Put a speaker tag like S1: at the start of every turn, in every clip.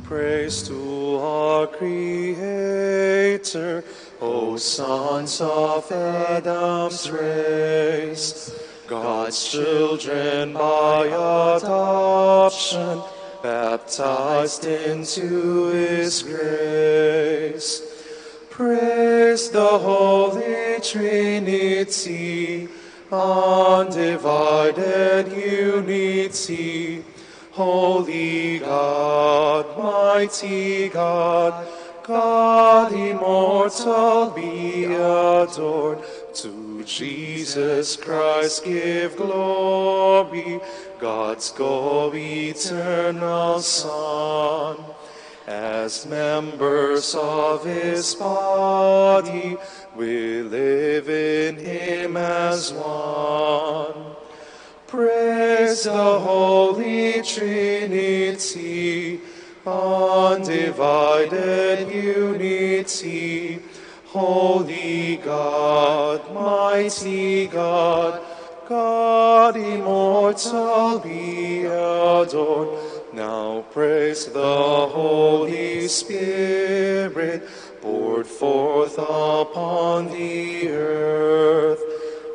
S1: Praise to our Creator, O sons of Adam's race, God's children by adoption, baptized into His grace. Praise the Holy Trinity, undivided unity. Holy God, mighty God, God immortal, be adored. To Jesus Christ give glory, God's co-eternal Son. As members of His body, we live in Him as one. Praise the Holy Trinity, undivided unity. Holy God, mighty God, God immortal, be adored. Now praise the Holy Spirit, poured forth upon the earth,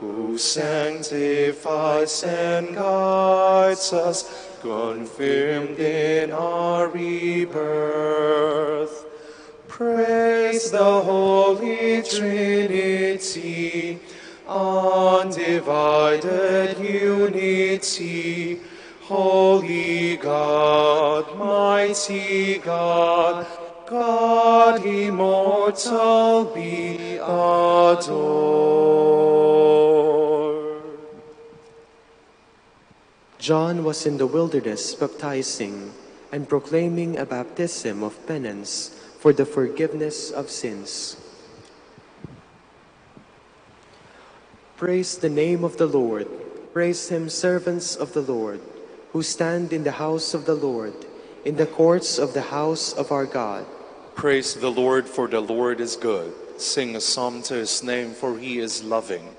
S1: who sanctifies and guides us, confirmed in our rebirth. Praise the Holy Trinity, undivided unity. Holy God, mighty God, God immortal, be adored.
S2: John was in the wilderness baptizing and proclaiming a baptism of penance for the forgiveness of sins. Praise the name of the Lord. Praise Him, servants of the Lord, who stand in the house of the Lord, in the courts of the house of our God.
S1: Praise the Lord, for the Lord is good. Sing a psalm to His name, for He is loving.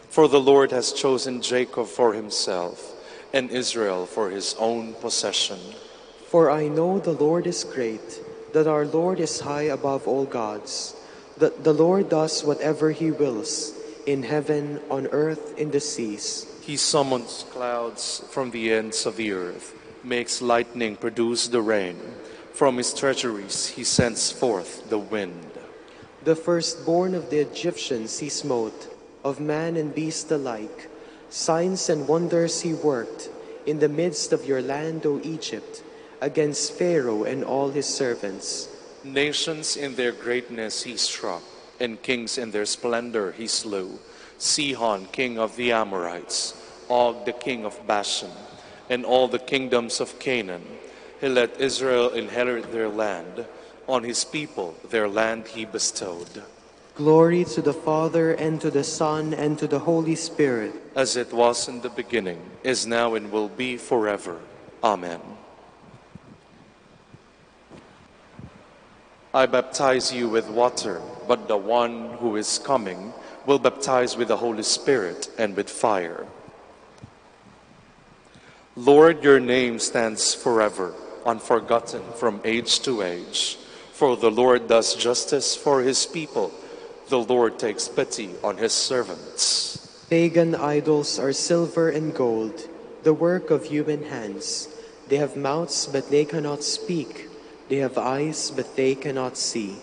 S1: For the Lord has chosen Jacob for Himself, and Israel for His own possession.
S2: For I know the Lord is great, that our Lord is high above all gods, that the Lord does whatever He wills, in heaven, on earth, in the seas.
S1: He summons clouds from the ends of the earth, makes lightning produce the rain. From His treasuries He sends forth the wind.
S2: The firstborn of the Egyptians He smote, of man and beast alike. Signs and wonders He worked in the midst of your land, O Egypt, against Pharaoh and all his servants.
S1: Nations in their greatness He struck, and kings in their splendor He slew. Sihon, king of the Amorites, Og, the king of Bashan, and all the kingdoms of Canaan. He let Israel inherit their land. On His people their land He bestowed.
S2: Glory to the Father, and to the Son, and to the Holy Spirit.
S1: As it was in the beginning, is now, and will be forever. Amen. I baptize you with water, but the one who is coming will baptize with the Holy Spirit and with fire. Lord, your name stands forever, unforgotten from age to age. For the Lord does justice for His people. The Lord takes pity on His servants.
S2: Pagan idols are silver and gold, the work of human hands. They have mouths, but they cannot speak. They have eyes, but they cannot see.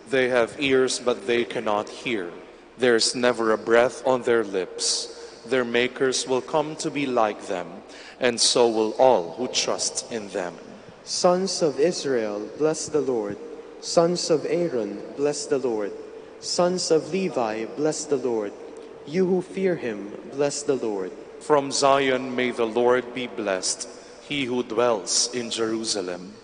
S1: They have ears, but they cannot hear. There is never a breath on their lips. Their makers will come to be like them, and so will all who trust in them.
S2: Sons of Israel, bless the Lord. Sons of Aaron, bless the Lord. Sons of Levi, bless the Lord. You who fear Him, bless the Lord.
S1: From Zion may the Lord be blessed, He who dwells in Jerusalem.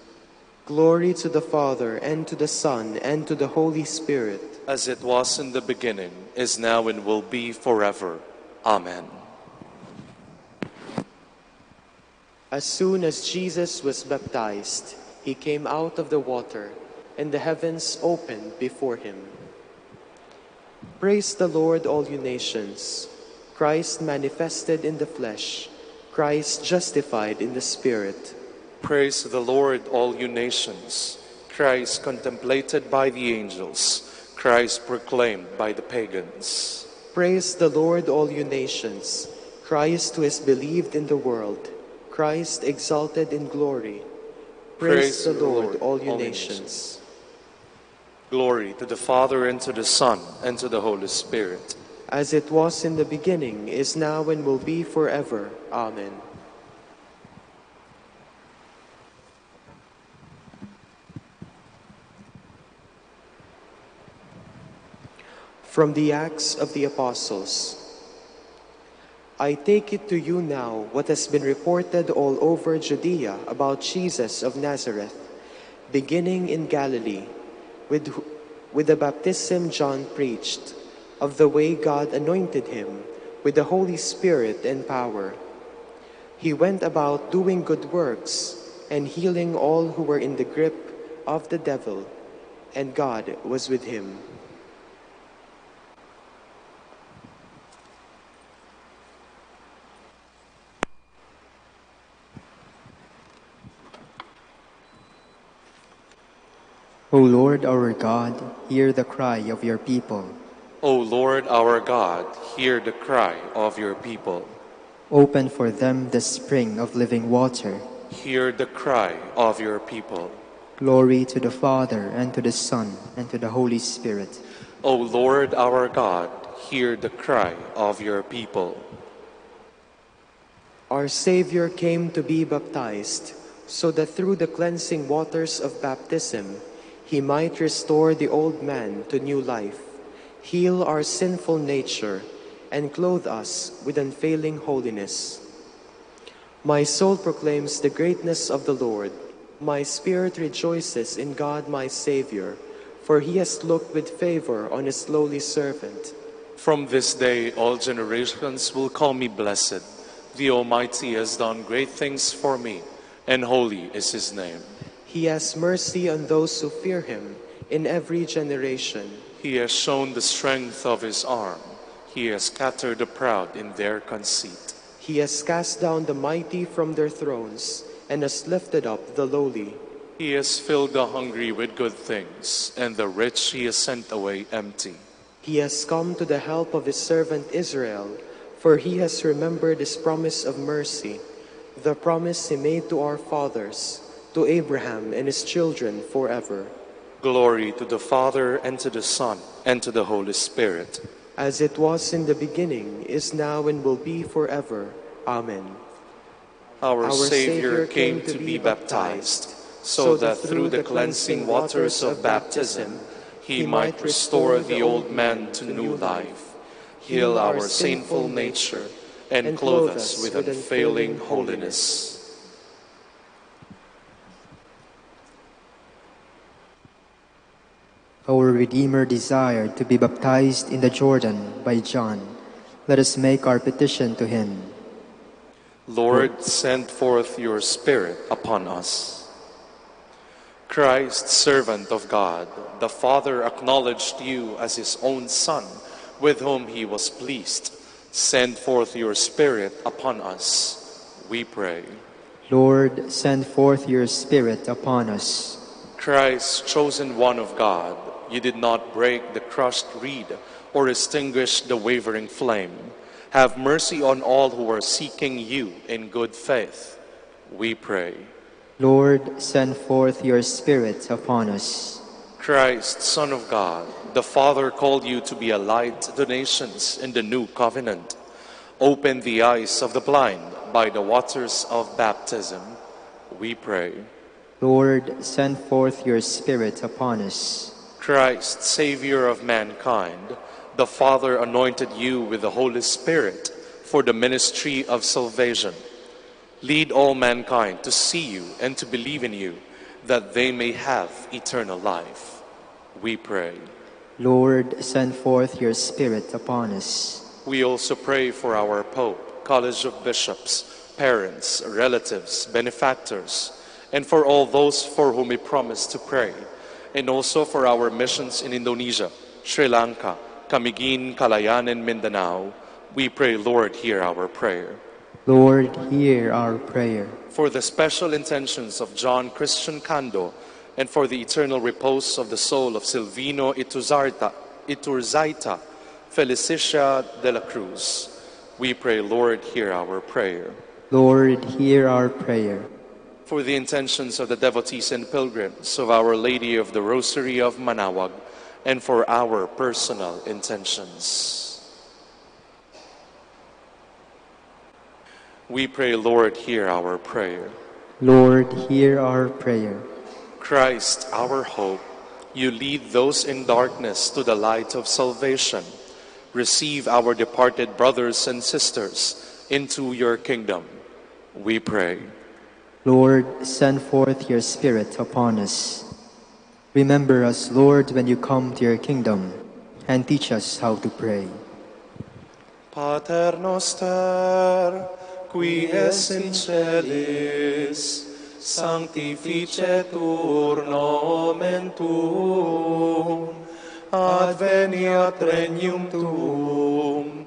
S2: Glory to the Father, and to the Son, and to the Holy Spirit.
S1: As it was in the beginning, is now, and will be forever. Amen.
S2: As soon as Jesus was baptized, He came out of the water, and the heavens opened before Him. Praise the Lord, all you nations. Christ manifested in the flesh, Christ justified in the Spirit.
S1: Praise the Lord, all you nations. Christ contemplated by the angels, Christ proclaimed by the pagans.
S2: Praise the Lord, all you nations. Christ who is believed in the world. Christ exalted in glory. Praise the Lord, all you nations.
S1: Glory to the Father, and to the Son, and to the Holy Spirit.
S2: As it was in the beginning, is now, and will be forever. Amen. From the Acts of the Apostles. I take it to you now what has been reported all over Judea about Jesus of Nazareth, beginning in Galilee, with the baptism John preached, of the way God anointed him with the Holy Spirit and power. He went about doing good works and healing all who were in the grip of the devil, and God was with him.
S3: O Lord our God, hear the cry of your people.
S1: O Lord our God, hear the cry of your people.
S3: Open for them the spring of living water.
S1: Hear the cry of your people.
S3: Glory to the Father, and to the Son, and to the Holy Spirit.
S1: O Lord our God, hear the cry of your people.
S2: Our Savior came to be baptized, so that through the cleansing waters of baptism, He might restore the old man to new life, heal our sinful nature, and clothe us with unfailing holiness. My soul proclaims the greatness of the Lord. My spirit rejoices in God my Savior, for He has looked with favor on His lowly servant.
S1: From this day all generations will call me blessed. The Almighty has done great things for me, and holy is His name.
S2: He has mercy on those who fear Him in every generation.
S1: He has shown the strength of His arm. He has scattered the proud in their conceit.
S2: He has cast down the mighty from their thrones and has lifted up the lowly.
S1: He has filled the hungry with good things, and the rich He has sent away empty.
S2: He has come to the help of His servant Israel, for He has remembered His promise of mercy, the promise He made to our fathers, to Abraham and his children forever.
S1: Glory to the Father, and to the Son, and to the Holy Spirit.
S2: As it was in the beginning, is now, and will be forever. Amen.
S1: Our Savior came to be baptized, so that through the cleansing waters of baptism, He might restore the old man to new life, heal our sinful nature, and clothe us with unfailing holiness.
S3: Our Redeemer desired to be baptized in the Jordan by John. Let us make our petition to Him.
S1: Lord, send forth your Spirit upon us. Christ, servant of God, the Father acknowledged you as His own Son, with whom He was pleased. Send forth your Spirit upon us, we pray.
S3: Lord, send forth your Spirit upon us.
S1: Christ, chosen one of God, you did not break the crushed reed or extinguish the wavering flame. Have mercy on all who are seeking you in good faith, we pray.
S3: Lord, send forth your Spirit upon us.
S1: Christ, Son of God, the Father called you to be a light to the nations in the new covenant. Open the eyes of the blind by the waters of baptism, we pray.
S3: Lord, send forth your Spirit upon us.
S1: Christ, Savior of mankind, the Father anointed you with the Holy Spirit for the ministry of salvation. Lead all mankind to see you and to believe in you, that they may have eternal life, we pray.
S3: Lord, send forth your Spirit upon us.
S1: We also pray for our Pope, College of Bishops, parents, relatives, benefactors, and for all those for whom we promise to pray, and also for our missions in Indonesia, Sri Lanka, Camiguin, Calayan, and Mindanao. We pray, Lord, hear our prayer.
S3: Lord, hear our prayer.
S1: For the special intentions of John Christian Cando and for the eternal repose of the soul of Silvino Iturzaita Felicicia de la Cruz. We pray, Lord, hear our prayer.
S3: Lord, hear our prayer.
S1: For the intentions of the devotees and pilgrims of Our Lady of the Rosary of Manaoag, and for our personal intentions. We pray, Lord, hear our prayer.
S3: Lord, hear our prayer.
S1: Christ, our hope, you lead those in darkness to the light of salvation. Receive our departed brothers and sisters into your kingdom, we pray.
S3: Lord, send forth your Spirit upon us. Remember us, Lord, when you come to your kingdom, and teach us how to pray.
S1: Pater noster, qui es in celis, sanctificetur nomen tuum, adveniat regnum tuum,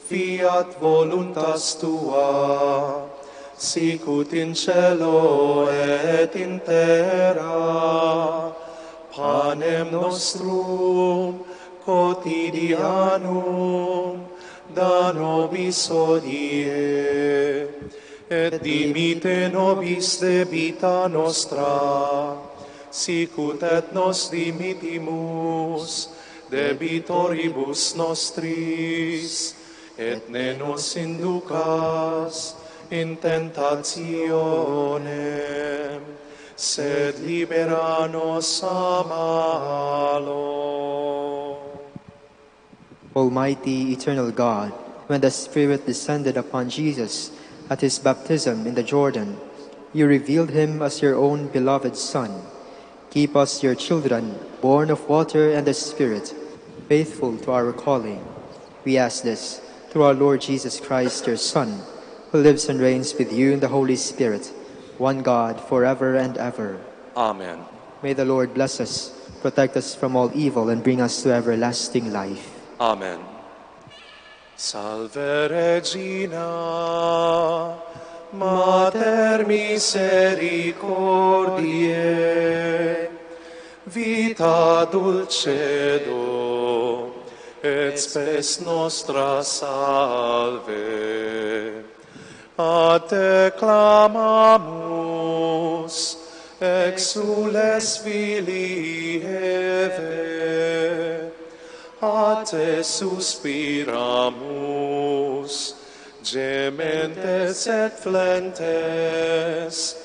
S1: fiat voluntas tua, sicut in cielo et in terra. Panem nostrum quotidianum da nobis hodie, et dimite nobis debita nostra, sicut et nos dimitimus debitoribus nostris, et ne nos inducas in tentationem, sed libera nos a malo.
S3: Almighty, eternal God, when the Spirit descended upon Jesus at his baptism in the Jordan, you revealed him as your own beloved Son. Keep us, your children, born of water and the Spirit, faithful to our calling. We ask this through our Lord Jesus Christ, your Son, who lives and reigns with you in the Holy Spirit, one God, forever and ever.
S1: Amen.
S3: May the Lord bless us, protect us from all evil, and bring us to everlasting life.
S1: Amen. Salve Regina, Mater misericordiae, vita dulcedo, et spes nostra salve. A te clamamus, exules filii Eve, a te suspiramus, gementes et flentes,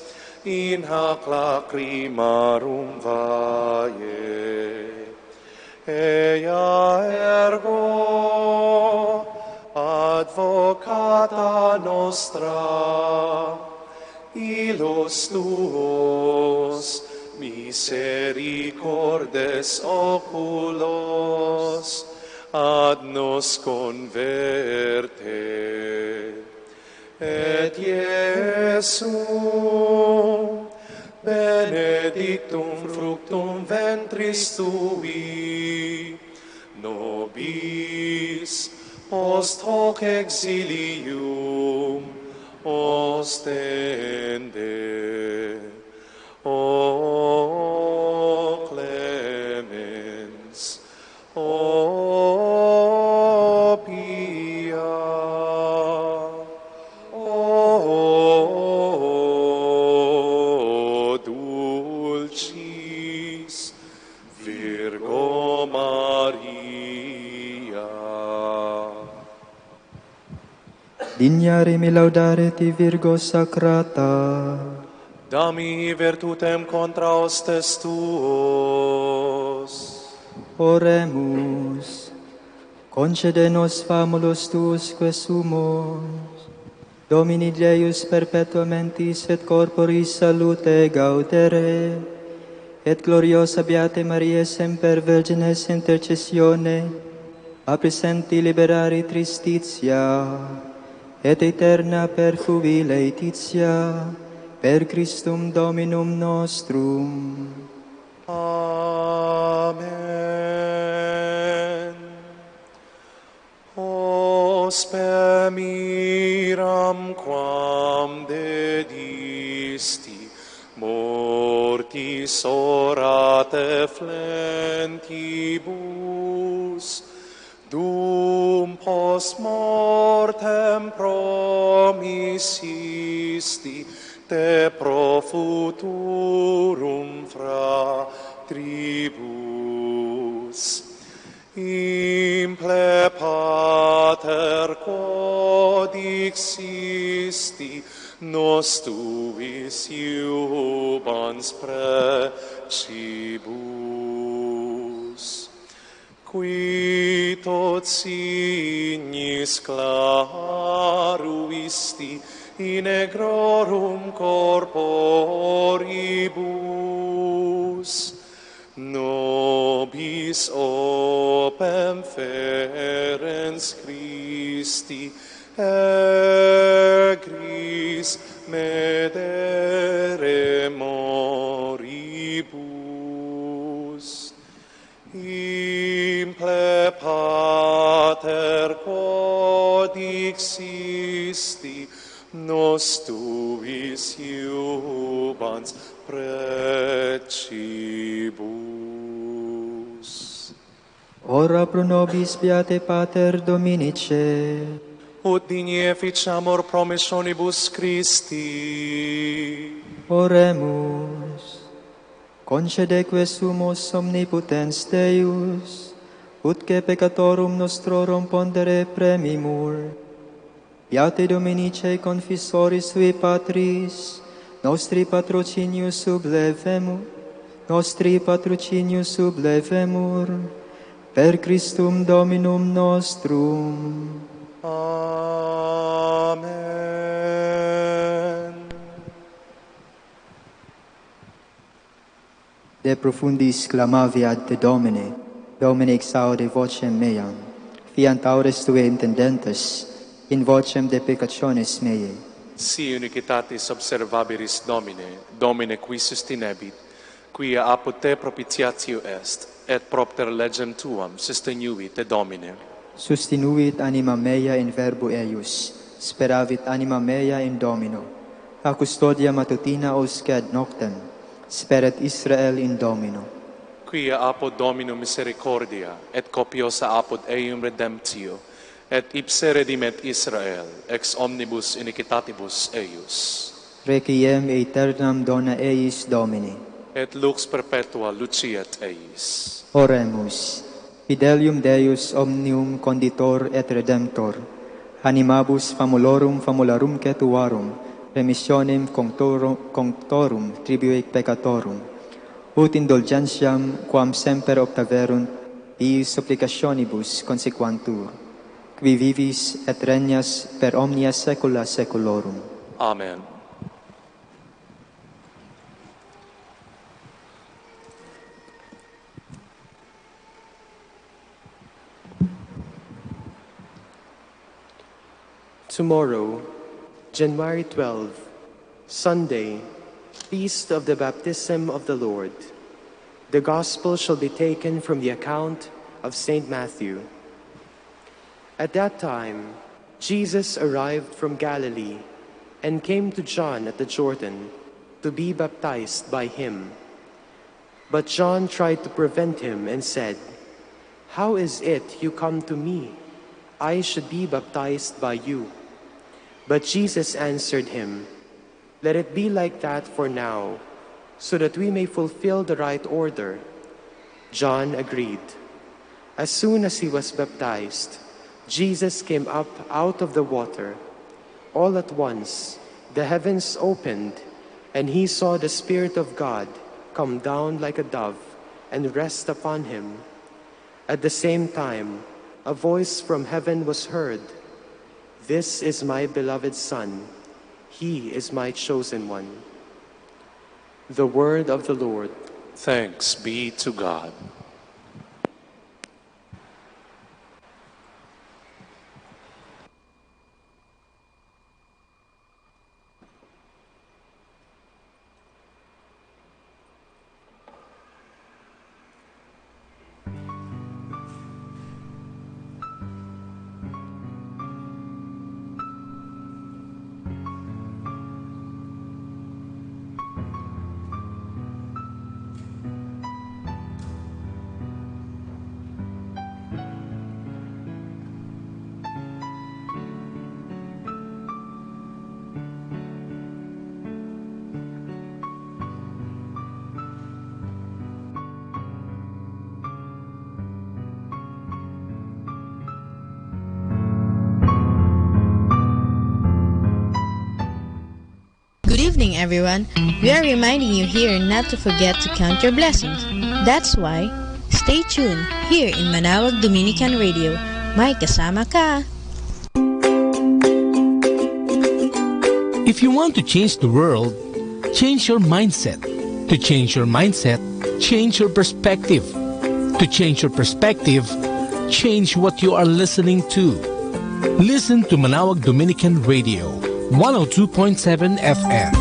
S1: in hac lacrimarum valle. Ea ergo, advocata nostra, illos tuos misericordes oculos ad nos converte. Et Iesum benedictum fructum ventris tui, nobis post hoc exilium ostende. O clemens, o pia, o dulcis Virgo Maria.
S3: Dignare me laudare ti Virgo sacrata,
S1: Dami virtutem contra hostes tuos.
S3: Oremus. Concede nos famulus tuus que sumos, Domini Deus perpetuamentis et corporis salute gaudere, et gloriosa Beate Maria semper Virgines intercessione, a presenti liberari tristitia, et eterna perfui laetitia, per Christum Dominum nostrum.
S1: Amen. Ospe miram quam dedisti, mortis orate flentibus, dum post mortem promisisti, te pro futurum fratribus. Imple pater quod existi, nos tuis iubans precibus. Qui tot signis claruisti in egrorum corporibus, nobis opem ferens Christi egris medere moribus. Imple pater quod existi, nos tuis iubans precibus.
S3: Ora pro nobis beate Pater Dominice,
S1: Ut digni efficiamur promissionibus Christi.
S3: oremus. Concedeque sumus omnipotens Deus, utque peccatorum nostrorum pondere premimur. Beate Dominice confissoris sui Patris, nostri patrocinius sublevemur, per Christum Dominum nostrum.
S1: Amen.
S3: De profundis clamavi ad te Domine, Domine exaude vocem meam, fiant aures tue intendentes, in vocem de peccationis meae.
S1: Si unicitatis observabiris Domine, Domine qui sustinebit, quia apud te propitiatio est, et propter legem tuam sustinuit te Domine.
S3: Sustinuit anima mea in verbo eius, speravit anima mea in Domino. A custodia matutina usque ad noctem, speret Israel in Domino.
S1: Quia apud Domino misericordia, et copiosa apud eium redemptio, et ipse redimet Israel, ex omnibus iniquitatibus eius.
S3: Requiem aeternam dona eis Domini.
S1: Et lux perpetua luciet eis.
S3: Oremus. Fidelium Deus omnium conditor et redemptor, animabus famulorumque tuarum, remissionem conctorum tribui peccatorum, ut indulgentiam quam semper optaverunt iis supplicationibus consequantur, qui vivis et regnas per omnia saecula saeculorum.
S1: Amen.
S2: Tomorrow, January 12, Sunday, Feast of the Baptism of the Lord. The Gospel shall be taken from the account of St. Matthew. At that time, Jesus arrived from Galilee and came to John at the Jordan to be baptized by him. But John tried to prevent him and said, "How is it you come to me? I should be baptized by you." But Jesus answered him, "Let it be like that for now, so that we may fulfill the right order." John agreed. As soon as he was baptized, Jesus came up out of the water. All at once, the heavens opened, and he saw the Spirit of God come down like a dove and rest upon him. At the same time, a voice from heaven was heard, "This is my beloved Son. He is my chosen one." The word of the Lord.
S1: Thanks be to God.
S4: evening, everyone. We are reminding you here not to forget to count your blessings. That's why, stay tuned here in Manawag Dominican Radio. May kasama ka!
S5: If you want to change the world, change your mindset. To change your mindset, change your perspective. To change your perspective, change what you are listening to. Listen to Manawag Dominican Radio, 102.7 FM.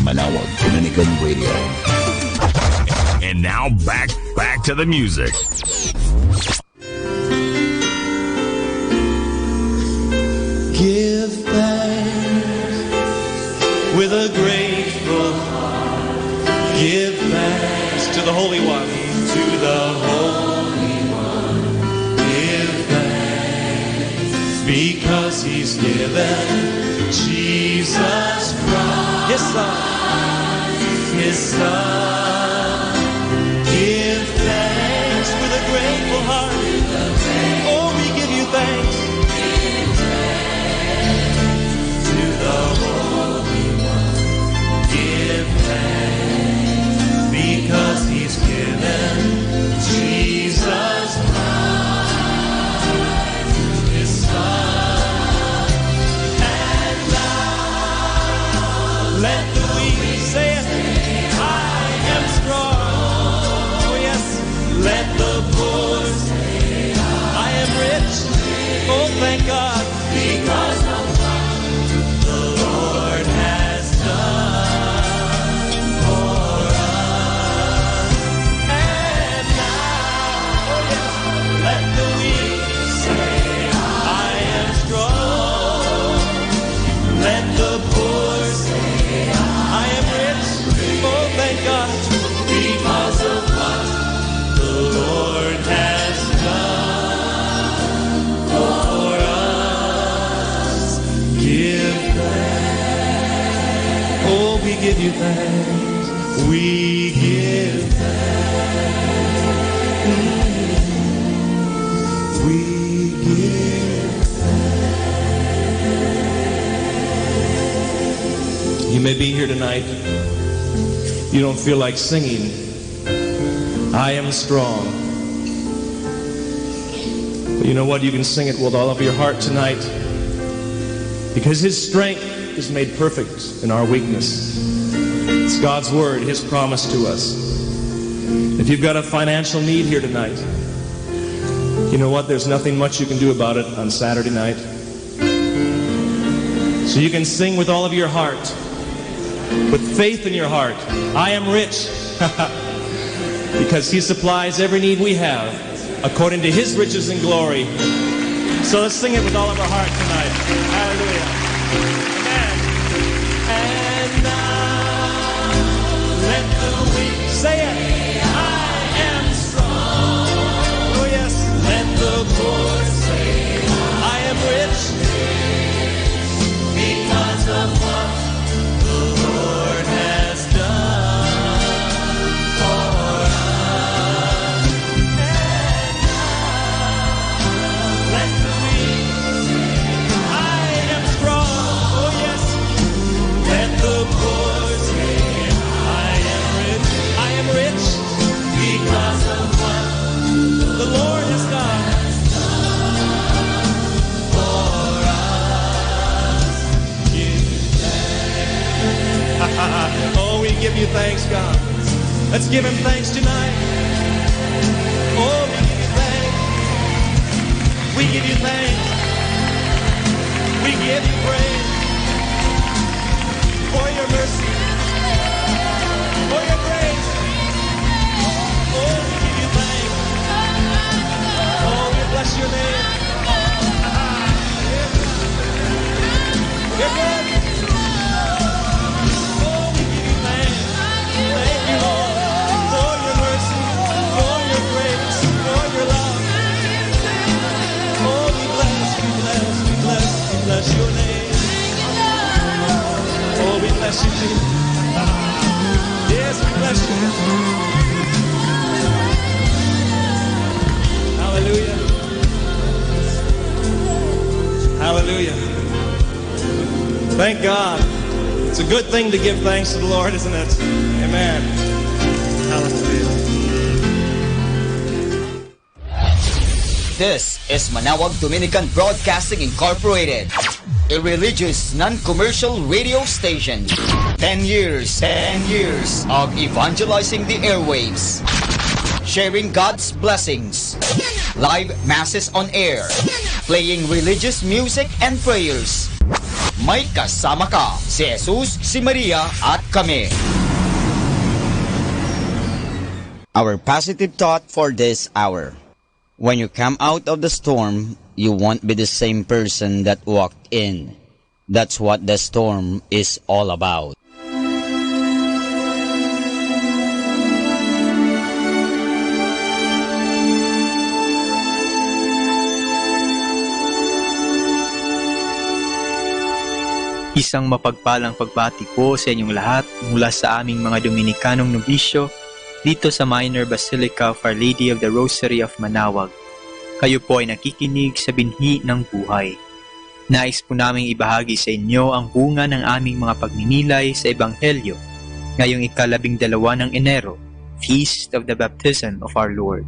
S6: Manawag Dominican Radio.
S7: And now back to the music.
S8: Give thanks with a grateful heart. Give thanks to the Holy One. To the Holy One. Give thanks because He's given Jesus Christ, His Son. His Son. Give thanks with a grateful heart. Oh, we give you thanks. Because He's given Jesus Christ, His Son. And now let the weak say it, I am strong. Oh yes, let the poor say I am rich. Oh thank God, because of what the Lord has done. We give you thanks. We give thanks. We give thanks. You may be here tonight. You don't feel like singing. I am strong. But you know what? You can sing it with all of your heart tonight. Because His strength is made perfect in our weakness. It's God's word, His promise to us. If you've got a financial need here tonight, you know what? There's nothing much you can do about it on Saturday night. So you can sing with all of your heart, with faith in your heart. I am rich because He supplies every need we have according to His riches and glory. So let's sing it with all of our heart tonight. Hallelujah. Say it. I am strong. Oh yes. Let the poor say I am rich because of what the Lord has done for us. And now let the weak say I am strong. Oh yes. Let the poor say I am rich. I am rich because of what the Lord has done for us. Give thanks. Oh, we give you thanks, God. Let's give Him thanks tonight. Oh, we give you thanks. We give you thanks. We give you praise for your mercy, for your grace. Oh, we give you thanks. Oh, we bless your name. You're good. Oh, we give you thanks. Thank you, Lord, for your mercy, for your grace, for your love. Oh, we bless, we bless, we bless, we bless your name. Oh, we bless you, Jesus. Thank God. It's a good thing to give thanks to the Lord, isn't it? Amen. Hallelujah.
S6: This is Manawag Dominican Broadcasting Incorporated, a religious, non-commercial radio station. 10 years of evangelizing the airwaves, sharing God's blessings, live masses on air, playing religious music and prayers. May kasama ka, si Jesus, si Maria, at kami. Our positive thought for this hour. When you come out of the storm, you won't be the same person that walked in. That's what the storm is all about.
S3: Isang mapagpalang pagbati po sa inyong lahat mula sa aming mga Dominikanong nobisyo dito sa Minor Basilica of Our Lady of the Rosary of Manawag. Kayo po ay nakikinig sa binhi ng buhay. Nais po naming ibahagi sa inyo ang bunga ng aming mga pagninilay sa Ebanghelyo ngayong ika-12 ng Enero, Feast of the Baptism of our Lord.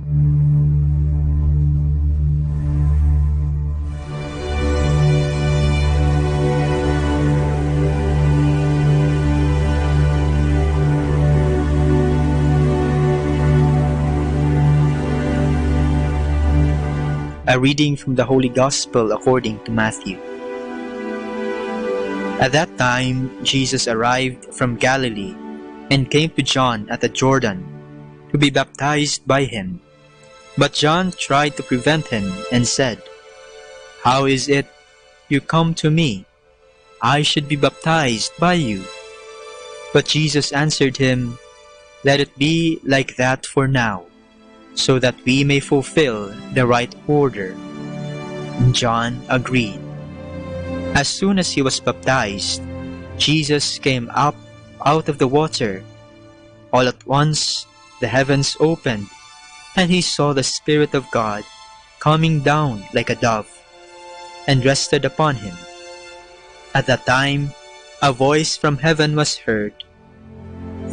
S3: A reading from the Holy Gospel according to Matthew. At that time, Jesus arrived from Galilee and came to John at the Jordan to be baptized by him. But John tried to prevent him and said, "How is it you come to me? I should be baptized by you." But Jesus answered him, "Let it be like that for now, so that we may fulfill the right order." And John agreed. As soon as he was baptized, Jesus came up out of the water. All at once the heavens opened, and he saw the Spirit of God coming down like a dove, and rested upon him. At that time a voice from heaven was heard,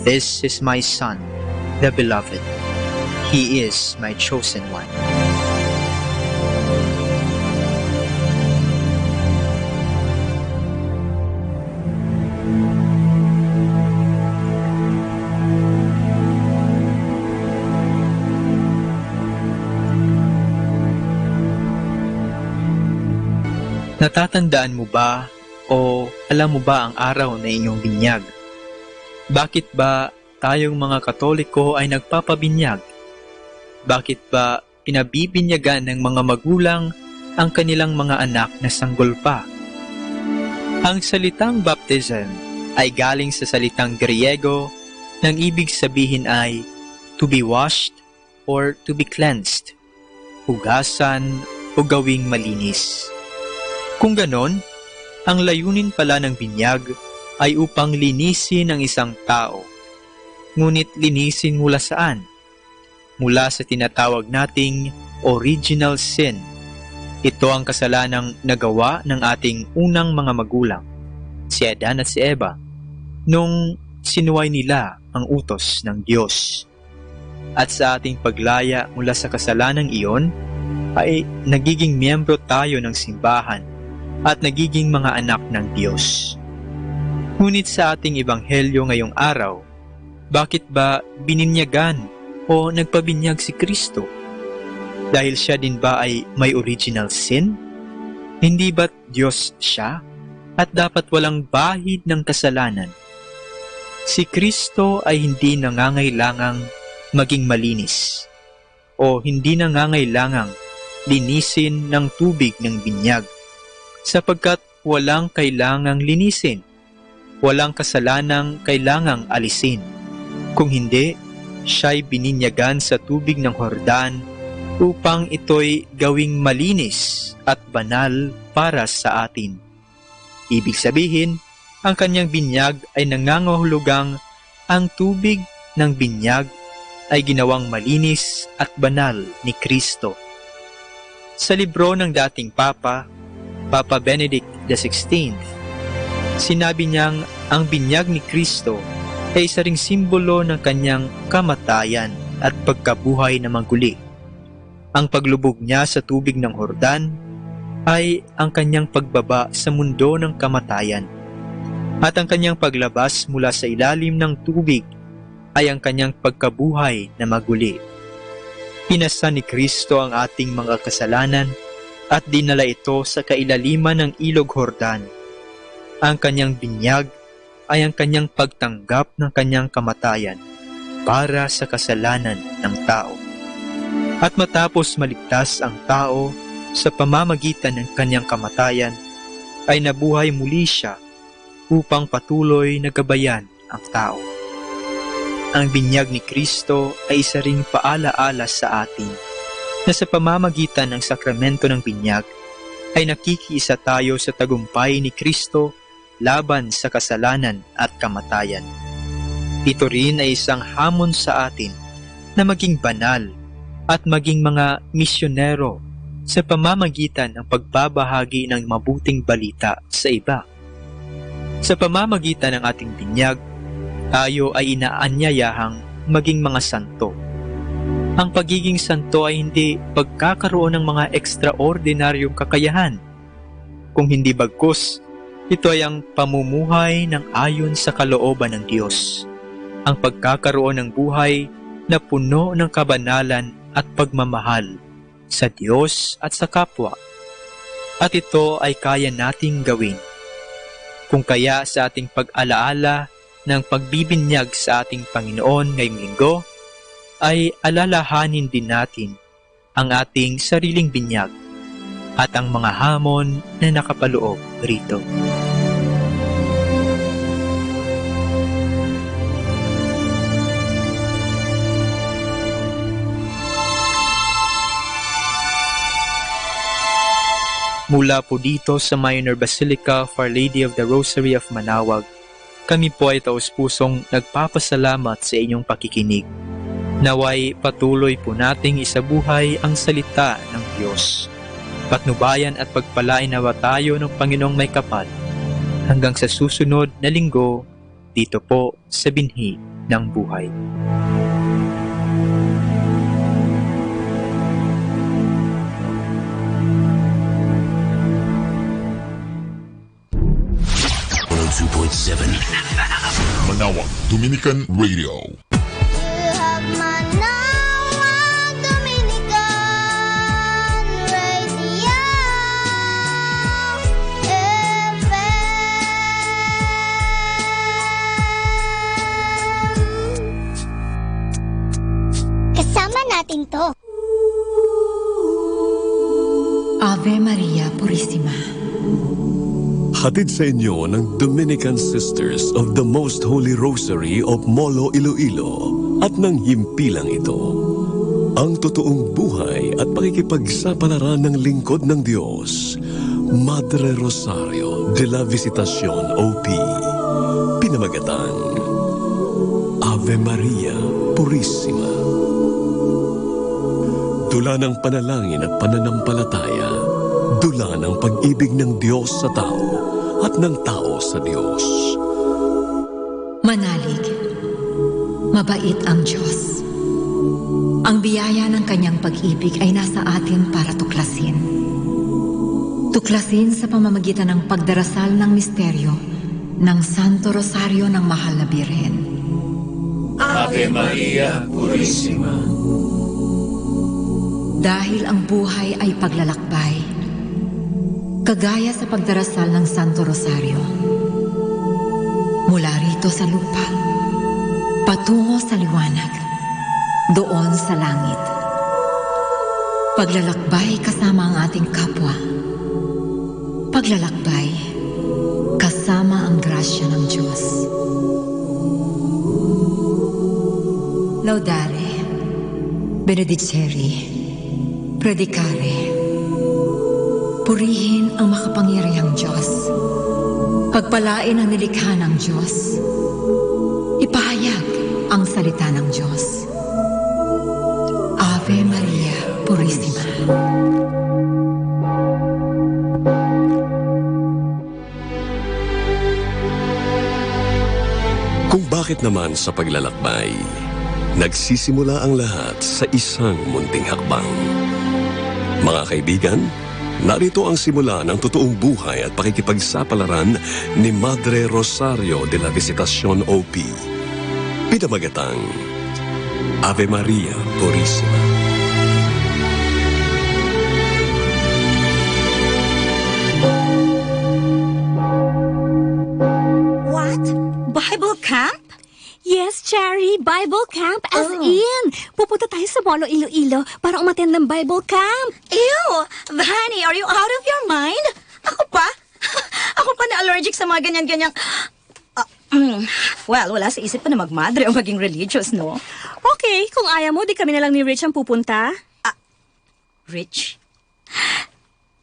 S3: "This is my Son, the Beloved. He is my chosen one." Natatandaan mo ba o alam mo ba ang araw na inyong binyag? Bakit ba tayong mga Katoliko ay nagpapabinyag? Bakit ba pinabibinyagan ng mga magulang ang kanilang mga anak na sanggol pa? Ang salitang baptism ay galing sa salitang Griego nang ibig sabihin ay to be washed or to be cleansed, hugasan o gawing malinis. Kung ganon, ang layunin pala ng binyag ay upang linisin ang isang tao. Ngunit linisin mula saan? Mula sa tinatawag nating original sin. Ito ang kasalanang nagawa ng ating unang mga magulang, si Adan at si Eva, nung sinuway nila ang utos ng Diyos. At sa ating paglaya mula sa kasalanang iyon, ay nagiging miyembro tayo ng simbahan at nagiging mga anak ng Diyos. Ngunit sa ating ebanghelyo ngayong araw, bakit ba bininyagan o nagpabinyag si Kristo? Dahil siya din ba ay may original sin? Hindi ba't Diyos siya at dapat walang bahid ng kasalanan? Si Kristo ay hindi nangangailangang maging malinis o hindi nangangailangang linisin ng tubig ng binyag, sapagkat walang kailangang linisin, walang kasalanang kailangang alisin. Kung hindi, siya'y bininyagan sa tubig ng Jordan upang ito'y gawing malinis at banal para sa atin. Ibig sabihin, ang kanyang binyag ay nangangahulugang ang tubig ng binyag ay ginawang malinis at banal ni Kristo. Sa libro ng dating Papa Benedict XVI, Sinabi niyang ang binyag ni Kristo ay isa ring simbolo ng kanyang kamatayan at pagkabuhay na maguli. Ang paglubog niya sa tubig ng Jordan ay ang kanyang pagbaba sa mundo ng kamatayan. At ang kanyang paglabas mula sa ilalim ng tubig ay ang kanyang pagkabuhay na maguli. Pinasa ni Kristo ang ating mga kasalanan at dinala ito sa kailaliman ng ilog Jordan. Ang kanyang binyag ay ang kanyang pagtanggap ng kanyang kamatayan para sa kasalanan ng tao. At matapos maligtas ang tao sa pamamagitan ng kanyang kamatayan, ay nabuhay muli siya upang patuloy na gabayan ang tao. Ang binyag ni Kristo ay isa ring paalaala sa atin na sa pamamagitan ng sakramento ng binyag ay nakikiisa tayo sa tagumpay ni Kristo laban sa kasalanan at kamatayan. Ito rin ay isang hamon sa atin na maging banal at maging mga misyonero sa pamamagitan ng pagbabahagi ng mabuting balita sa iba. Sa pamamagitan ng ating binyag, tayo ay inaanyayahang maging mga santo. Ang pagiging santo ay hindi pagkakaroon ng mga ekstraordinaryong kakayahan. Kung hindi bagkus, ito ay ang pamumuhay ng ayon sa kalooban ng Diyos. Ang pagkakaroon ng buhay na puno ng kabanalan at pagmamahal sa Diyos at sa kapwa. At ito ay kaya nating gawin. Kung kaya sa ating pag-alaala ng pagbibinyag sa ating Panginoon ngayong linggo, ay alalahanin din natin ang ating sariling binyag at ang mga hamon na nakapaloob rito. Mula po dito sa Minor Basilica of Our Lady of the Rosary of Manaoag, kami po ay taus-pusong nagpapasalamat sa inyong pakikinig. Naway patuloy po nating isabuhay ang salita ng Diyos. Patnubayan at pagpalain nawa tayo ng Panginoong may kapal. Hanggang sa susunod na linggo, dito po sa Binhi ng Buhay.
S7: Manaoag Dominican Radio.
S9: Kasama natin to.
S10: Ave Maria Purissima.
S11: Hatid sa inyo ng Dominican Sisters of the Most Holy Rosary of Molo, Iloilo at ng himpilang ito. Ang totoong buhay at pakikipagsapalaran ng lingkod ng Diyos, Madre Rosario de la Visitacion OP. Pinamagatang Ave Maria Purissima. Dula ng panalangin at pananampalataya, dula ng pag-ibig ng Diyos sa tao at ng tao sa Diyos.
S10: Manalig, mabait ang Diyos. Ang biyaya ng kanyang pag-ibig ay nasa atin para tuklasin. Tuklasin sa pamamagitan ng pagdarasal ng misteryo ng Santo Rosario ng Mahal na Birhen.
S12: Ave Maria Purissima.
S10: Dahil ang buhay ay paglalakbay, kagaya sa pagdarasal ng Santo Rosario. Mula rito sa lupa, patungo sa liwanag, doon sa langit. Paglalakbay kasama ang ating kapwa. Paglalakbay kasama ang grasya ng Diyos. Laudare, benedicere, predicare. Purihin ang makapangyarihang Diyos. Pagpalain ang nilikha ng Diyos. Ipahayag ang salita ng Diyos. Ave Maria Purissima.
S11: Bakit naman sa paglalakbay? Nagsisimula ang lahat sa isang munting hakbang. Mga kaibigan, narito ang simula ng totoong buhay at pakikipagsapalaran ni Madre Rosario de la Visitación OP. Pinamagatang Ave Maria Purísima.
S13: What? Bible camp? Yes, Cherry, Bible camp as in. Pupunta tayo sa Molo, Iloilo para umattend ng Bible camp.
S14: Ew! Vanny, are you out of your mind? Ako pa? Ako pa na allergic sa mga ganyan-ganyang... Well, wala sa isip pa na magmadre o maging religious, no?
S13: Okay, kung ayaw mo, di kami na lang ni Rich ang pupunta.
S14: Rich?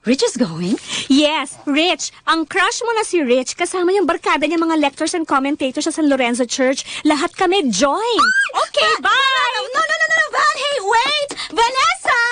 S14: Rich is going?
S13: Yes, Rich. Ang crush mo na si Rich, kasama yung barkada niya mga lectors and commentators sa San Lorenzo Church. Lahat kami join.
S14: Okay, bye! No, Van! Hey, wait! Vanessa!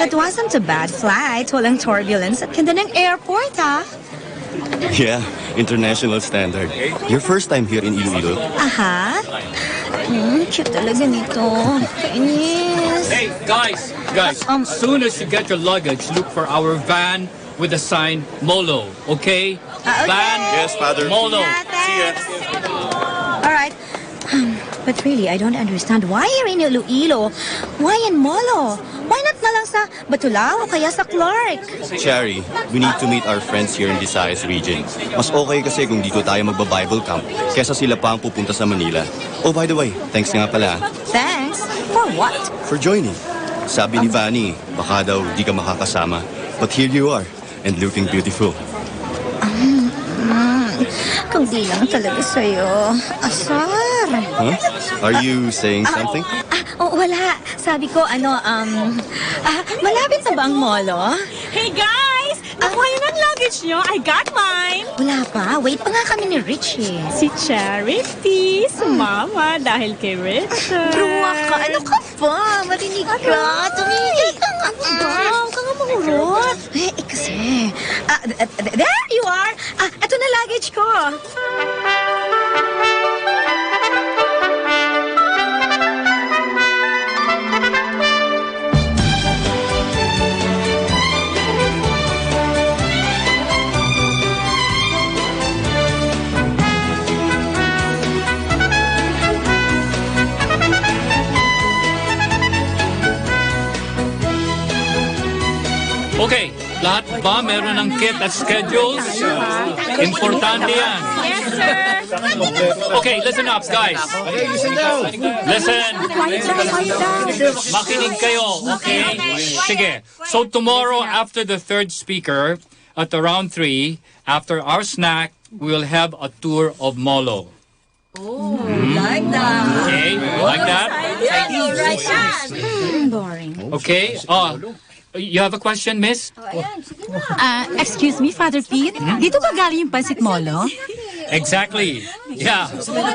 S13: That wasn't a bad flight. Walang turbulence at ganda ng airport, ha?
S15: Yeah, international standard. Your first time here in Iloilo?
S13: Aha. Cute talaga nito. Kainis.
S16: Hey, guys, as soon as you get your luggage, look for our van with the sign Molo, okay? Van,
S15: yes, Father.
S16: Molo.
S13: See ya. All right. But really, I don't understand. Why here in Iloilo? Why in Molo? Why not na lang sa Batulao o kaya sa Clark?
S15: Cherry, we need to meet our friends here in Visayas region. Mas okay kasi kung dito tayo magba-Bible camp kesa sila pa ang pupunta sa Manila. Oh, by the way, thanks nga pala.
S13: Thanks? For what?
S15: For joining. Sabi ni Vanny, baka daw di ka makakasama. But here you are, and looking beautiful.
S13: Kung di lang talaga sa'yo. Asar.
S15: Huh? Are you saying something?
S13: Wala. Sabi ko, malapit na ba ang molo?
S14: Hey, guys! Nakuha yun ang luggage nyo. I got mine.
S13: Wala pa. Wait pa nga kami ni Rich, eh.
S14: Si Charity, sumama dahil kay Rich.
S13: Bruwa ka. Ano ka ba? Marinig ka. Tumigil ka nga. Huwag ka nga mahurot. Kasi. There you are. Ito na luggage ko.
S16: Okay, lahat ba meron ng kit at schedules? Importante yan.
S14: Yes, sir.
S16: Okay, listen up, guys. Listen. Makinig kayo, okay? Sige. So tomorrow, after the third speaker, at around 3, after our snack, we'll have a tour of Molo.
S14: Oh, like that.
S16: Okay, like that?
S14: Yeah, like that.
S13: Boring.
S16: Okay, you have a question, miss?
S10: Excuse me, Father Pete? Dito ba galing yung Pansit Molo?
S16: Exactly. Yeah.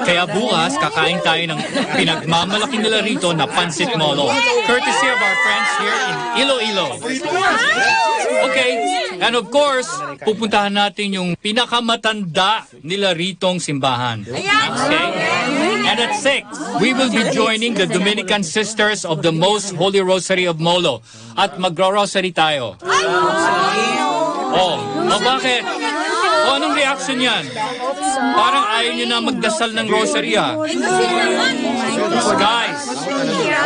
S16: Kaya bukas, kakain tayo ng pinagmamalaki nila rito na Pansit Molo. Courtesy of our friends here in Iloilo. Okay. And of course, pupuntahan natin yung pinakamatanda nila ritong simbahan. Okay? And at 6, we will be joining the Dominican Sisters of the Most Holy Rosary of Molo. At magro-rosary tayo. Bakit? Anong reaction yan? Parang ayaw nyo na magdasal ng rosary, Guys,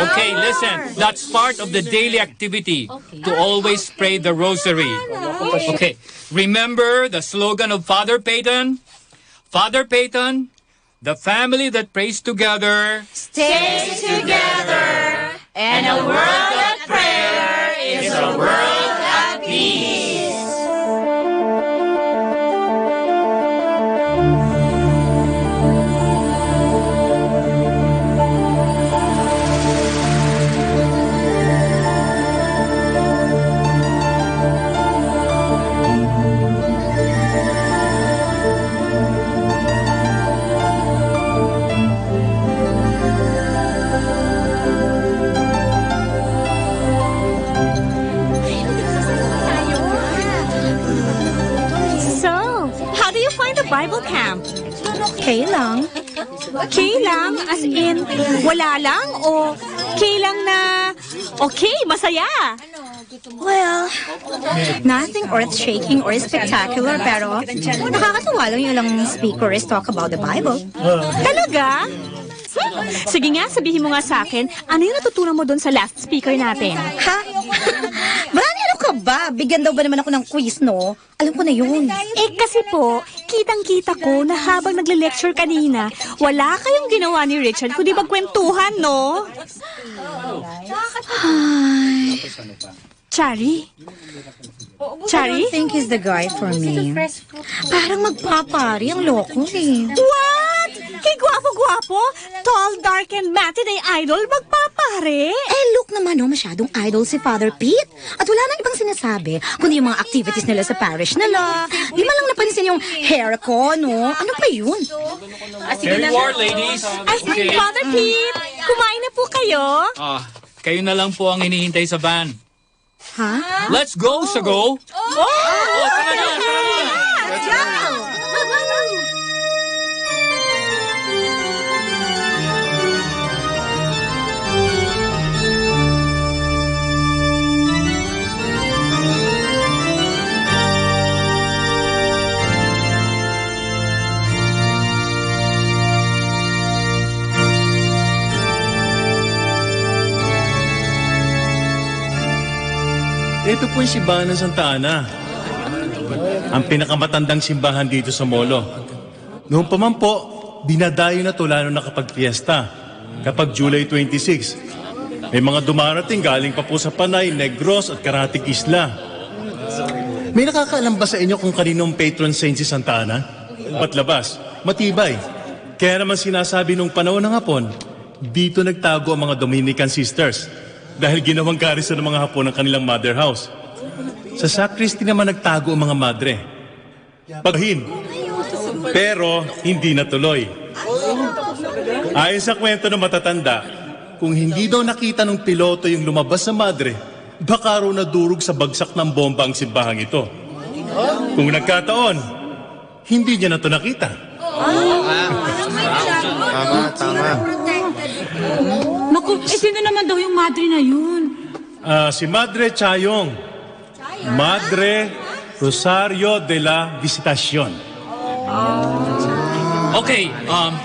S16: okay, listen. That's part of the daily activity to always pray the rosary. Okay, remember the slogan of Father Peyton? Father Peyton, the family that prays together
S14: Stays together, and a world of prayer is a world at peace. Bible camp. Kailang? Kailang as in wala lang o kailang na okay, masaya? Well, nothing earth-shaking or spectacular pero nakakatuwa lang yung ilang speakers talk about the Bible. Talaga? Sige nga, sabihin mo nga sa akin, ano yung natutunan mo doon sa last speaker natin? Ha? Brani, ano ka ba? Bigyan daw ba naman ako ng quiz, no? Alam ko na yun. Eh, kasi po, kitang-kita ko na habang nagle-lecture kanina, wala kayong ginawa ni Richard kundi magkwentuhan, no? Ay. Chari? Chari? I don't think he's the guy for me. Parang magpapari ang loko eh. What? Kay gwapo-gwapo? Tall, dark, and matinee idol magpapare? Eh, look naman, no, masyadong idol si Father Pete. At wala nang ibang sinasabi, kundi yung mga activities nila sa parish nila. Di man lang napansin yung hair ko, no? Ano pa yun?
S16: Here you are, ladies.
S14: Ay, Father Pete, kumain na po kayo?
S16: Kayo na lang po ang hinihintay sa van.
S14: Ha?
S16: Let's go, Sago!
S14: Tara na! Let's go!
S8: Ito po yung simbahan ng Santa Ana. Ang pinakamatandang simbahan dito sa Molo. Noon pa man po, dinadayo na to lalo na kapag fiesta. Kapag July 26. May mga dumarating galing pa po sa Panay, Negros at Karatig Isla. May nakakaalam ba sa inyo kung kaninong patron saint si Santa Ana? Patlabas, matibay. Kaya naman sinasabi nung panahon ng Hapon, dito nagtago ang mga Dominican sisters. Dahil ginawang garrison ng mga Hapon ng kanilang mother house. Sa sacristy naman nagtago ang mga madre. Paghin. Pero hindi natuloy. Ayon sa kwento ng matatanda, kung hindi daw nakita ng piloto yung lumabas sa madre, baka raw nadurog sa bagsak ng bomba ang simbahang ito. Kung nagkataon, hindi niya na ito nakita.
S12: Tama.
S14: Naku, sino naman daw yung madre na yun?
S8: Si Madre Chayong. Madre Rosario de la Visitacion.
S16: Okay,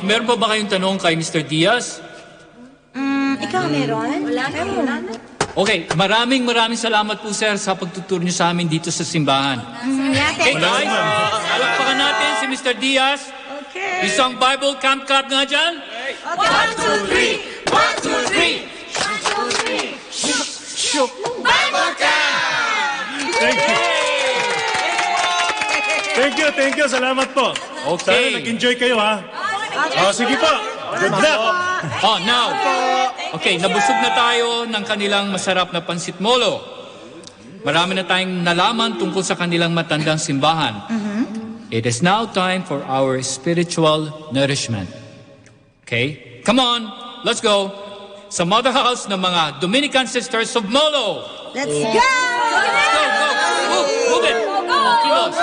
S16: meron pa ba kayong tanong kay Mr. Diaz?
S14: Ikaw meron? Wala.
S16: Okay, maraming salamat po sir sa pagtuturo niyo sa amin dito sa simbahan. Okay guys, palakpakan natin si Mr. Diaz. Okay. Isang Bible Camp Club nga dyan.
S12: 1, 2, 3! 1, 2, 3! 1, 2, 3! Bible Camp!
S8: Thank you. Salamat po.
S16: Okay.
S8: Sana nag-enjoy kayo, ha? Sige po. Good luck.
S16: Now. Okay, nabusog na tayo ng kanilang masarap na pansit molo. Marami na tayong nalaman tungkol sa kanilang matandang simbahan. It is now time for our spiritual nourishment. Okay? Come on, let's go. Sa mother house ng mga Dominican Sisters of Molo.
S14: Let's go!
S16: Let's go. Move it. Kilos.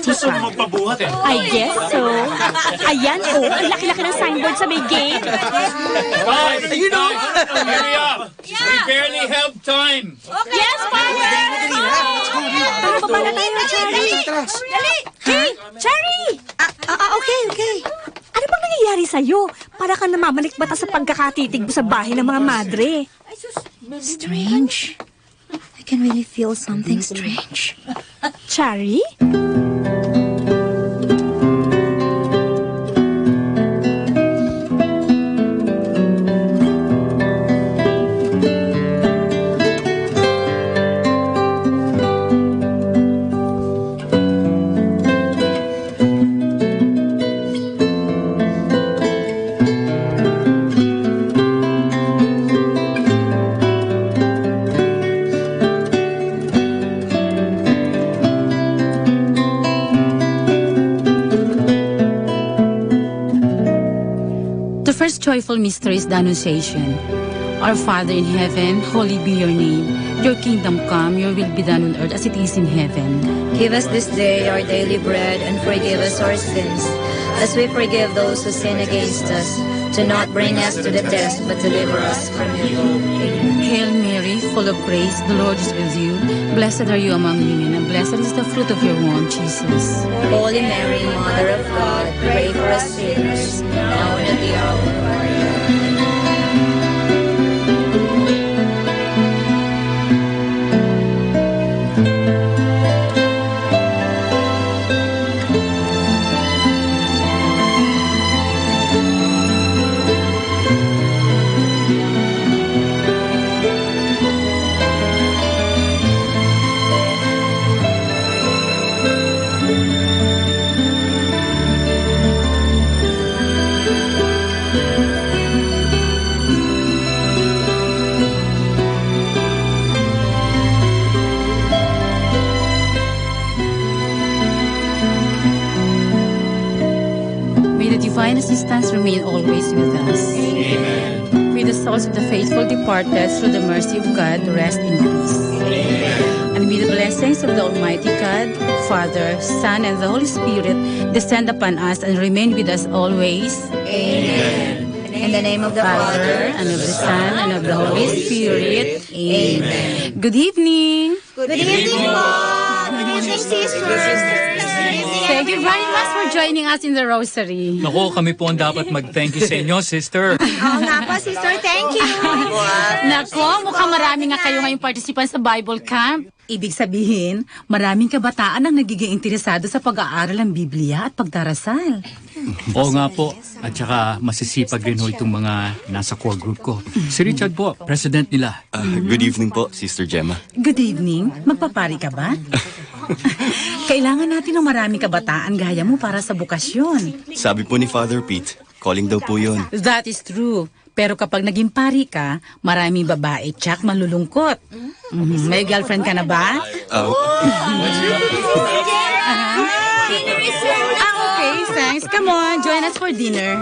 S16: Gusto mo magpabuhat eh.
S14: I guess so. Ayan, ang laki-laki ng signboard sa may gate.
S16: Guys, hurry up! We barely have time.
S14: Yes, Father! Tara, baba na tayo, Cherry. Dali! Hey, Cherry!
S13: Okay.
S14: Ano bang nangyayari sa'yo? Para ka namamalik bata sa pagkakatitig mo sa bahay ng mga madre.
S13: Strange. I can really feel something strange.
S14: Cherry?
S17: The first joyful mystery is the Annunciation. Our Father in heaven, holy be your name. Your kingdom come, your will be done on earth as it is in heaven.
S18: Give us this day our daily bread and forgive us our sins, as we forgive those who sin against us. Do not bring us to the test, but deliver us from evil.
S17: Hail Mary, full of grace, the Lord is with you. Blessed are you among women, and blessed is the fruit of your womb, Jesus.
S18: Holy Mary, Mother of God, pray for us sinners, now and at the hour of our death.
S17: Divine assistance remain always with us. Amen. May the souls of the faithful departed through the mercy of God rest in peace. Amen. And may the blessings of the Almighty God, Father, Son, and the Holy Spirit descend upon us and remain with us always.
S18: Amen. In the name of the Father,
S17: and of the Son, and of the Holy Spirit. Amen. Good evening.
S13: Good evening, Mom. Good evening, sisters.
S17: Thank you very much for joining us in the Rosary.
S16: Naku, kami po ang dapat mag-thank you sa inyo, sister.
S13: Oo nga po, sister. Thank you.
S17: Naku, mukhang marami nga kayo ngayong participant sa Bible Camp. Ibig sabihin, maraming kabataan ang nagiging interesado sa pag-aaral ng Biblia at pagdarasal.
S16: Oo nga po. At saka masisipag rin ho itong mga nasa core group ko. Si Richard po, president nila.
S15: Good evening po, Sister Gemma.
S17: Good evening. Magpapari ka ba? Kailangan natin ng maraming kabataan gaya mo para sa bukasyon.
S15: Sabi po ni Father Pete, calling daw po yun.
S17: That is true. Pero kapag naging pari ka, maraming babae tsak malulungkot. May girlfriend ka na ba? Okay, thanks. Come on, join us for dinner.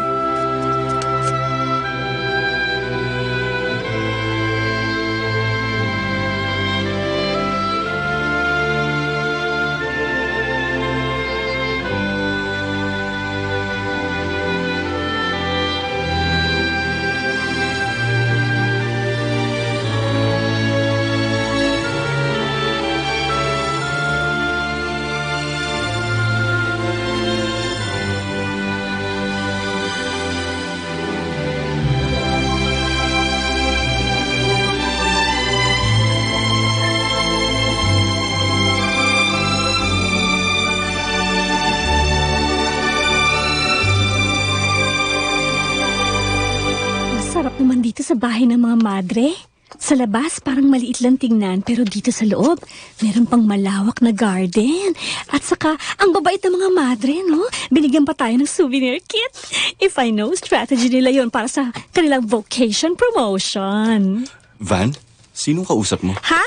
S14: Sarap naman dito sa bahay ng mga madre. Sa labas, parang maliit lang tingnan, pero dito sa loob, meron pang malawak na garden. At saka, ang babait ng mga madre, no? Binigyan pa tayo ng souvenir kit. If I know, strategy nila yon para sa kanilang vocation promotion.
S15: Van, sinong kausap mo?
S14: Ha?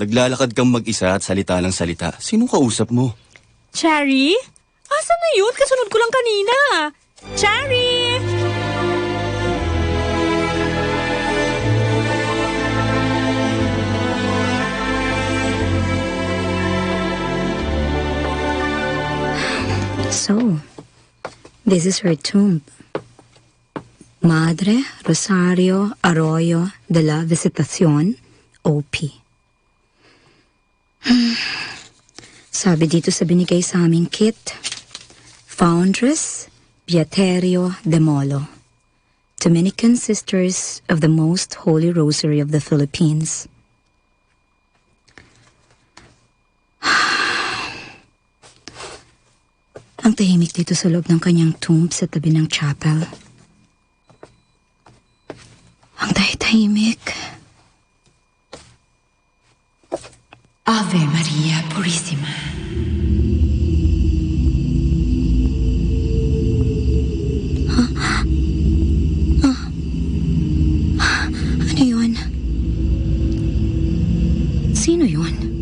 S15: Naglalakad kang mag-isa at salita ng salita. Sinong kausap mo?
S14: Cherry? Asan na yun? Kasunod ko lang kanina. Cherry!
S18: So, this is her tomb. Madre Rosario Arroyo de la Visitacion, OP. Sabi dito sa binigay sa aming kit, Foundress Beaterio de Molo, Dominican Sisters of the Most Holy Rosary of the Philippines. Ang tahimik dito sa loob ng kanyang tomb sa tabi ng chapel. Ang tahimik.
S10: Ave Maria Purissima.
S18: Ano yun? Sino yun?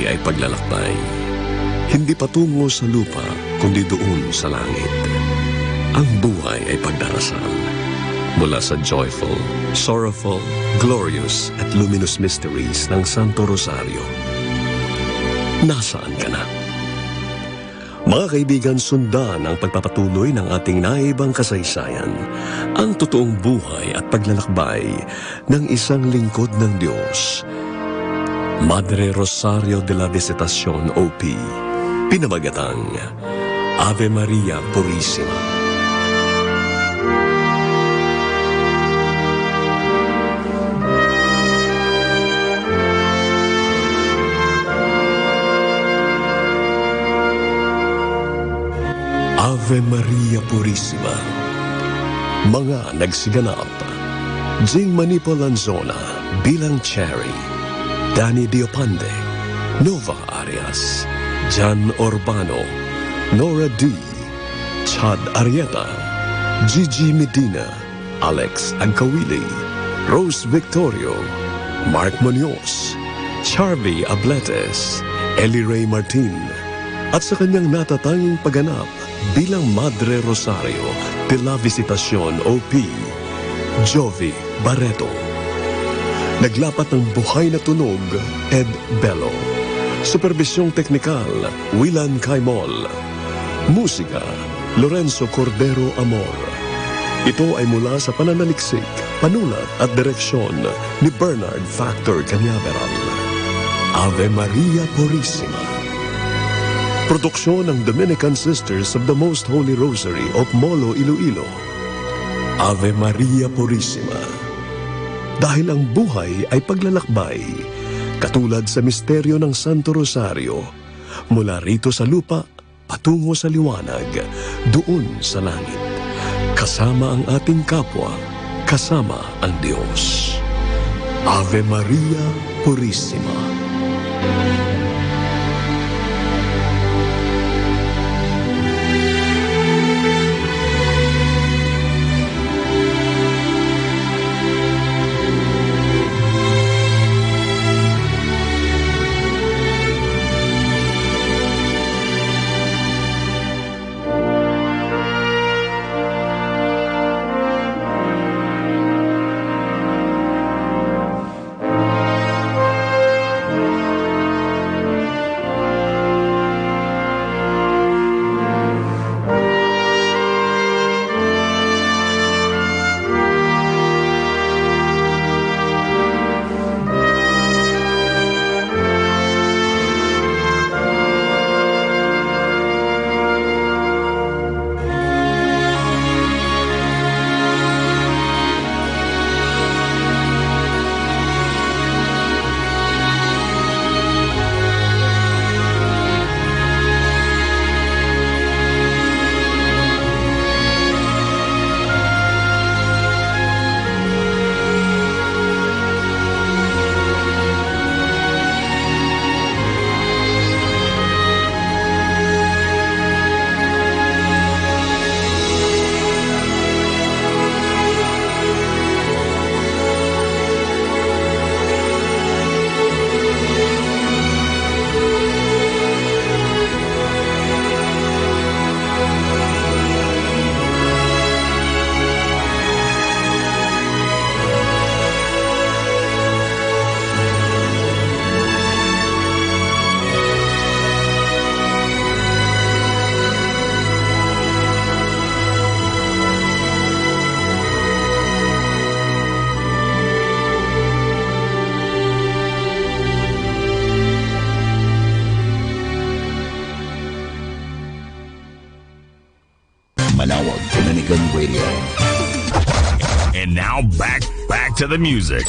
S11: Ay paglalakbay, hindi patungo sa lupa, kundi doon sa langit. Ang buhay ay pagdarasal. Mula sa joyful, sorrowful, glorious at luminous mysteries ng Santo Rosario. Nasaan ka na? Mga kaibigan, sundan ang pagpapatuloy ng ating naibang kasaysayan, ang totoong buhay at paglalakbay ng isang lingkod ng Diyos, Madre Rosario de la Visitacion, OP, pinamagatang Ave Maria Purissima. Ave Maria Purissima. Mga nagsiganap: Jing Manipo Lanzona bilang Cherry, Danny Diopande, Nova Arias, Jan Urbano, Nora D, Chad Arieta, Gigi Medina, Alex Agkawili, Rose Victorio, Mark Munoz, Charlie Abletes, Ellie Ray Martin, at sa kanyang natatanging pagganap bilang Madre Rosario de la Visitacion, OP, Jovi Barreto. Naglapat ng buhay na tunog, Ed Bello. Supervisyong teknikal, Willan Caimol. Musika, Lorenzo Cordero Amor. Ito ay mula sa pananaliksik, panulat at direksyon ni Bernard Factor Cañaveral. Ave Maria Purissima. Produksyon ng Dominican Sisters of the Most Holy Rosary of Molo, Iloilo. Ave Maria Purissima. Dahil ang buhay ay paglalakbay, katulad sa misteryo ng Santo Rosario, mula rito sa lupa, patungo sa liwanag, doon sa langit. Kasama ang ating kapwa, kasama ang Diyos. Ave Maria Purissima.
S7: Manawag Dominican Radio. And now back to the music.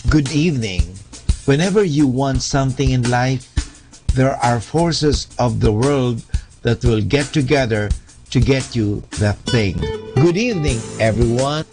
S19: Good evening. Whenever you want something in life, there are forces of the world that will get together to get you that thing. Good evening, everyone.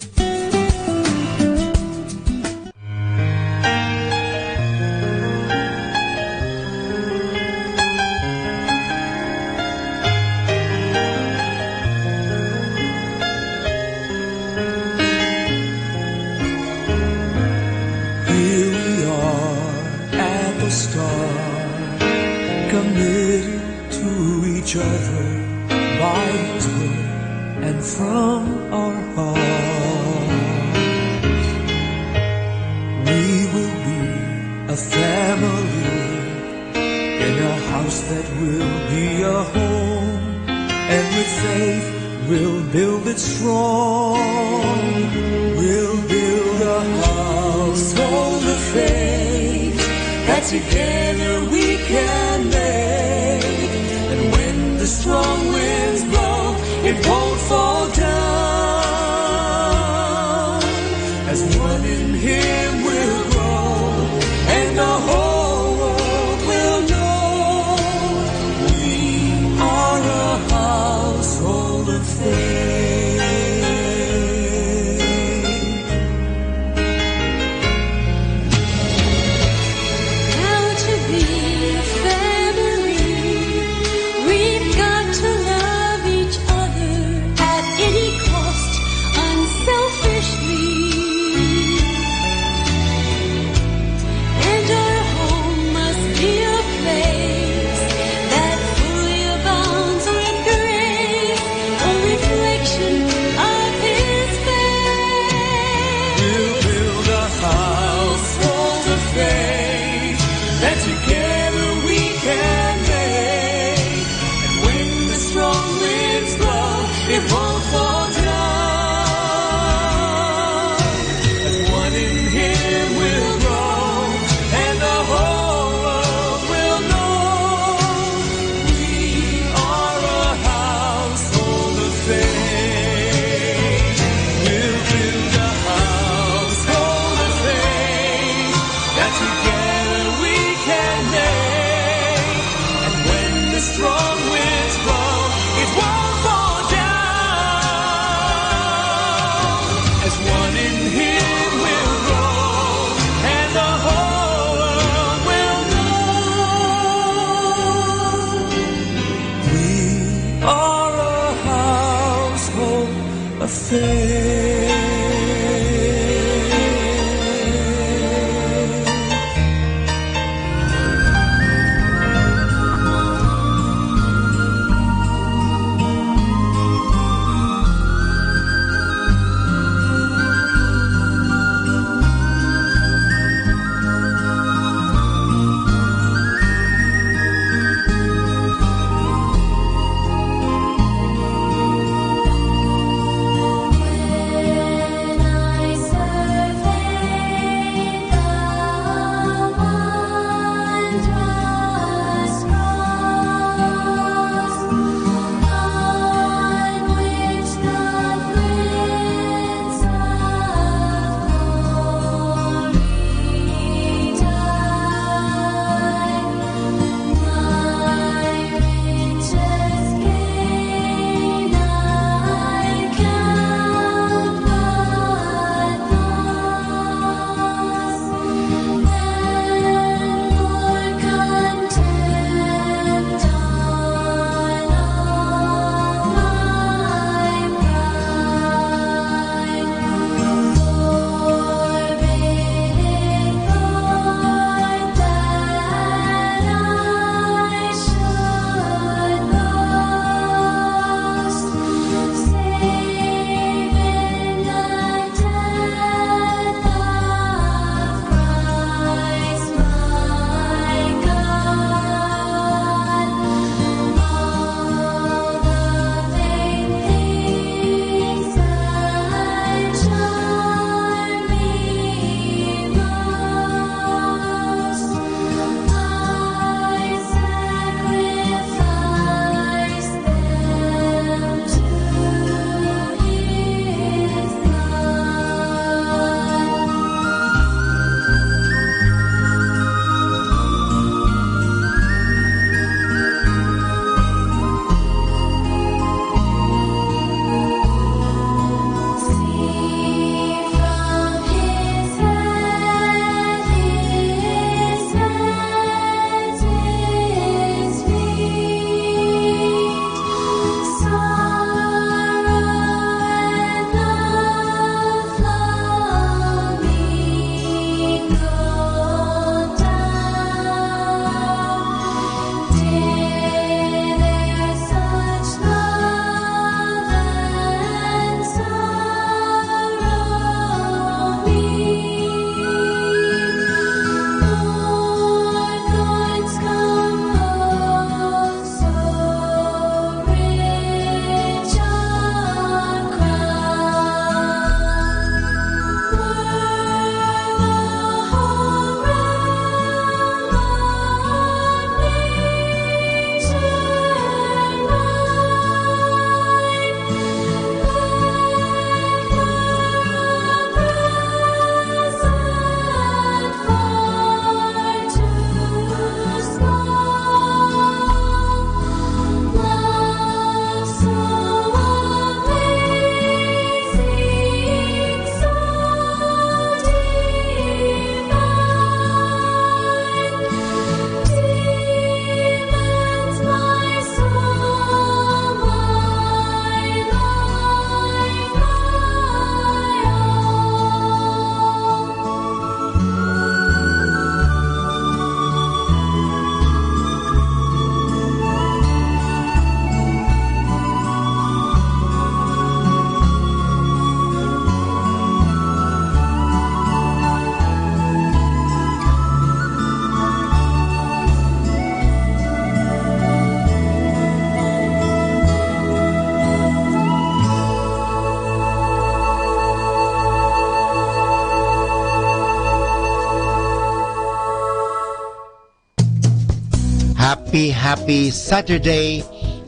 S19: happy Saturday.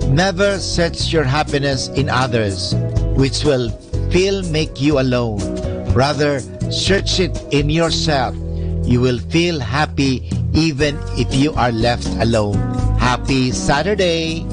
S19: Never search your happiness in others, which will make you alone. Rather, search it in yourself. You will feel happy even if you are left alone. Happy Saturday!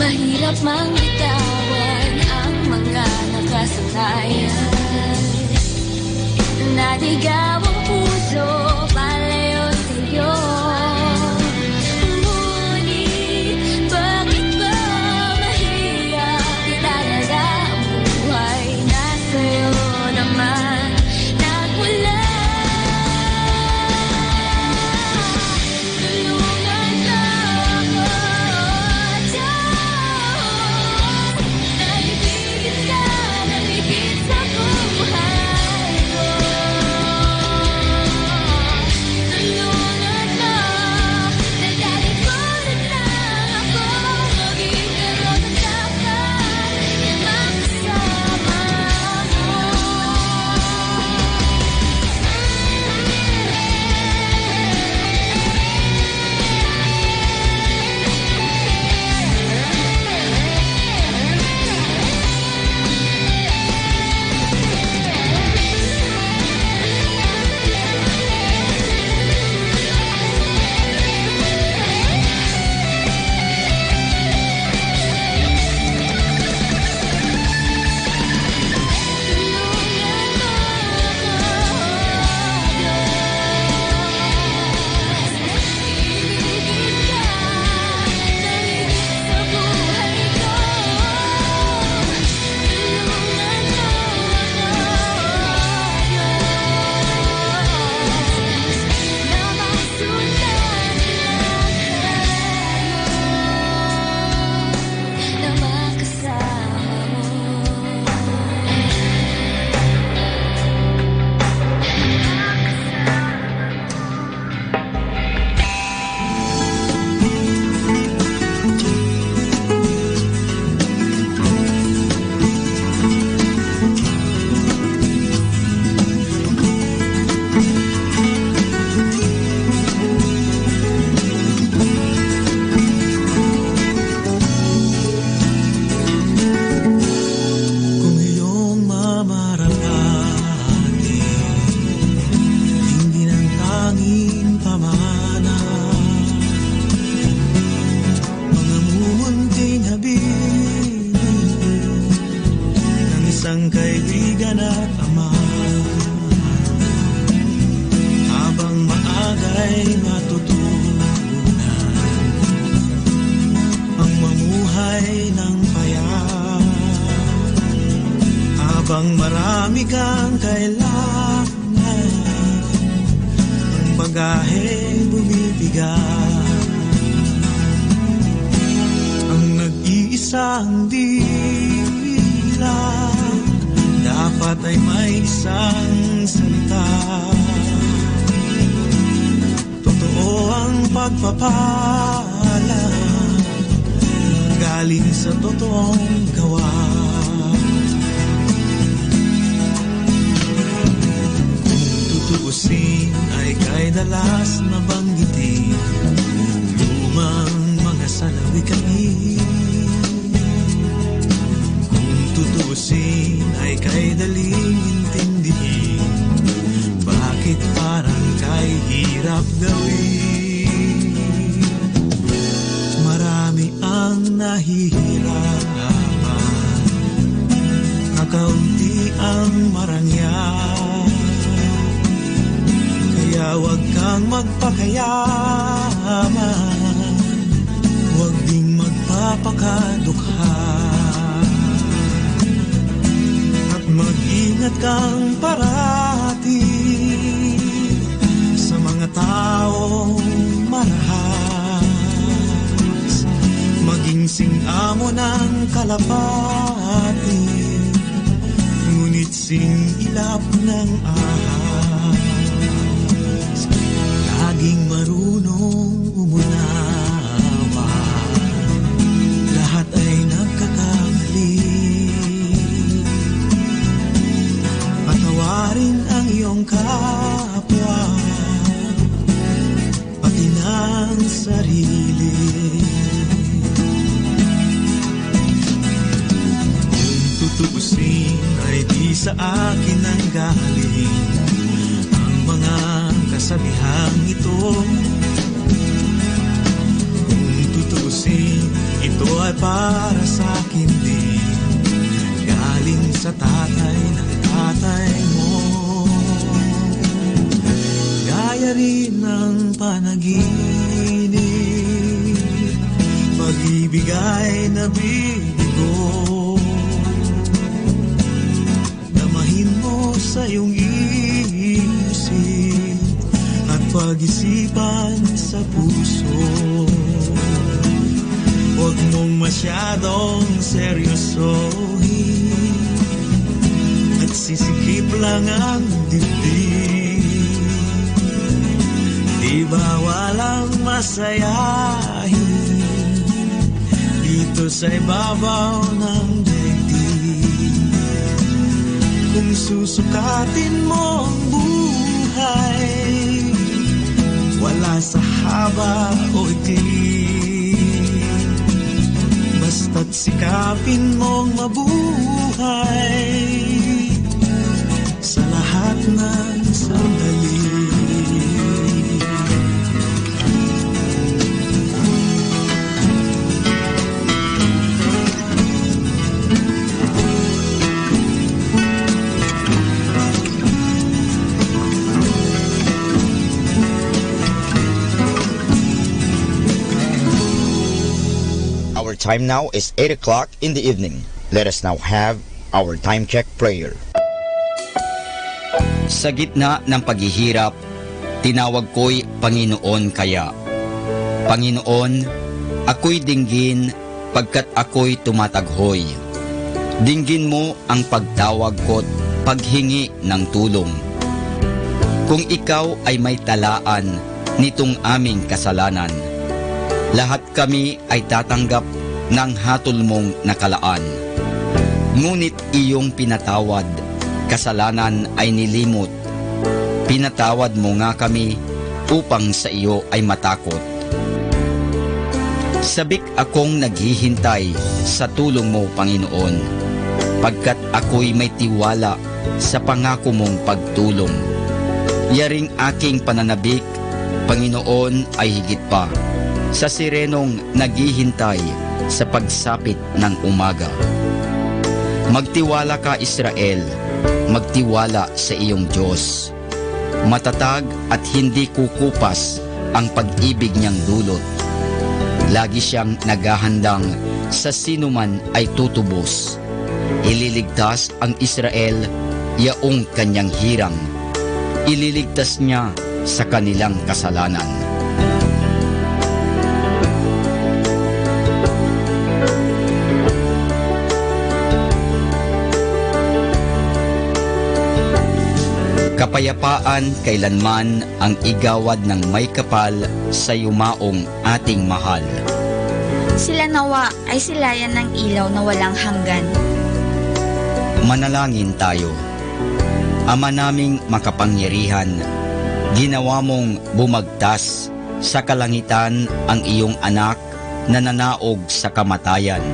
S12: Mahirap mang bitawan ang mga nakasanayan. Naligaw ang puso, palayo sa'yo. Ngunit bakit ba mahirap italala ang buhay na sa'yo naman nagmula? Tulungan ka ako, naibigin ka, nabigit sa buhay ko. Tulungan mo, naglalikuran lang ako, maging gano'n ang dapat na makasama mo.
S20: Kung iyong mamarapati, hindi ng tanging pamana, mga mumunting habibin ng isang kaibigan at ama. Habang maagay buhay ng payak. Habang marami kang kailangan, ang bagahe bumibigat. Ang nag-iisang dila dapat ay may isang salita. Totoo ang pagpapala galing sa totoong gawa. Kung tutuusin ay kay dalas na banggitin lumang mga salawikain. Kung tutuusin ay kay daling intindihin bakit parang kay hirap gawin. Marami ang nahihirapan, kakaunti ang marangya. Kaya wag kang magpakayaman, wag ding magpapakadukha. At mag-ingat kang parati sa mga taong marahas, maging sing-amo ng kalapati, ngunit sing-ilap ng ahas. Laging marunong umunawa, lahat ay nagkakamali. Patawarin ang iyong kapwa, pati ng sarili. Kung tutuusin ay di sa akin ang galing ang mga kasabihang ito. Kung tutuusin, ito ay para sa akin din, galing sa tatay ng tatay mo. Gaya rin ng panaginip, pag-ibig ay nabibigo. Damahin mo sa iyong isip at pag-isipan sa puso. Huwag mong masyadong seryosohin at sisikip lang ang dibdib. Di ba walang masayahin dito sa ibabaw ng daigdig? Kung susukatin mo ang buhay, wala sa haba o ikli, basta't sikapin mong mabuhay sa lahat ng sandali.
S6: Our time now is 8 o'clock in the evening. Let us now have our time check prayer. Sa gitna ng paghihirap, tinawag ko'y Panginoon kaya. Panginoon, ako'y dinggin pagkat ako'y tumataghoy. Dinggin mo ang pagtawag ko't paghingi ng tulong. Kung ikaw ay may talaan nitong aming kasalanan, lahat kami ay tatanggap ng hatol mong nakalaan. Ngunit iyong pinatawad, kasalanan ay nilimot. Pinatawad mo nga kami upang sa iyo ay matakot. Sabik akong naghihintay sa tulong mo, Panginoon, pagkat ako'y may tiwala sa pangako mong pagtulong. Yaring aking pananabik, Panginoon, ay higit pa sa sirenong naghihintay sa pagsapit ng umaga. Magtiwala ka, Israel, magtiwala sa iyong Diyos. Matatag at hindi kukupas ang pag-ibig niyang dulot. Lagi siyang naghahandang sa sinuman ay tutubos. Ililigtas ang Israel, yaong kanyang hirang. Ililigtas niya sa kanilang kasalanan. Kapayapaan kailanman ang igawad ng may kapal sa yumaong ating mahal.
S21: Sila nawa ay silayan ng ilaw na walang hanggan.
S6: Manalangin tayo. Ama naming makapangyarihan, ginawa mong bumagtas sa kalangitan ang iyong anak na nanaog sa kamatayan.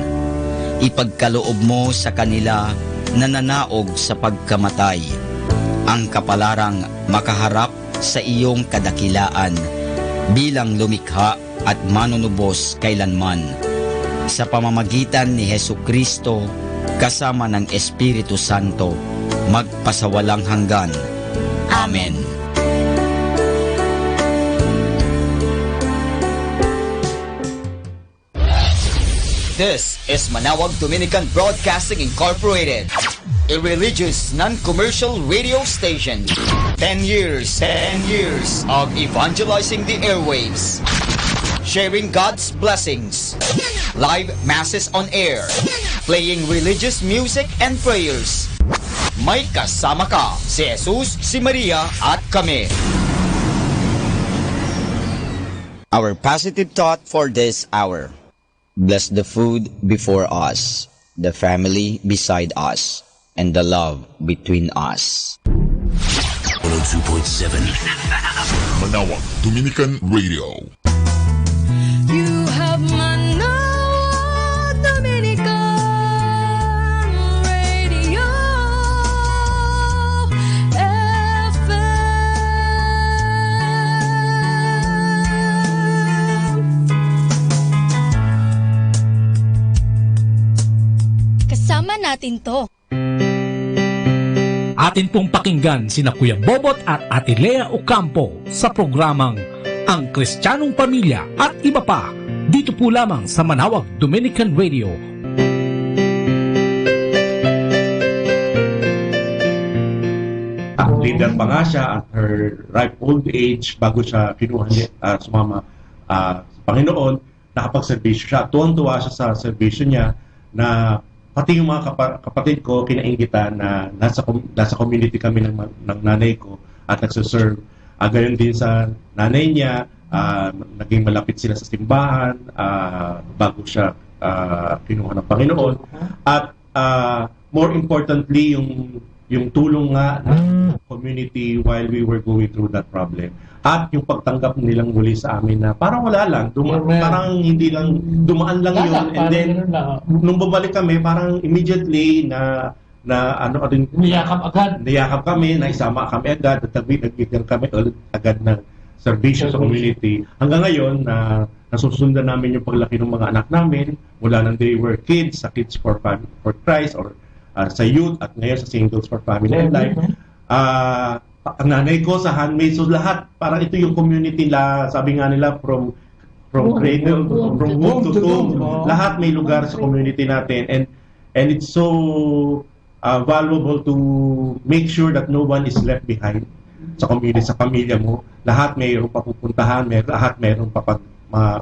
S6: Ipagkaloob mo sa kanila na nanaog sa pagkamatay ang kapalarang makaharap sa iyong kadakilaan bilang lumikha at manunubos kailanman. Sa pamamagitan ni Hesukristo kasama ng Espiritu Santo, magpasawalang hanggan. Amen. This is Manawag Dominican Broadcasting Incorporated, a religious, non-commercial radio station. 10 years of evangelizing the airwaves, sharing God's blessings, live masses on air, playing religious music and prayers. May kasama ka, si Jesus, si Maria, at kami. Our positive thought for this hour. Bless the food before us, the family beside us, and the love between us.
S7: 102.7 Manawag Dominican Radio.
S12: You have Manawag Dominican Radio FM.
S4: Kasama natin to.
S5: Atin pong pakinggan sina Kuya Bobot at Ate Lea Ocampo sa programang Ang Kristiyanong Pamilya at iba pa dito po lamang sa Manawag Dominican Radio.
S8: Leader pa nga siya at her ripe old age bago siya kinuha sumama sa Panginoon, nakapagserbisyo siya. Tuwang-tuwa siya sa serbisyo niya na pati yung mga kapatid ko kinainggitan na nasa community kami ng nanay ko at nagsuserve. Gayon din sa nanay niya, naging malapit sila sa simbahan bago siya kinuha ng Panginoon. At more importantly, yung tulong nga ng community while we were going through that problem. At yung pagtanggap nilang muli sa amin na parang wala lang, parang hindi lang, dumaan lang yun. And then, nung babalik kami, parang immediately niyakap kami, naisama kami agad, at nagbigyan kami agad ng serbisyo sa community. Hanggang ngayon, nasusundan namin yung paglaki ng mga anak namin, mula nang they were kids, sa Kids for Christ, or sa youth, at ngayon sa Singles for Family and Life. Ang nanay ko sa handmaids, so lahat, parang ito yung community sabi nga nila, from cradle, from womb to tomb, lahat may lugar sa community natin, and it's so valuable to make sure that no one is left behind sa community, sa pamilya mo. Lahat mayroong papupuntahan, lahat mayroong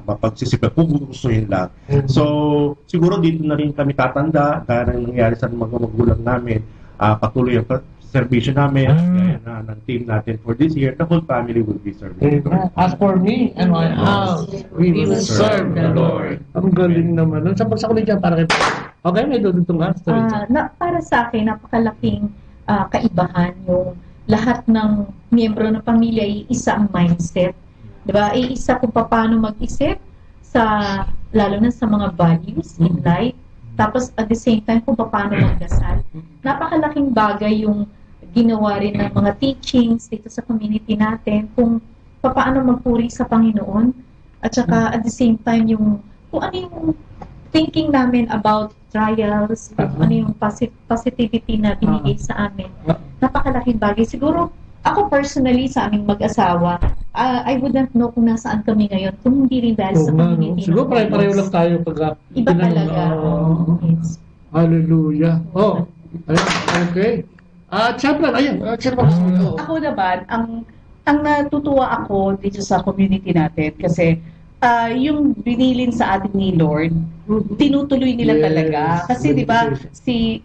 S8: mapagsisipag kung gustuhin lang. So, siguro dito na rin kami tatanda, dahil nangyari sa mga magulang namin, patuloy ang servisyo namin, ng team natin for this year, the whole family will be serving.
S22: As for me and my house, we will serve the Lord. Ang galing naman. Sa pagsakulit dyan, parang okay, may dudutong ka?
S23: Para sa akin, napakalaking kaibahan yung lahat ng miyembro ng pamilya ay isa ang mindset. Diba? Isa kung paano mag-isip, lalo na sa mga values in life. Tapos at the same time, kung paano magdasal. Napakalaking bagay yung ginawa rin ng mga teachings dito sa community natin, kung paano magpuri sa Panginoon, at saka at the same time yung kung ano yung thinking namin about trials, ano yung positivity na binigay sa amin. Napakalaking bagay. Siguro, ako personally sa aming mag-asawa, I wouldn't know kung nasaan kami ngayon kung hindi rin dahil sa community.
S22: Siguro pareho lang tayo pag
S23: iba talaga. Yes.
S22: Hallelujah. Okay. Chaplain, ayun.
S1: Ako naman, ang natutuwa ako dito sa community natin kasi yung binilin sa atin ni Lord, tinutuloy nila talaga. Kasi di ba si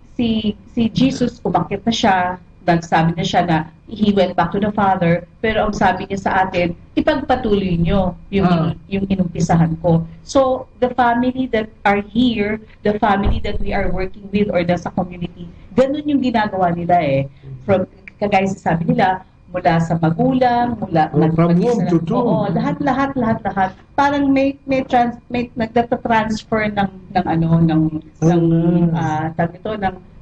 S1: Jesus umakyat na siya, nagsabi na siya na he went back to the Father, pero ang sabi niya sa atin, ipagpatuloy niyo yung inumpisahan ko. So, the family that are here, the family that we are working with or nasa community, ganun yung ginagawa nila From, kagaya sa sabi nila, mula sa magulang, lahat. Parang may nagta-transfer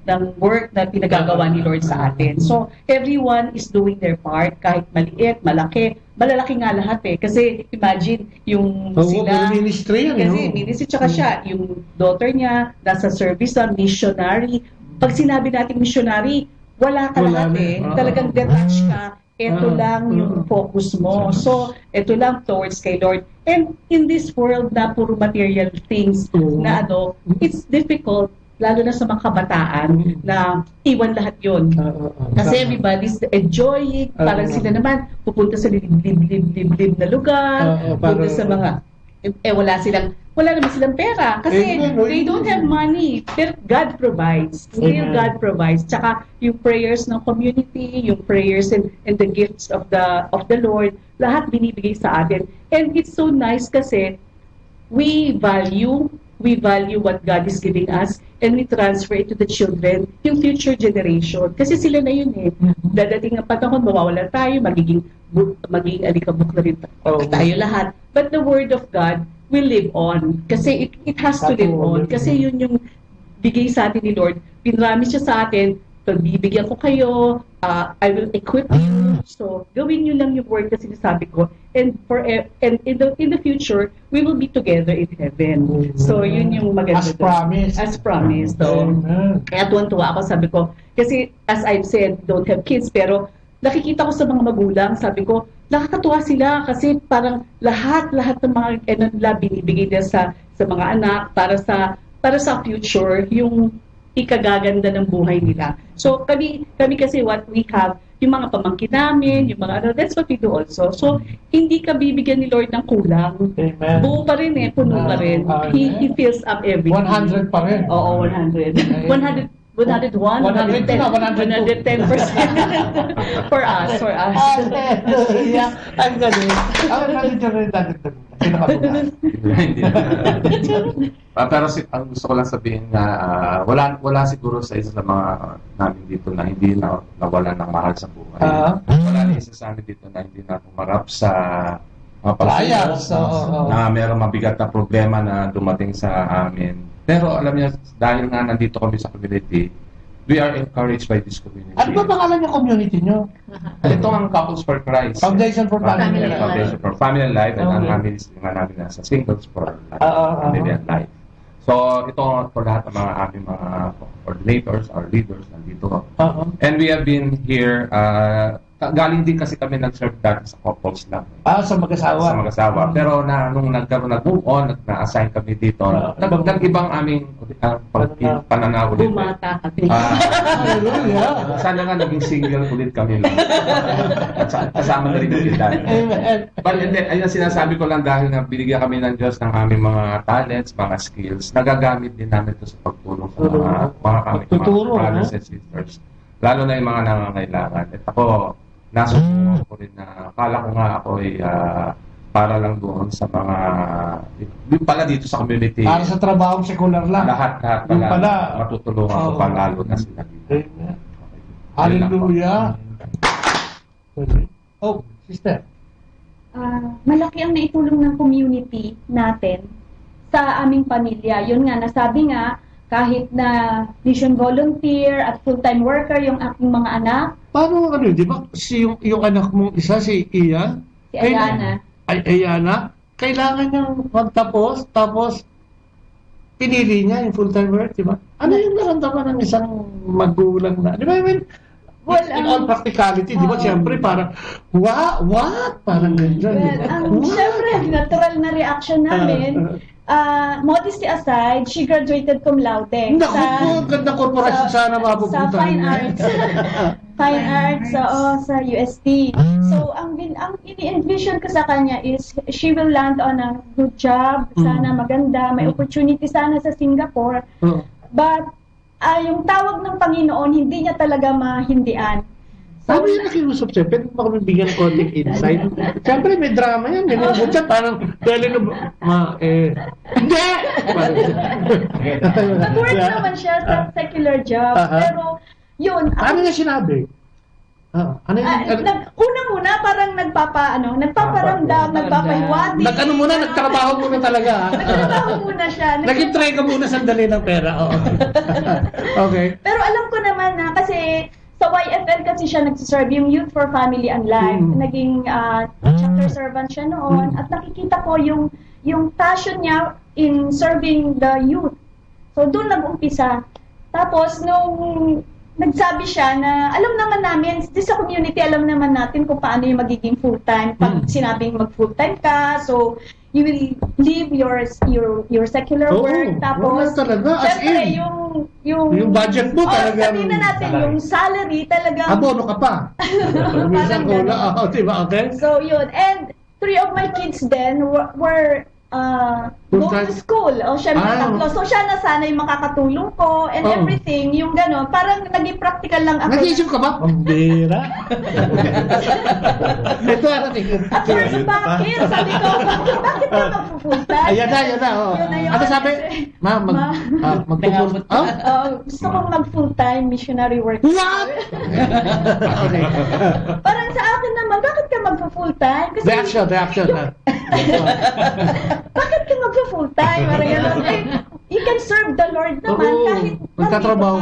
S1: ng work na pinagagawa ni Lord sa atin. So, everyone is doing their part, kahit maliit, malaki. Malalaki nga lahat Kasi, imagine, yung sila...
S22: ministry yan,
S1: kasi, ministry, tsaka siya, yung daughter niya, nasa service na, missionary. Pag sinabi natin missionary, wala ka lahat Talagang detach ka. Ito lang yung focus mo. So, ito lang towards kay Lord. And in this world na puro material things na it's difficult, lalo na sa mga kabataan, na iwan lahat yun. Kasi everybody's enjoying, parang sila naman pupunta sa liblib na lugar, pupunta sa mga, wala naman silang pera. Kasi they don't have money. Pero God provides. Still God provides. Tsaka yung prayers ng community, yung prayers and the gifts of the Lord, lahat binibigay sa atin. And it's so nice kasi we value what God is giving us and we transfer it to the children, yung future generation. Kasi sila na yun Dadating ang panahon, mawawala tayo, magiging alikabok na rin tayo lahat. But the Word of God will live on. Kasi it has to live on. Kasi yun yung bigay sa atin ni Lord. Pinrami siya sa atin, pagbibigyan ko kayo, I will equip you. So, gawin nyo lang yung word na sinasabi ko. And in the future, we will be together in heaven. So, yun yung maganda. As promised. So, kaya tuwan-tuwa ako, sabi ko, kasi as I've said, don't have kids, pero nakikita ko sa mga magulang, sabi ko, nakakatuwa sila kasi parang lahat ng mga nila binibigay nila sa mga anak para sa future, yung ikagaganda ng buhay nila. So kami kasi what we have, yung mga pamangkin namin, yung mga that's what we do also. So hindi ka bibigyan ni Lord ng kulang.
S22: Amen.
S1: Buo pa rin puno pa rin. He fills up everything.
S22: 100 pa rin.
S1: Oo, 100. 101, 110% for us.
S22: Hallelujah. Ang galing.
S2: Pero ang gusto ko lang sabihin na wala siguro sa isa sa mga namin dito na hindi nawala ng mahal sa buhay. Wala na isa sa amin dito na hindi na pumarap sa mga pagsusunod na mayroong mabigat na problema na dumating sa amin. Pero alam niyo, dahil nga nandito kami sa community, we are encouraged by this community.
S22: Ano ba pangalan ng community nyo?
S2: Ito ang Couples for Christ.
S22: Foundation for Family Life.
S2: Foundation for Family and Life. And ang ministry nga namin nasa Singles for Family and Life. So, ito for lahat ng mga aming mga coordinators or leaders nandito. And we have been here, galing din kasi kami nag-serve dati sa couples lang.
S22: Sa mag-asawa.
S2: Sa mag-asawa. Pero nung nag-move on, na-assign kami dito, nag-ibang aming pananaw ulit.
S1: Bumata kami.
S2: Sana nga naging single ulit kami lang. At kasama na rin yung edad. But ayun sinasabi ko lang dahil nga binigyan kami ng Diyos ng aming mga talents, mga skills, nagagamit din namin ito sa pagtulong sa mga brothers and sisters. Lalo na yung mga nangangailangan. At ako, nasusunod ko rin na akala ko nga ako ay para lang doon sa mga yung pala dito sa community.
S22: Para sa trabaho sekular lang.
S2: Lahat pala matutulungan ko palalo na sila dito.
S22: Hallelujah. Sister.
S3: Malaki ang naitulong ng community natin sa aming pamilya. Yun nga, nasabi nga, kahit na mission volunteer at full-time worker yung aking mga anak.
S22: Paano di ba? Yung anak mong isa, si Ian?
S3: Si Ayana.
S22: Ayana, kailangan niyang magtapos, tapos pinili niya yung full-time work, di ba? Ano yung naramdaman ng isang magulang na? Di ba, In all practicality, di ba, siyempre, parang, what? Parang ganyan.
S3: Siyempre, natural na reaction namin, modesty aside, she graduated cum laude.
S22: Naku po, ganda korporasyon sana mapupunta.
S3: Sa Fine Arts. Fine Arts, sa UST. So, ang ini-envision ko sa kanya is, she will land on a good job, sana maganda, may opportunity sana sa Singapore. But, yung tawag ng Panginoon, hindi niya talaga mahindian.
S22: Paano yan nakiusap siya? Pwede mo kami bigyan ng konting insight? Siyempre, may drama yan. May mga siya, parang, hindi!
S3: Nag-work naman siya sa secular job, pero, yun.
S22: Ano niya sinabi?
S3: Una muna, parang nagpaparamdam, nagpapahiwati.
S22: Nagtrabaho muna talaga.
S3: Nagtrabaho muna siya.
S22: Nag-try ka muna sandali ng pera. Okay.
S3: Pero alam ko naman na, kasi sa YFL kasi siya nagsiserve yung Youth for Family and Life. Naging chapter servant siya noon. At nakikita ko yung passion niya in serving the youth. So doon nag-umpisa. Tapos nung nagsabi siya na alam naman namin, sa community alam naman natin kung paano yung magiging full-time. Pag sinabing mag-full-time ka, so you will leave your secular work. Tapos, syempre,
S22: yung budget mo talaga.
S3: Sabihin na natin, yung salary talaga.
S22: Abono ka pa. Minsan ko diba? Okay?
S3: So, yun. And 3 of my kids then were go to school. Syempre, tatlo. So, siya na sana yung makakatulong ko and everything. Yung gano'n. Parang naging practical lang ako.
S22: Nag-isip ka ba? Pambira. Ito,
S3: at first, bakit? Sabi ko, bakit ka mag-full-time?
S22: Ayan na. Ano sabi? Mag-full-time?
S3: Gusto kong mag-full-time missionary work.
S22: What?
S3: Parang sa akin naman, bakit ka mag-full-time?
S22: Reaction.
S3: Bakit ka mag-full-time? Parang gano'n. You can serve the Lord naman kahit magtatrabaho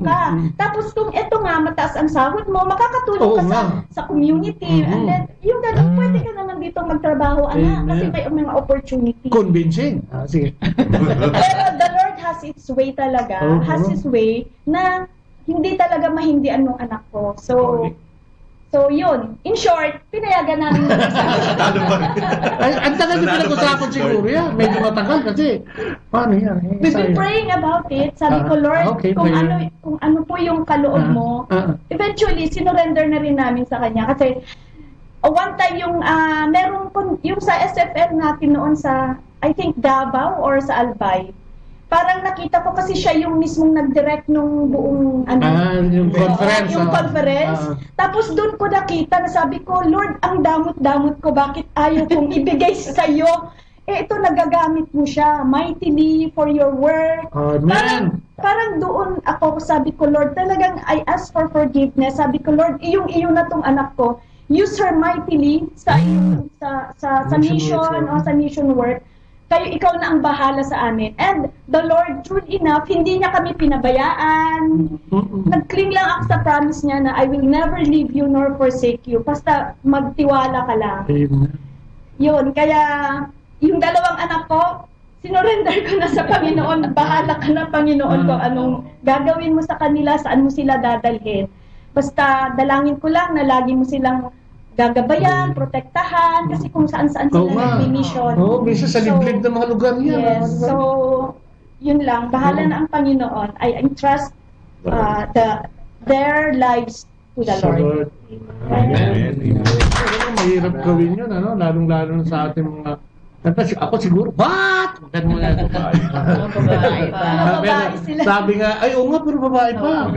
S3: ka. Tapos kung eto nga, mataas ang sahod mo, makakatulong ka sa community. And then, yung gano'n, pwede ka naman dito magtrabaho, anak, kasi may mga opportunity.
S22: Convincing. Sige.
S3: Pero the Lord has its way talaga. Has His way na hindi talaga mahindian ng anak ko. So, yun. In short, pinayagan namin
S22: ang tagal din pinag-usapan siguro yan. Medyo matagal kasi. Paano yan?
S3: We've been praying about it. Sabi ko, Lord, kung ano po yung kaloob mo. Eventually, sinurrender na rin namin sa Kanya. Kasi, one time yung sa SFL natin noon sa, I think, Davao or sa Albay. Parang nakita ko kasi siya yung mismong nag-direct nung buong
S22: yung conference.
S3: Yung conference. Tapos doon ko nakita na sabi ko, Lord, ang damot-damot ko, bakit ayaw kong ibigay sa iyo? Ito nagagamit mo siya mightily for your work. Parang doon ako sabi ko, Lord, talagang I ask for forgiveness. Sabi ko, Lord, iyo na tong anak ko. Use her mightily sa mission o sa mission work. Ikaw na ang bahala sa amin. And the Lord, true enough, hindi niya kami pinabayaan. Nag-cling lang ako sa promise niya na I will never leave you nor forsake you. Basta magtiwala ka lang. Yun, kaya yung 2 anak ko, sinurrender ko na sa Panginoon. Bahala ka na, Panginoon, kung anong gagawin mo sa kanila, saan mo sila dadalhin. Basta dalangin ko lang na lagi mo silang gagabayan, protektahan, kasi kung saan-saan sila nag-mission.
S22: Bisa sa liblib ng mga lugar niya.
S3: Yes, so, yun lang. Bahala na ang Panginoon. I entrust their lives to the Lord.
S22: Amen. Mahirap gawin yun, lalong-lalo sa ating mga ako siguro, what? Babae pa. Sabi nga, oo nga, pero babae pa.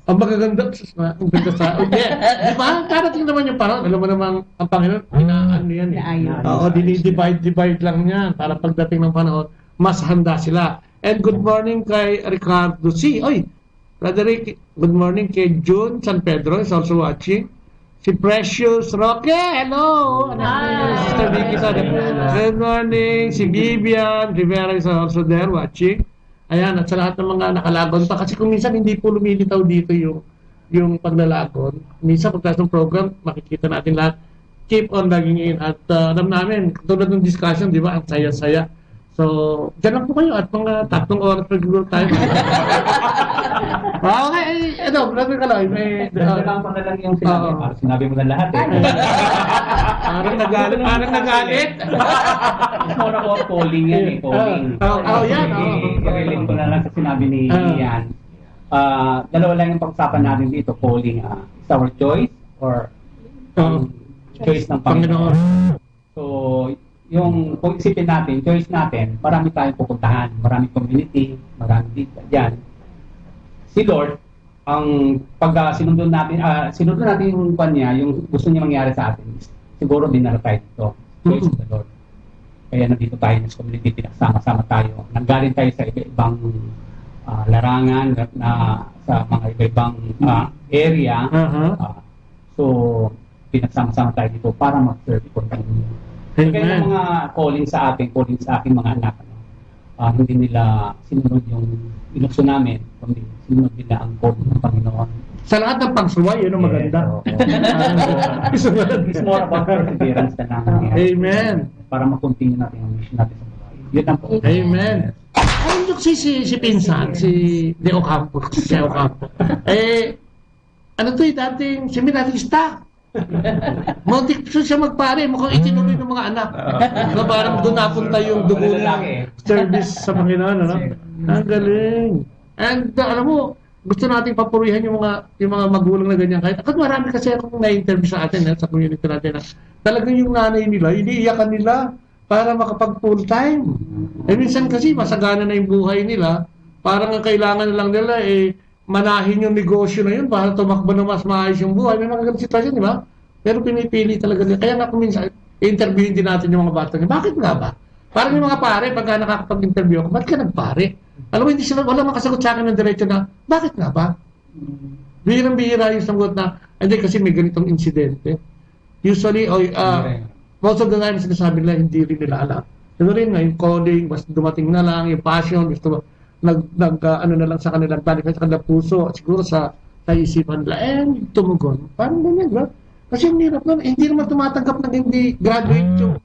S22: Ang magaganda. Ang ganda sa... Di ba? Karating naman yung parang, alam mo naman, ang Panginoon, inaano yan. Oo, divide lang yan. Para pagdating ng panahon, mas handa sila. And good morning kay Ricardo C. Brother Rick, good morning kay June San Pedro is also watching. Si Precious Roque, hello! Sister Vicky, good morning. Si Vivian Rivera is also there watching. Ayan, at sa lahat ng mga nakalagon pa. Kasi kung minsan hindi po lumilitaw dito yung paglalagon. Minsan pagkas ng program, makikita natin lahat. Keep on logging in. At alam namin, tulad ng discussion, di ba, ang saya-saya. So, dyan lang po kayo at mga 3 oras siguro tayo. Okay, brother Kaloy, may...
S9: Lang pa na lang yung sinabi. Sinabi mo na lahat eh.
S22: Parang nagalit.
S9: It's more about calling yan eh, calling.
S22: Yan.
S9: I-relate ko na lang sa sinabi ni Ian. Dalawa lang yung pag-usapan natin dito, calling. Is our choice or choice ng Panginoon? So, kung isipin natin, choice natin, marami tayong pupuntahan, marami community, marami dito, dyan. Si Lord, ang pag sinunod natin yung kanya, yung gusto niya mangyari sa atin, siguro dinala tayo dito. Choice of the Lord. Kaya nandito tayo sa community, pinagsama-sama tayo. Nanggaling tayo sa iba-ibang larangan na sa mga iba-ibang area. So, pinagsama-sama tayo dito para mag-serve ito. Kaya yung mga calling sa ating mga anak, hindi nila sinunod yung inukso namin, kundi sinunod nila ang call ng Panginoon.
S22: Sa lahat ng pagsuway, yun ang maganda.
S9: It's more about perseverance na lang.
S22: Amen.
S9: Para makontinue natin ang mission natin sa buhay. Yun ang po.
S22: Amen. Ayun yung si Pinsan, si Deo Campo. Ano to dating seminarista. Muntik siya magpare, mukhang itinuloy ng mga anak. Parang doon napunta yung dugo ng service sa Panginoon. Ang galing. And alam mo, gusto nating papurihan yung mga magulang na ganyan. Kahit marami kasi akong na-interview sa atin sa community natin na talagang yung nanay nila, iniiyakan nila para makapag full time. Minsan kasi masagana na yung buhay nila, parang ang kailangan na lang nila manahin yung negosyo na yun para tumakbo na mas maayos yung buhay. May mga ganang sitwasyon, di ba? Pero pinipili talaga nila. Kaya nga kung minsan, interviewin din natin yung mga bata. Bakit nga ba? Parang yung mga pare, pagka nakakapag-interview ako, ba't ka nagpare? Alam mo, wala makasagot sa akin ng diretso na, bakit nga ba? Bihirang-bihira yung sagot na, hindi kasi may ganitong insidente. Usually, most of the time, sinasabi nila, hindi rin nila alam. Siguro rin nga, yung calling, mas dumating na lang, yung passion, gusto ano na lang sa kanila, balik sa kanila puso, siguro sa isipan nila, tumugon. Parang ganyan, ba? Kasi ang hirap nun, hindi naman tumatanggap ng hindi graduate yung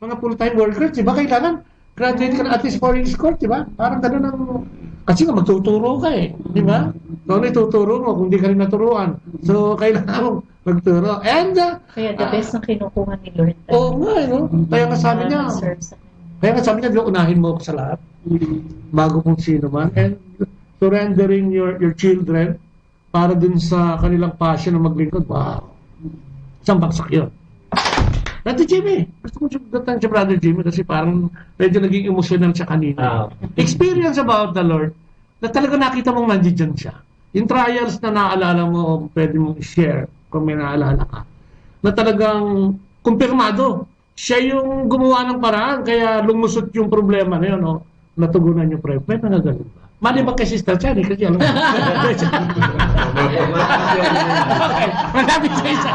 S22: mga full-time workers, di ba? Kailangan graduate ka na at least 4 years course, di ba? Parang gano'n ang... Kasi nga magtuturo ka di ba? So, ano ituturo mo kung di ka rin naturuan? So, kailangan magturo. And...
S23: kaya the best na kinukuha ni Lord.
S22: Oo nga, Kaya nga sabi niya, unahin mo ako sa lahat. Bago kung sino man. And surrendering your children para dun sa kanilang passion na maglingkod. Wow. Isang bagsak yun. Brother Jimmy. Gusto ko sugatan si Brother Jimmy kasi parang medyo naging emotional siya kanina. Experience about the Lord na talaga nakita mong nandiyan siya. Yung trials na naaalala mo, pwede mong i-share kung may naaalala ka. Na talagang kumpirmado. Siya yung gumawa ng paraan, kaya lumusot yung problema na yun, natugunan yung problema. May nangagaling ba? Mali ba kay Sister Chani? Kasi alam mo. Malapit sa isa.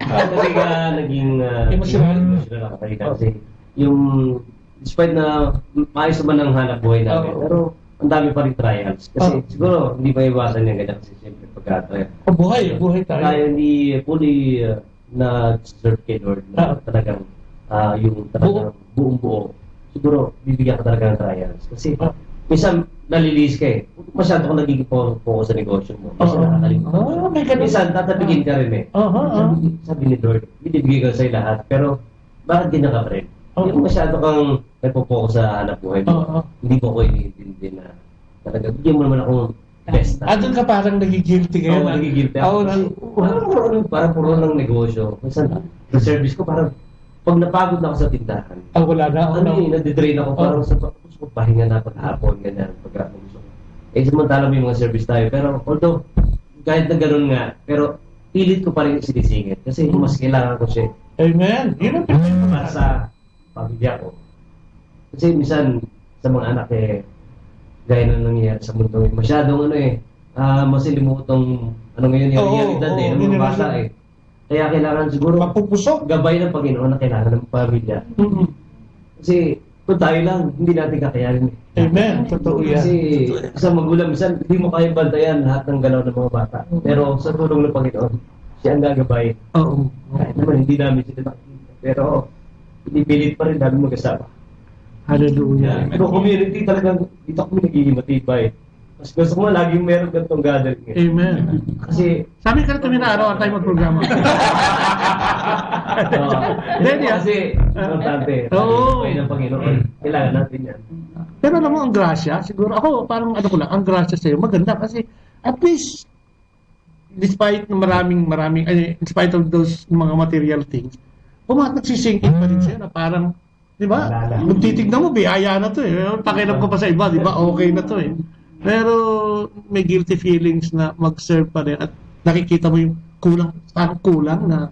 S13: Talaga naging emotional ako kasi yung despite na maayos naman ang hanap buhay namin, pero ang dami pa rin trials. Kasi siguro hindi pa iwasan yung ganyan kasi siyempre pagka-trial.
S22: Buhay tayo.
S13: Kaya hindi fully na-serve kay Lord na talagang yung talagang buong-buo. Siguro, bibigyan ka talaga ng trials. Kasi minsan, nalilis ka masyado ka nagiging focus sa negosyo mo. Kasi nakakalimutan. Minsan, tatabigin ka rin Sabi ni Lord, binibigay ka sa'yo lahat. Pero, bakit din ka rin? Yung masyado kang nagpo-focus sa hanap buhay mo. Hindi ko iniintindi na talaga, bigyan mo naman akong best.
S22: Doon ka parang nagigilty ngayon.
S13: Nagigilty ako. Parang puro ng negosyo. Minsan, sa service ko, parang pag napagod na ako sa tindahan.
S22: Wala na.
S13: Nadidrain ako. Parang sa pahinga na paghapon, ganyan. Samantala may mga service tayo. Pero although, kahit na gano'n nga, pero pilit ko pa rin sinisingit. Kasi mas kailangan ko siya.
S22: Amen. Yun ang pinag
S13: sa pamilya ko. Kasi minsan, sa mga anak gaya na nangyayari sa mundo. Masyadong masilimutong ngayon yung realidad ng mga bata Kaya kailangan siguro
S22: mapupusok
S13: gabay ng Panginoon na kailangan ng pamilya. Kasi kung tayo lang, hindi natin kakayanin.
S22: Amen. Totoo yan.
S13: Kasi sa magulang, minsan hindi mo kaya bantayan lahat ng galaw ng mga bata. Pero sa tulong ng Panginoon, siya ang gagabay. Kahit naman hindi namin sila nakikita. Pero pinipilit pa rin namin mag-asama.
S22: Hallelujah.
S13: Yung community talagang, dito kami nagiging matibay. Mas gusto ko nga laging meron ganitong gathering.
S22: Amen.
S13: Kasi,
S22: sabi ka na araw-araw tayo mag-programa.
S13: Kasi, importante.
S22: Oo.
S13: Ng Panginoon. Kailangan natin yan.
S22: Pero alam mo, ang grasya, siguro, ako, parang ano ko lang, ang grasya sa'yo, maganda kasi, at least, despite ng maraming, in spite of those mga material things, nagsisink in pa rin sa'yo na parang, di ba? Kung titignan mo, biyaya na to eh. Pakiram ko pa sa iba, di ba? Okay na to eh. Pero may guilty feelings na mag-serve pa rin at nakikita mo yung kulang na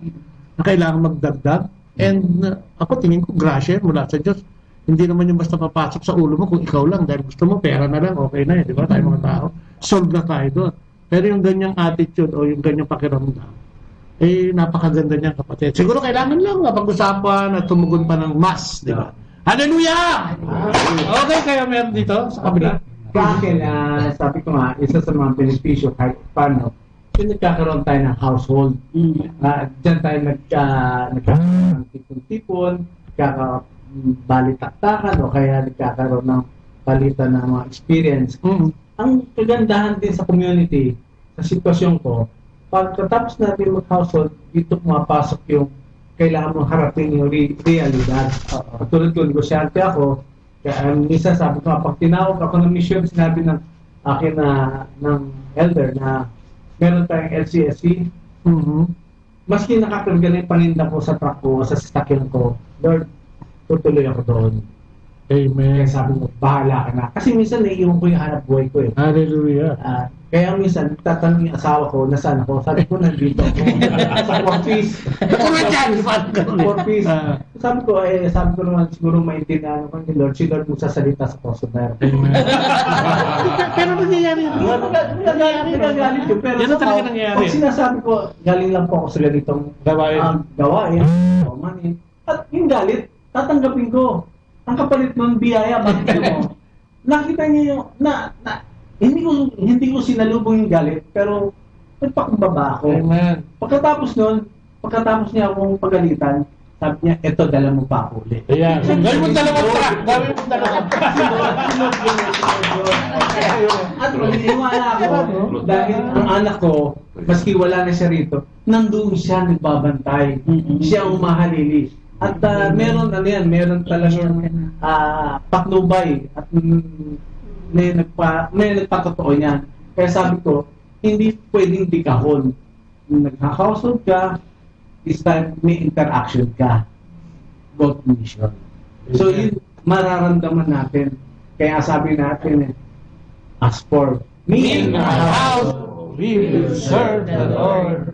S22: kailangan magdagdag. And ako tingin ko, grasya mula sa Diyos. Hindi naman yung basta papasok sa ulo mo kung ikaw lang dahil gusto mo, pera na lang, okay na di ba? Tayo mga tao, solve na tayo doon. Pero yung ganyang attitude o yung ganyang pakiramdam, napakaganda niyan, kapatid. Siguro kailangan lang mapag-usapan at tumugon pa ng mass, di ba? Hallelujah! Okay, kaya meron dito sa kabila.
S9: Sa akin, sabi ko nga, isa sa mga benepisyo kahit paano, yung nagkakaroon tayo ng household. Diyan tayo nagkakaroon ng tipon-tipon, nagkakabalitaktakan, o kaya nagkakaroon ng palitan ng mga experience. Ang kagandahan din sa community, sa sitwasyon ko, pagkatapos natin mag-household, dito pumapasok yung kailangan mong harapin yung realidad. Tulad ko, negosyante ako, kaya minsan sabi ko, pag tinawag ako ng mission, sinabi ng akin ng elder na meron tayong LCSC, maski nakakagaling paninda ko sa truck ko, sa sasakyan ko, Lord, tutuloy ako doon.
S22: Amen.
S9: Kaya sabi mo, bahala ka na. Kasi minsan naiiwan ko yung hanap buhay ko eh.
S22: Hallelujah.
S9: Kaya minsan, tatanong yung asawa ko, nasaan ako? Sabi ko, nandito ako. Sa Corpus. Corpus. Sabi ko naman, siguro maintindihan ako ni Lord. Si Lord mo sasalita sa customer.
S22: Pero nangyayari yun.
S9: Nagagalit yun. Pero
S22: yan talaga nangyayari.
S9: Pag sinasabi ko, galing lang po ako sa ganitong gawain. At yung galit, tatanggapin ko. Ang kapalit ng biyaya, bakit mo? Nakita niyo yung, hindi ko sinalubong yung galit, pero nagpakumbaba ako.
S22: Amen.
S9: Pagkatapos niya akong pagalitan, sabi niya, eto, dala mo pa ako ulit.
S22: Ayan. Gawin mo dalawang track.
S9: At maniwala ako, dahil ang anak ko, maski wala na siya rito, nandun siya nagbabantay. Siya ang mahalili. At meron talagang patnubay at may nagpatotoo niyan. Kaya sabi ko, hindi pwedeng dikahon. Nag-household ka, this time may interaction ka. Both mission. So yun, mararamdaman natin. Kaya sabi natin, as for me and my house, we will serve the Lord.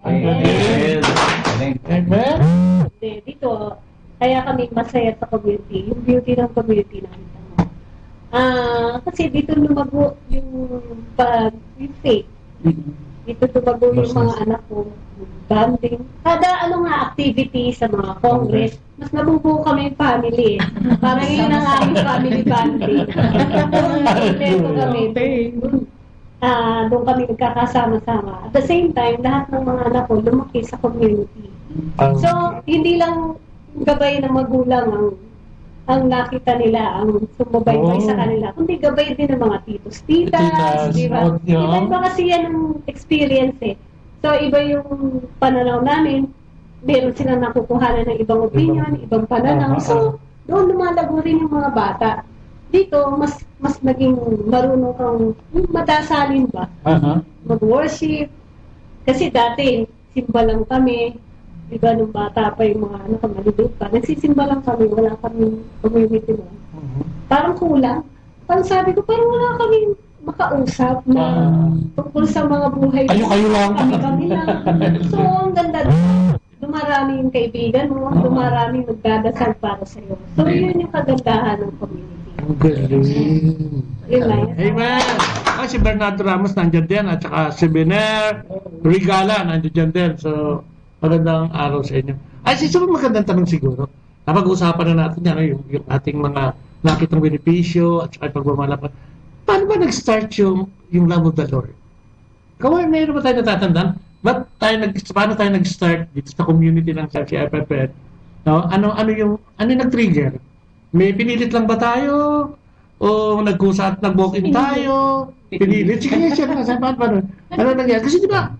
S22: Amen. Amen.
S15: Dito, kaya kami masaya sa community, yung beauty ng community namin. Kasi dito lumago yung faith. Dito lumago yung mga anak ko, bonding. Kada activity sa mga congress, mas nabubuo kami yung family. Parang yun ang aming family bonding. Doon kami nagkakasama-sama. At the same time, lahat ng mga anak ko lumaki sa community. So, hindi lang gabay ng magulang ang nakita nila, ang sumubaybay sa kanila, kundi gabay din ng mga titos-titas, di ba? Iba kasi yan ang experience eh. So, iba yung pananaw namin, meron silang nakukuhanan ng ibang opinion, ibang pananaw. So, doon lumalago rin yung mga bata. Dito, mas naging marunong kang madasalin ba? Mag-worship. Kasi dati, simba lang kami. Diba, nung bata pa yung mga maliliit pa. Nagsisimba lang kami, wala kami community mo. Parang kulang. Parang sabi ko, parang wala kami makausap na tungkol sa mga buhay.
S22: Kayo lang.
S15: Kami lang. So, ang ganda. Dumarami yung kaibigan mo, dumarami magdadasal para sa'yo. So, yun yung kagandahan ng community.
S22: Ang galing. Amen. Si Bernardo Ramos nandiyan din at saka si Biner Regala nandiyan din. So, magandang araw sa inyo. Siguro magandang tanong siguro. Napag-usapan na natin yung ating mga nakitang benepisyo at saka pagmamalapan. Paano ba nag-start yung love of the Lord? Mayroon ba tayo natatandaan? Paano tayo nag-start dito sa community ng Church FFN? No? Ano yung nag-trigger? May pinilit lang ba tayo? O nag-walk-in tayo? Pinilit. Sige, siya na. Ano nangyari? Kasi di ba,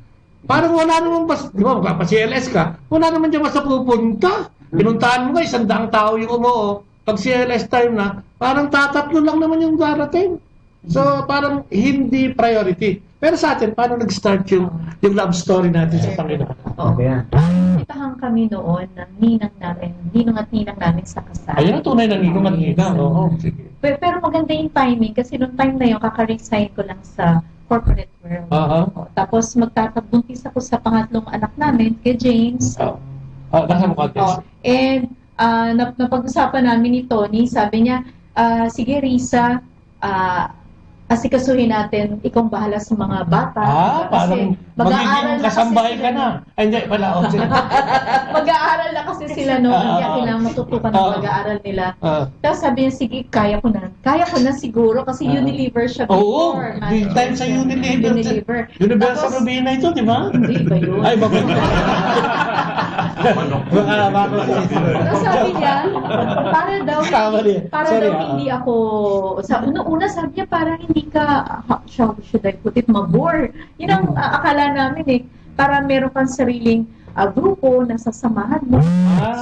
S22: parang wala naman di ba, magpapa-CLS ka, wala naman dyan basta pupunta. Pinuntahan mo ka, 100 tao yung umuo. Pag CLS time na, parang tatatlo lang naman yung darating. So, parang hindi priority. Pero sa atin, paano nag-start yung love story natin sa Panginoon?
S23: Oo. Itahan kami noon ng ninang at ninang namin sa kasal.
S22: Ayun ang tunay na ninong at ninang. Oo, sige.
S23: Pero maganda yung timing kasi noong time na yun, kaka-resign ko lang sa corporate world. Tapos magtatagbuntis ako sa pangatlong anak namin, kay James.
S22: Nasa mukha James.
S23: And napag-usapan namin ni Tony, sabi niya, sige Risa, asikasuhin natin, ikaw bahala sa mga bata.
S22: Parang magiging kasambahay ka na. Ay, hindi, wala.
S23: Mag-aaral na kasi sila noon, kaya kailangan matutukan ng mag-aaral nila. Tapos sabi niya, sige, kaya ko na siguro, kasi Unilever siya before.
S22: Oo, time sa Unilever. Universal Rubina ito, di ba?
S23: Hindi ba yun?
S22: Ay, bakit?
S23: Tapos sabi niya, para daw hindi ako, una sabi niya, parang hindi ka, how should I put it, mabore. Yun ang akala namin eh. Para meron kang sariling grupo na sasamahan mo.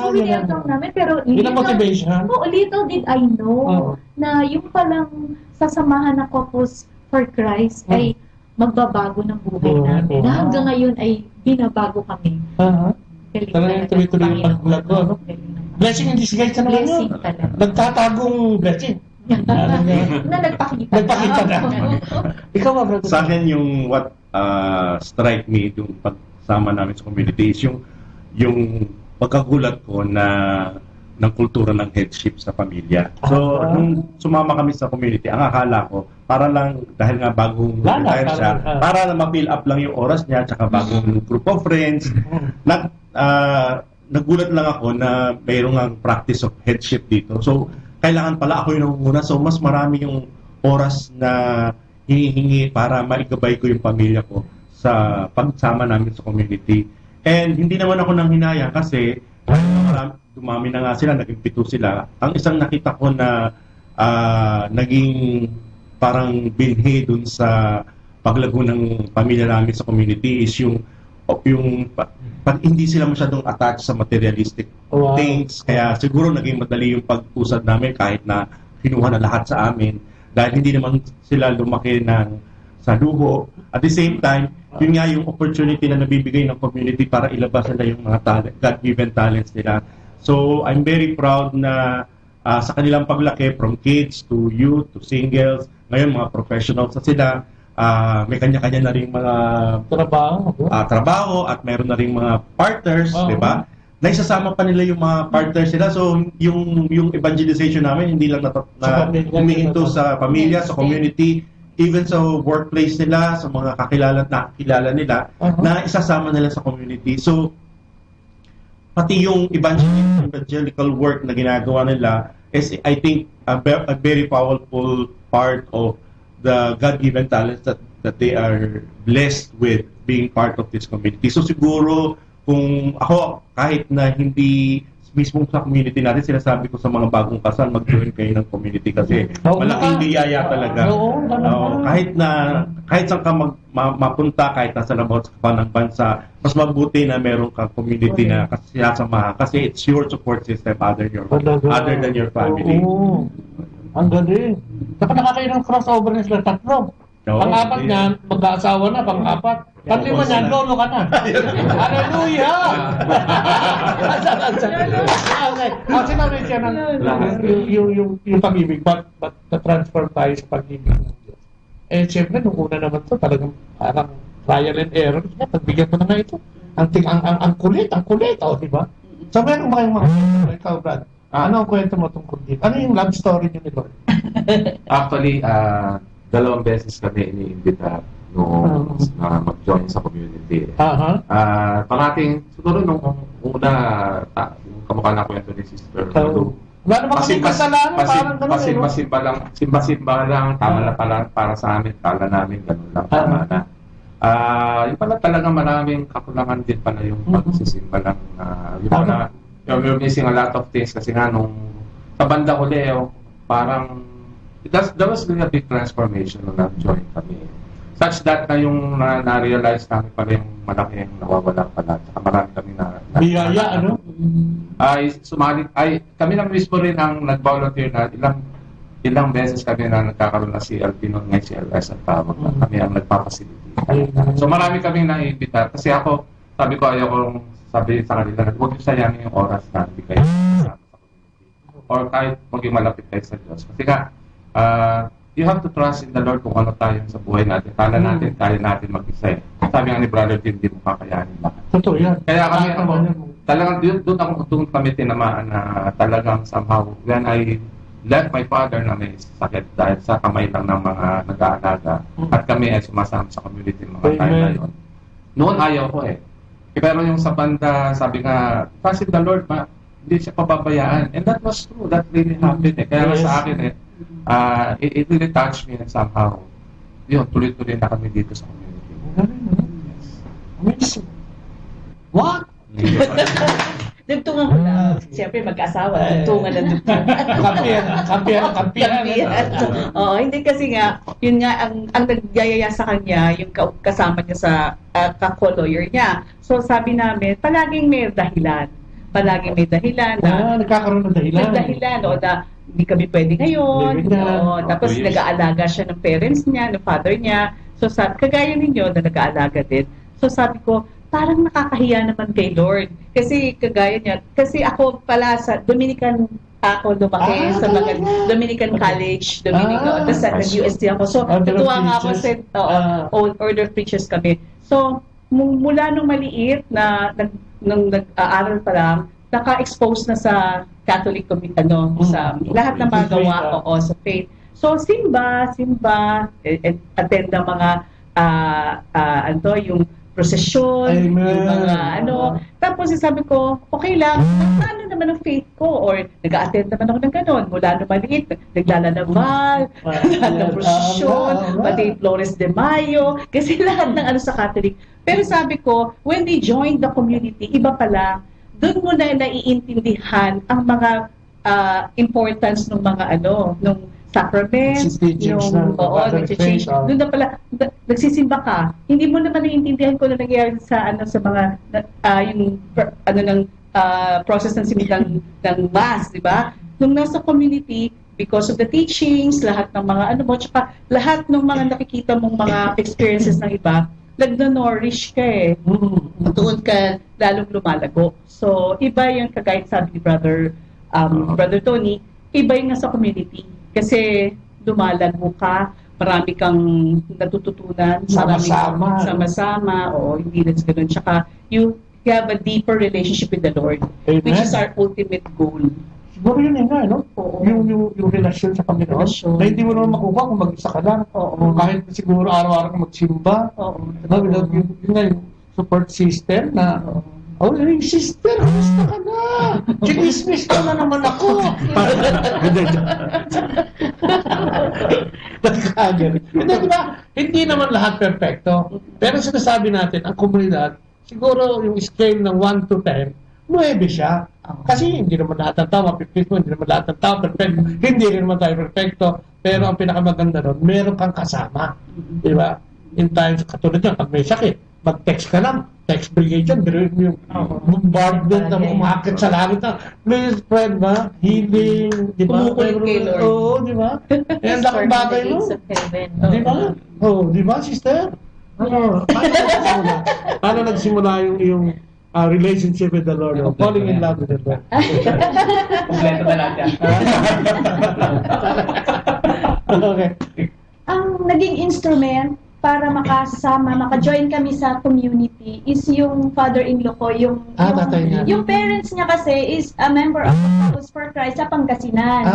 S23: So, winelcome namin. Pero, little did I know na yung palang sasamahan ng Couples for Christ ay magbabago ng buhay namin. Na hanggang ngayon ay binabago kami.
S22: Talagang tuloy-tuloy yung pag-vlog ko. Blessing in disguise na naman yun. Nagtatagong blessing.
S23: Na nagpakita
S22: na. Ikaw ba, brother?
S14: Sa akin yung what strike me yung pagsama namin sa community is yung pagkagulat ko na ng kultura ng headship sa pamilya. So, nung sumama kami sa community, ang akala ko, para lang, dahil nga bagong retire siya, para lang ma-fill up lang yung oras niya, tsaka bagong group of friends, nagulat lang ako na mayroong ang practice of headship dito. So, kailangan pala ako yung nangunguna. So, mas marami yung oras na hinihingi para maigabay ko yung pamilya ko sa pagsama namin sa community. And hindi naman ako nang hinayang kasi dumami na nga sila, naging 7 sila. Ang isang nakita ko na naging parang binhi dun sa paglago ng pamilya namin sa community is yung pag hindi sila masyadong attached sa materialistic things. Kaya siguro naging madali yung pag-usad namin kahit na kinuha na lahat sa amin dahil hindi naman sila lumaki sa luho. At the same time, yun nga yung opportunity na nabibigay ng community para ilabas nila yung mga God-given talents nila. So, I'm very proud na sa kanilang paglaki, from kids to youth to singles, ngayon mga professionals na sila, may kanya-kanya na rin mga trabaho at mayroon na rin mga partners, di ba? Naisasama pa nila yung mga partners nila. So, yung evangelization namin, hindi lang humihinto sa pamilya, sa community, even sa workplace nila, sa mga kakilala nila, na isasama nila sa community. So, pati yung evangelical work na ginagawa nila is, I think, a very powerful part of the God-given talents that they are blessed with being part of this community. So siguro, kung ako, kahit na hindi mismo sa community natin, sinasabi ko sa mga bagong kasal, mag-join kayo ng community kasi malaking biyaya talaga. Kahit saan ka mapunta, kahit nasa labas ka ng bansa, mas mabuti na meron kang community na sinasamahan kasi it's your support system other than your family.
S22: Ang galing. Dapat nakakayo ng crossover na sila tatlo. Pang-apat niyan, mag-aasawa na, pang-apat. Pang-lima niyan, lolo ka na. Hallelujah! Sinabi siya ng yung pag-ibig, but na-transfer tayo sa pag-ibig ng Diyos. Eh, siyempre, nung una naman ito, talagang parang trial and error. Pagbigyan ko na nga ito. Ang kulit, di ba? So, meron ba kayong mga ikaw, Brad? Ano ang kwento mo tungkol dito? Ano yung love story niyo ni Lord?
S2: Actually, 2 beses kami ini-invita nung mag-join sa community. Pangating, siguro nung una, yung kamukha na kwento ni Sister Lulu. Simba lang, tama na pala para sa amin, kala namin, ganun lang, tama na. Yung pala talaga maraming kakulangan din pala yung pagsisimba lang. Yung pala, you're missing a lot of things kasi nga nung sa banda ko parang that was really a big transformation nung nag-join kami. Such that na yung na-realize namin pala yung malaki yung nawawala pala. Saka marami kami na
S22: biyaya, ano?
S2: Kami lang mismo rin ang nag-volunteer na ilang beses kami na nagkakaroon na CLP noon ngayon CLS ang tawag na kami ang nagpapasility. So marami kaming naiimbita. Kasi ako, sabi ko ayokong sabi sa kanila, huwag yung sayangin yung oras na hindi kayo kasama sa community. Or kahit maging malapit kayo sa Diyos. Kasi you have to trust in the Lord kung ano tayo sa buhay natin. Kala natin, kaya natin mag-isa eh. Sabi nga ni Brother Tim, hindi mo kakayanin lahat.
S22: Totoo yan.
S2: Kaya kami, talagang doon kami tinamaan na talagang somehow, when I left my father na may sakit dahil sa kamay lang ng mga nag-aalaga at kami ay sumasama sa community mga time na yun. Noon ayaw ko eh. Pero yung sa banda, sabi nga, trust in the Lord, hindi siya pababayaan. And that was true. That really happened eh. Kaya sa akin it really touched me and somehow yun, tuloy-tuloy na kami dito sa community.
S22: Amazing. What?
S1: Dugtungan ko na. Siyempre mag-asawa, dugtungan na dugtungan.
S22: Kampiyan.
S1: Oo, hindi kasi nga, yun nga, ang nagyayaya sa kanya, yung kasama niya sa ka-co-lawyer niya. So sabi namin, palaging may dahilan.
S22: Nagkakaroon ng dahilan.
S1: O na hindi kami pwede ngayon. Tapos nag-aalaga siya ng parents niya, ng father niya. So sabi, kagaya ninyo na nag-aalaga din. So sabi ko, parang nakakahiya naman kay Lord. Kasi kagaya niya, kasi ako pala sa Dominican ako lumaki sa mga Dominican College, tapos sa UST ako. So, natuwa nga ako sa Order of Preachers kami. So, mula nung maliit na nung nag-aaral pa lang, naka-expose na sa Catholic sa lahat ng mga gawa sa faith. So, simba, attend ng mga yung prosesyon, yung mga Tapos sabi ko, okay lang, paano naman ang faith ko? Or nag-a-attend naman ako ng ganon. Mula nung maliit, naglalalaval, ng prosesyon, pati Flores de Mayo, kasi lahat ng sa Catholic. Pero sabi ko, when they joined the community, iba pala, doon mo na naiintindihan ang mga importance ng mga nung sacraments, yung nag-change. Doon na pala, nagsisimba ka. Hindi mo naman naiintindihan kung ano nangyayari sa mga process ng mass, di ba? Nung nasa community, because of the teachings, lahat ng mga tsaka lahat ng mga nakikita mong mga experiences ng iba, nagna-nourish ka eh. Doon ka lalong lumalago. So, iba yung kagaya sabi ni Brother Tony, iba yung nasa community. Kasi lumalago ka, marami kang natututunan, sama-sama, hindi na gano'n. Tsaka, you have a deeper relationship with the Lord, which is our ultimate goal.
S22: Siguro yun yung relasyon sa Panginoon. Na hindi mo naman makuha kung mag-isa ka lang. Kahit siguro araw-araw kang magsimba. Yung support system na sister, kamusta ka na? Chinismis ka na naman ako. Hindi naman lahat perfecto. Pero sinasabi natin, ang komunidad, siguro yung scale ng 1 to 10, 9 siya. Kasi hindi naman lahat ng tao, hindi naman lahat ng tao perfecto. Hindi rin naman tayo perfecto. Pero ang pinakamaganda nun, meron kang kasama. Di ba? In times, katulad yan, pag may sakit, mag-text ka lang, text brigade yan, pero yung bombardment na umakit sa langit na, please, friend ba? Healing, di ba? Oo, di ba? Yan lang ang bagay mo. Di ba? Oo, di ba, sister? Paano nagsimula yung relationship with the Lord, falling in love with the Lord?
S9: Kompleto na lang yan.
S22: Okay.
S3: Ang naging instrument para maka-join kami sa community is yung father-in-law ko, yung parents niya kasi is a member of the Focus for Christ sa Pangasinan.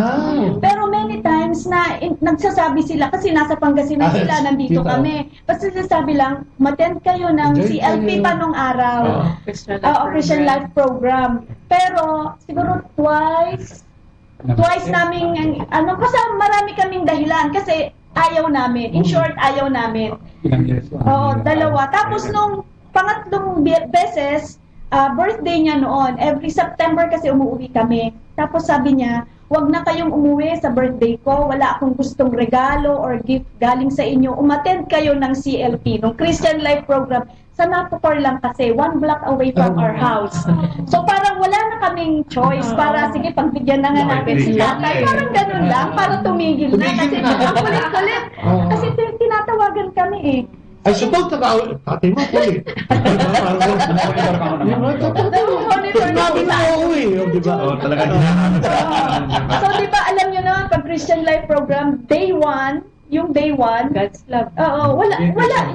S3: Pero many times na nagsasabi sila, kasi nasa Pangasinan sila, nandito kami. Basta sinasabi lang, mattend kayo ng CLP pa nung araw. Christian Life Program. Pero siguro twice namin, kasi marami kaming dahilan, kasi ayaw namin. In short, ayaw namin. Dalawa. Tapos nung pangatlong beses, birthday niya noon, every September kasi umuwi kami. Tapos sabi niya, wag na kayong umuwi sa birthday ko, wala akong gustong regalo or gift galing sa inyo. Umattend kayo ng CLP, ng Christian Life Program. Sa Napocor lang kasi, 1 block away from our house. So parang wala na kaming choice para, sige, pagbigyan na nga natin si tatay. Parang ganun lang, para tumigil na. Kasi ang kulit-kulit. Kasi tinatawagan kami eh.
S22: I suppose tatay mo po eh. Nabi na ako eh. Di ba?
S14: Talaga
S3: So di ba, alam nyo naman, pag Christian Life Program, day 1, yung day 1, God's love. Wala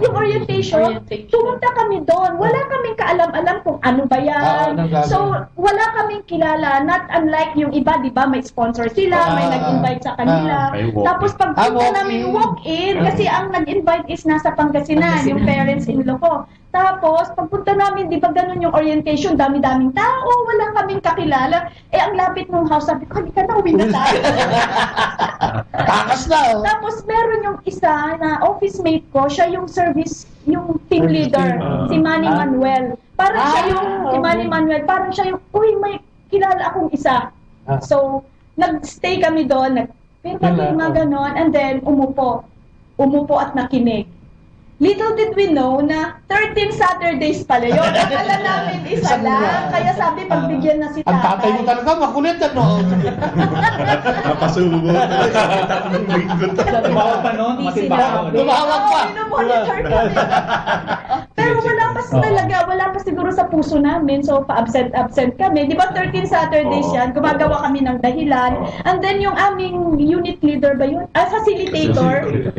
S3: yung orientation. Pumunta kami doon. Wala kaming kaalam-alam kung ano ba yan. So, wala kaming kilala. Not unlike yung iba, di ba? May sponsor sila, may nag-invite sa kanila. Tapos pag punta namin walk-in, kasi ang nag-invite is nasa Pangasinan, yung parents-in-law ko. Tapos, pagpunta namin, di ba ganun yung orientation, dami-daming tao, wala kaming kakilala. Ang lapit ng house, sabi ko, halika na, uwi na tayo.
S22: Takas na.
S3: Tapos, meron yung isa na office mate ko, siya yung yung team leader, si Manny Manuel. Parang siya yung, si Manny Manuel, parang siya yung, uy, may kilala akong isa. So, nag-stay kami doon, pero ganon, and then, umupo at nakinig. Little did we know na 13 Saturdays pala yun. Akala namin isa lang. Kaya sabi, pagbigyan na si tatay.
S22: Ang tatay mo talaga, makulit ano?
S14: Napasubo.
S9: Tumawag pa noon,
S22: tumawag pa.
S3: Pero wala pa siguro sa puso namin. So, pa-absent kami. Di ba 13 Saturdays yan? Gumagawa kami ng dahilan. And then yung aming unit leader ba yun?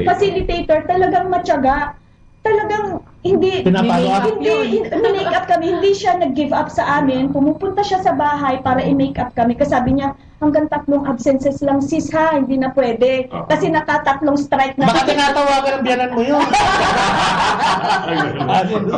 S3: Facilitator, talagang matyaga. Talagang hindi make up kami, hindi siya nag-give up sa amin. Pumupunta siya sa bahay para i-make up kami. Kasi sabi niya, hanggang 3 absences lang sis ha, hindi na pwede. Kasi nakatatlong strike na.
S22: Baka tinatawagan ang biyanan mo yun.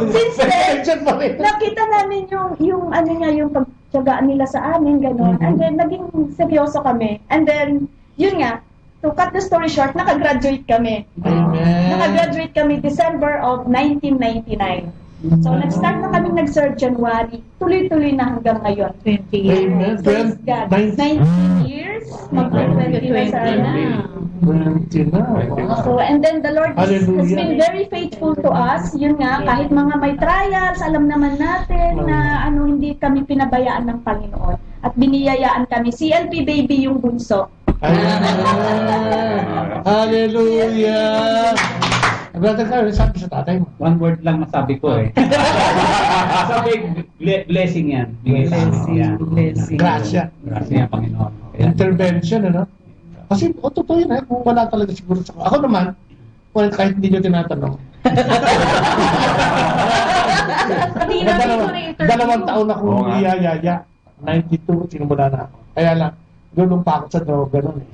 S3: Since then, nakita namin yung pagtyagaan nila sa amin, gano'n. And then, naging seryoso kami. And then, yun nga, to cut the story short, nakagraduate kami.
S22: Amen.
S3: Nakagraduate kami December of 1999. So, nag-start na kami nag-serve January. Tuloy-tuloy na hanggang ngayon. 20 years.
S22: Amen.
S3: Praise God. 19 years. Mag-20 na sana.
S22: 20 na.
S3: So, and then the Lord has been very faithful to us. Yun nga, kahit mga may trials, alam naman natin na hindi kami pinabayaan ng Panginoon. At biniyayaan kami. CLP baby yung bunso.
S22: Hallelujah! Brother Carl, sabi sa tatay mo.
S9: One word lang masabi ko eh. Sabi, blessing yan.
S22: Blessing. Gracia.
S9: Gracia, Panginoon.
S22: Intervention, ano? Kasi, totoo yun eh. Kung wala talaga siguro sa... Ako naman, kahit hindi nyo tinatanong. Dalawang taon akong iyayaya. 92, sinumula na ako. Kaya lang, doon pa ako sa droga nun eh.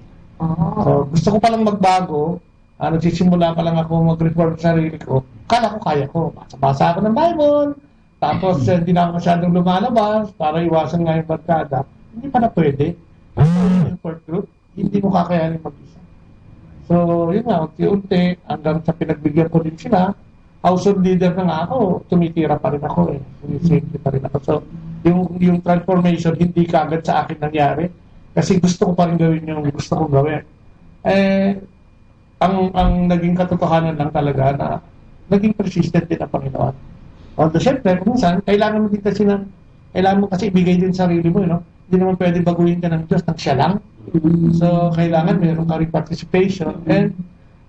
S22: So, gusto ko palang magbago. Nagsisimula pa lang ako mag-reform sa sarili ko. Kala ko kaya ko. Basa ako ng Bible. Tapos, hindi na ako masyadong lumalabas para iwasan nga yung barkada. Hindi pa na pwede. Import group, hindi mo kakayanin mag-isa. So, yun nga, unti-unti, hanggang sa pinagbigyan ko din sila, household leader na nga ako, tumitira pa rin ako eh. Tumisafety pa rin ako. So, yung transformation, hindi kagad sa akin nangyari. Kasi gusto ko pa rin gawin yung gusto kong gawin. Ang naging katotohanan lang talaga na naging persistent din ang Panginoon. Although, syempre, minsan, kailangan mo din kasi kailangan mo kasi ibigay din sarili mo, no? Hindi naman pwede baguhin ka ng Diyos ng siya lang. So, kailangan meron ka rin participation. And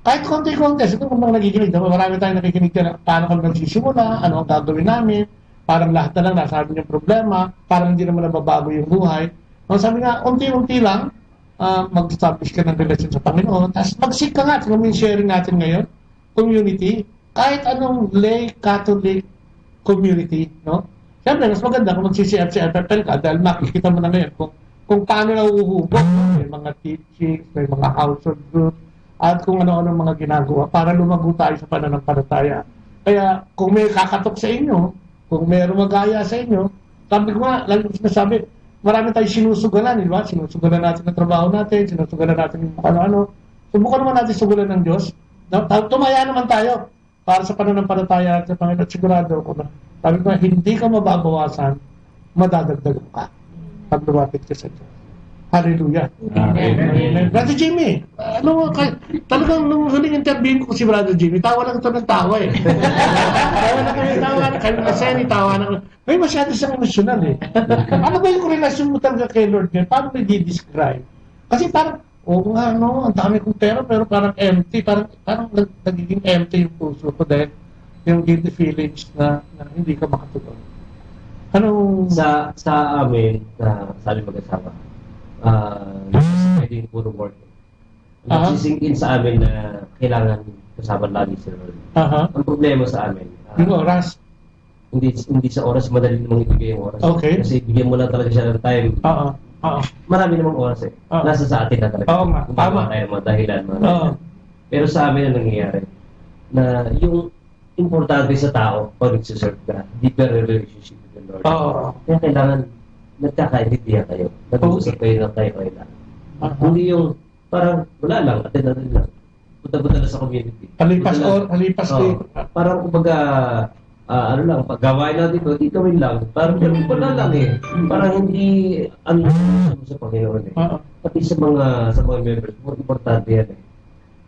S22: kahit konti-konti, siguro kung nakikinig, marami tayong nakikinig na paano kami nagsisimula, ano ang gagawin namin, parang lahat na lang nasa amin yung problema, parang hindi naman nababago yung buhay. Sabi nga, unti-unti lang, mag-establish ka ng relasyon sa Panginoon. Tapos mag-seek ka nga, kung yung sharing natin ngayon, community, kahit anong lay Catholic community, no? Siyempre, mas maganda kung mag-CCF-CFFL ka dahil makikita mo na ngayon kung paano nauuhubog. May mga teachings, may mga household group, at kung ano-ano mga ginagawa para lumago tayo sa pananampalataya. Kaya kung may kakatok sa inyo, kung mayroong magaya sa inyo, sabi ko nga, lalo ko sinasabi, marami tayong sinusugalan, di ba? Sinusugalan natin ang trabaho natin, sinusugalan natin yung ano-ano. Subukan naman natin sugalan ng Diyos. Tumaya naman tayo para sa pananampalataya sa Panginoon. Sigurado ko na, sabi ko, hindi ka mababawasan, madadagdagan ka pag lumapit ka sa Diyos. Hallelujah. Amen. Brother Jimmy, talagang nung huling interview ko si Brother Jimmy, tawa lang ito ng tawa eh. tawa na kami na Senny, tawa na. May masyado siyang emosyonal eh. Ano ba yung relasyon mo talaga kay Lord ngayon? Paano mo i-describe? Kasi parang, oo nga, no, ang dami kong pera pero parang empty, parang nagiging empty yung puso ko dahil yung guilty feelings na hindi ka makatulog. Anong...
S13: Sa amin, sabi mag-asawa, pwedeng puro work. Nagsising-in sa amin na kailangan kasama lagi si Lord. Ang problema sa amin,
S22: yung oras?
S13: Hindi sa oras, madali namang ibigay yung oras.
S22: Okay.
S13: Kasi bigyan mo lang talaga siya ng time. Marami namang oras eh. Nasa sa atin na talaga.
S22: Oo nga, tama.
S13: Kaya mga dahilan. Pero sa amin ang nangyayari, na yung importante sa tao pag nagsiserve ka, deeper relationship with the Lord. Kaya kailangan nagkakaintindihan kayo. Nag-uusap kayo ng kayo lang. Hindi yung parang wala lang, atin lang. Punta-punta na sa community.
S22: Halipas kayo.
S13: Parang kumbaga, ano lang, pag gawain natin dito rin lang. Parang wala lang eh. Parang hindi, sa Panginoon eh. Pati sa mga members, importante yan eh.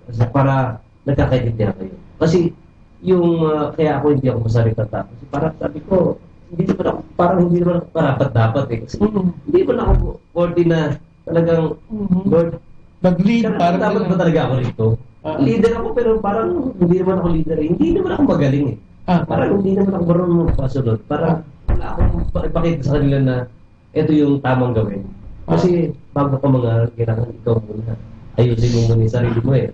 S13: Kasi para nagkakaintindihan kayo. Kasi yung, kaya ako hindi ako masalita kasi parang sabi ko, hindi naman ako dapat eh. Kasi hindi naman ako worthy na talagang Lord,
S22: nag-lead.
S13: Dapat ba talaga ako rito? Leader ako pero parang hindi naman ako leader eh. Hindi naman ako magaling eh. Parang hindi naman ako marunong magpasunod. Parang wala akong ipakita sa kanila na ito yung tamang gawin. Kasi bago ka mga kailangan ikaw muna. Ayusin mo muna yung sarili mo eh.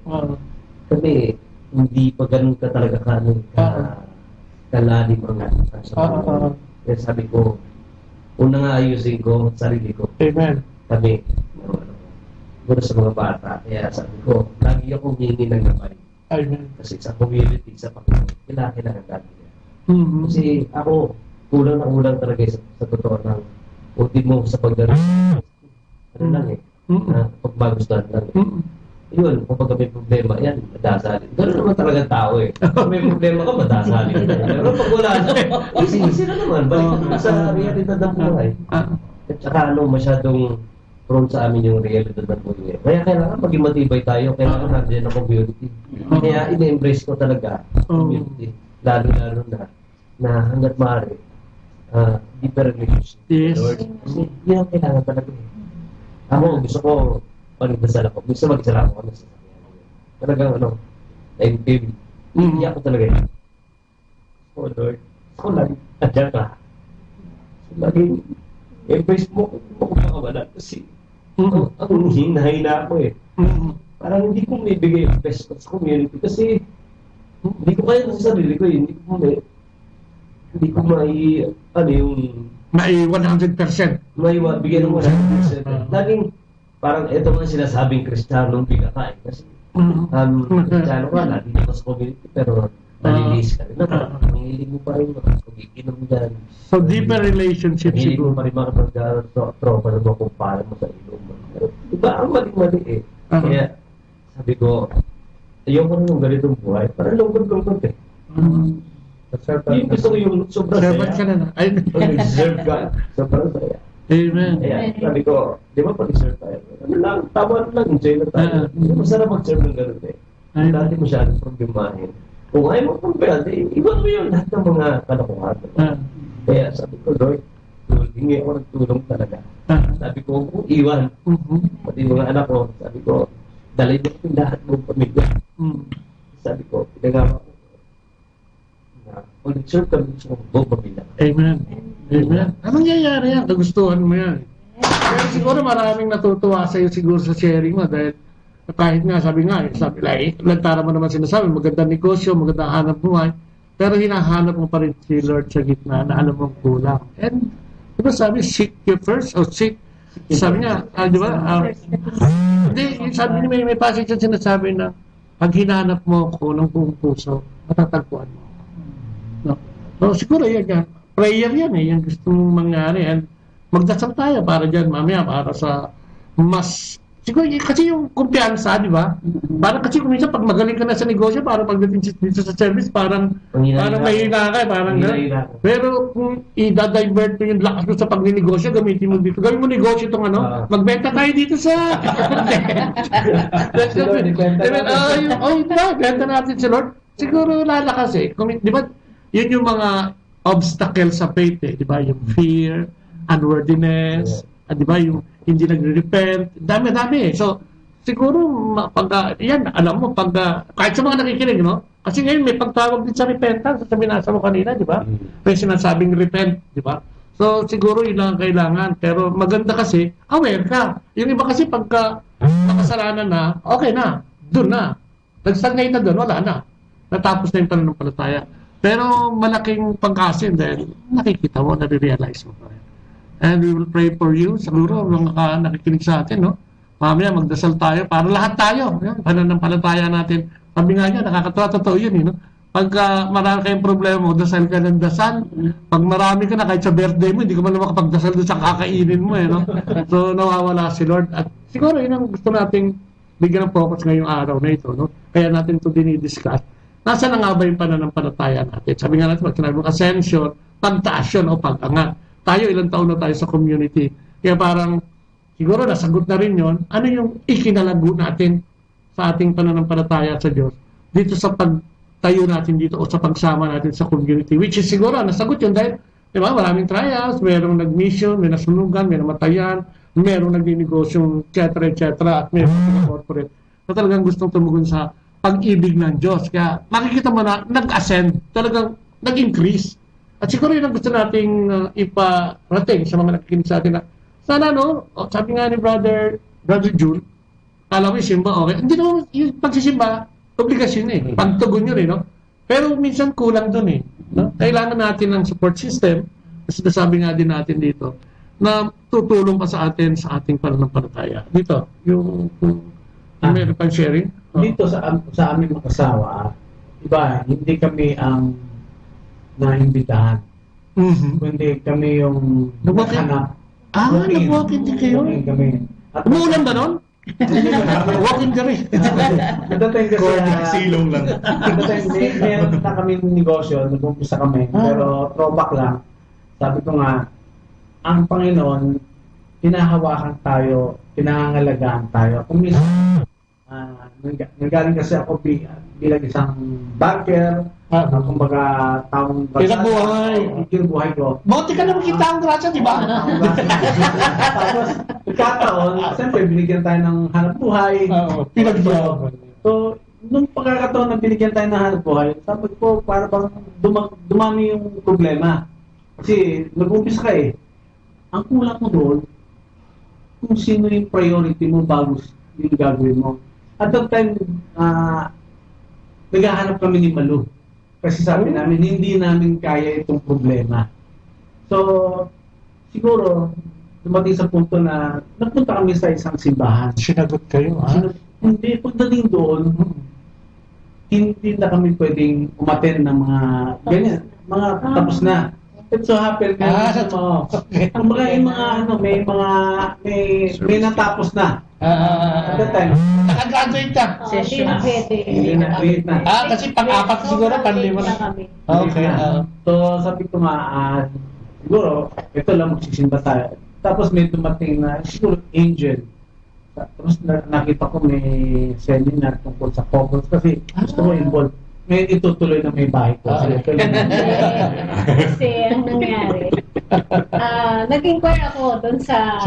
S13: Kasi hindi pa ganun ka talaga kalalim ang nasa. Kaya sabi ko, una nga ayusin ko sarili ko.
S22: Amen.
S13: Kami, muna sa mga bata. Kaya sabi ko, lagi akong hihingi ng gabay.
S22: Amen.
S13: Kasi sa community, sa Panginoon, kailangan natin yan. Kasi ako, kulang talaga sa totoo ng ultimo sa pagdating. Ano lang eh, na pagmagustuhan lang eh. Yun, kung may problema, yan, madasalin. Gano'n naman talagang tao eh. Kung may problema ka, madasalin. Pero pag wala na, easy na naman. Balik na sa realidad ng buhay. At saka masyadong prone sa amin yung realidad ng buhay. Kaya kailangan maging matibay tayo, kailangan nandiyan ang community. Kaya ina-embrace ko talaga community. Lalo-lalo na hanggat maaari, deeper relationship.
S22: Yes.
S13: Lord. Kasi yun ang kailangan talaga eh. Ako, gusto ko, pag-dasal ako, gusto mag-isala ako. Talagang naimtim. Iiyak ko talaga yun. Oh Lord, ako lang, andyan ka. Laging, embrace mo kung makawala. Kasi, ang hina ako eh. Parang hindi ko may bigay yung best sa community. Kasi, hindi ko kaya sa sarili ko eh. Hindi ko
S22: may 100%.
S13: Bigyan ng 100%. Laging, parang ito mga sinasabing Kristyanong bigakain. Kasi, Kristiyano ka, natin ka sa community, pero nalilis ka rin. Ang hiling mo pa rin pag-ikinom dyan.
S22: So, deeper relationship
S13: siguro. Ang hiling mo pa rin makapag-tropa na makumpara mo sa inuman. Diba, ang mali-mali eh. Kaya, sabi ko, ayoko na yung ganitong buhay. Parang lungkot-lungkot eh. Yung gusto ko yung sobrang saya.
S22: Servant ka na.
S13: Pag-serve ka, sobrang saya.
S22: Amen.
S13: Kaya, sabi ko, di ba pag-serve tayo? Ano lang, tama lang, enjoy na tayo. Masarap mag-serve ng gano'n eh. Dati masyadong problemahin. Kung ayaw mo problemahin, iwan mo yun lahat ng mga kalokohan. Kaya sabi ko, Lord, hingi ako ng tulong talaga. Sabi ko, kung iwan, pati mga anak ko, sabi ko, dalay mo yung lahat mong pamilya. Sabi ko, pinagawa ko. Kung nag-serve kami sa buong pamilya.
S22: Amen. Amen. Anong nangyayari yan? Nagustuhan mo yan. Pero siguro maraming natutuwa sa'yo siguro sa sharing mo dahil kahit nga sabi lantara mo naman sinasabi, magandang negosyo, magandang hanap buhay, pero hinahanap mo pa rin si Lord sa gitna na alam mong kulang. And, diba sabi, seek you first, o seek, sabi niya, di ba? Hindi, sabi niya, may passage yung sinasabi na, pag hinanap mo ko ng buong puso, matatagpuan mo. No? So, siguro yan. Prayer yan eh, yung gusto mong mangyari. And magdasal tayo para dyan mamaya, para sa mas siguro kasi yung kumpiyansa, di ba? Parang kasi kung minsan pag magaling ka na sa negosyo, parang pagdating dito sa service, parang mahina ka, parang gano'n. Pero kung i-divert mo yung lakas mo sa pagninegosyo, gamitin mo dito. Gawin mo negosyo itong magbenta tayo dito sa... benta natin sa Lord. Siguro lalakas eh. Di ba, yun yung mga obstacle sa faith eh. Di ba? Yung fear, unworthiness, di ba? Yung hindi nagre-repent, dami-dami eh. So, siguro, yan, alam mo, kahit sa mga nakikinig, no? Kasi ngayon may pagtawag din sa repentance, sa binasa mo kanina, di ba? May sinasabing repent, di ba? So, siguro yun lang ang kailangan. Pero maganda kasi, aware ka. Yung iba kasi pagka nakasalanan na, okay na, doon na. Nag-stagnate na doon, wala na. Natapos na yung pananampalataya. Pero malaking pagkasin dahil nakikita mo, nare-realize mo pa rin. And we will pray for you. Siguro, mga nakikinig sa atin, no? Mamaya, magdasal tayo para lahat tayo. Yan, pananampalataya natin. Sabi nga niya, nakakatawa, totoo yun, no? Pagka marami kayong problema mo, dasal ka ng dasal. Pag marami ka na, kahit sa birthday mo, hindi ka man makapagdasal doon sa kakainin mo, no? So, nawawala si Lord. At siguro, yun ang gusto nating bigyan ng focus ngayong araw na ito, no? Kaya natin ito dinidiscuss. Nasaan na nga ba yung pananampalataya natin? Sabi nga natin, pag sinabi mo, ascension, pagtaas yun o pag-angat. Tayo, ilang taon na tayo sa community. Kaya parang, siguro nasagot na rin yon. Ano yung ikinalago natin sa ating pananampalataya sa Diyos dito sa pagtayo natin dito o sa pagsama natin sa community. Which is siguro, nasagot yun dahil, di ba, maraming trials, mayroong nag-mission, may nasunugan, may namatayan, mayroong nagdinegosyo, etc. At mayroong corporate na talagang gustong tumugon sa pag-ibig ng Diyos. Kaya makikita mo na nag-ascend, talagang nag-increase. At siguro yun ang gusto nating iparating sa mga nakikinig sa atin na sana, no? Sabi nga ni Brother June, alam mo yung simba, okay. Hindi naman yung pagsisimba, obligasyon eh. Pagtugon yun eh, no? Pero minsan kulang dun eh. No? Kailangan natin ng support system, kasi nasabi nga din natin dito, na tutulong pa sa atin sa ating pananampalataya. Dito, yung meron pang sharing.
S9: Dito sa aming mag-asawa, iba, hindi kami ang naimbitahan. Kundi kami yung naghanap.
S22: Nag-walk-in din kayo? Umuulan ba nun? Walk-in ka rin.
S9: Nadating kasi
S14: silong lang.
S9: Meron na kami negosyo, nag-umpisa kami, pero throwback lang. Sabi ko nga, ang Panginoon, pinahawakan tayo, pinangangalagaan tayo. Kung minsan, nanggaling kasi ako bilang isang banker, kumbaga taong buhay ko.
S22: Buti ka naman kita ang grasya, di ba?
S9: Tapos, pagkataon, siyempre, binigyan tayo ng hanap buhay.
S22: Pinagbayawan.
S9: So, nung pagkakataon na binigyan tayo ng hanap buhay, sabi ko, para bang dumami yung problema. Kasi, nag-umpisa ka eh. Ang kulang mo doon, kung sino yung priority mo bago yung gagawin mo. At that time, naghahanap kami ni Malu. Kasi sabi namin, hindi namin kaya itong problema. So, siguro, dumating sa punto na napunta kami sa isang simbahan.
S22: Sinagot kayo, ha?
S9: Hindi, pagdating doon, hindi na kami pwedeng umaten ng mga ganyan, mga tapos na. It so happened may natapos na. At that time,
S22: nakagraduate ka.
S9: Hindi na.
S22: Kasi pang-apat siguro, pang-lima na. Okay.
S9: So, sabi ko nga, siguro, ito lang magsisimba tayo. Tapos may dumating na, siguro, angel. Tapos nakita ko may seminar tungkol sa focus kasi gusto ko involved. May itutuloy na may bahay ko.
S15: Kasi ang nangyari, nag-inquire ako doon sa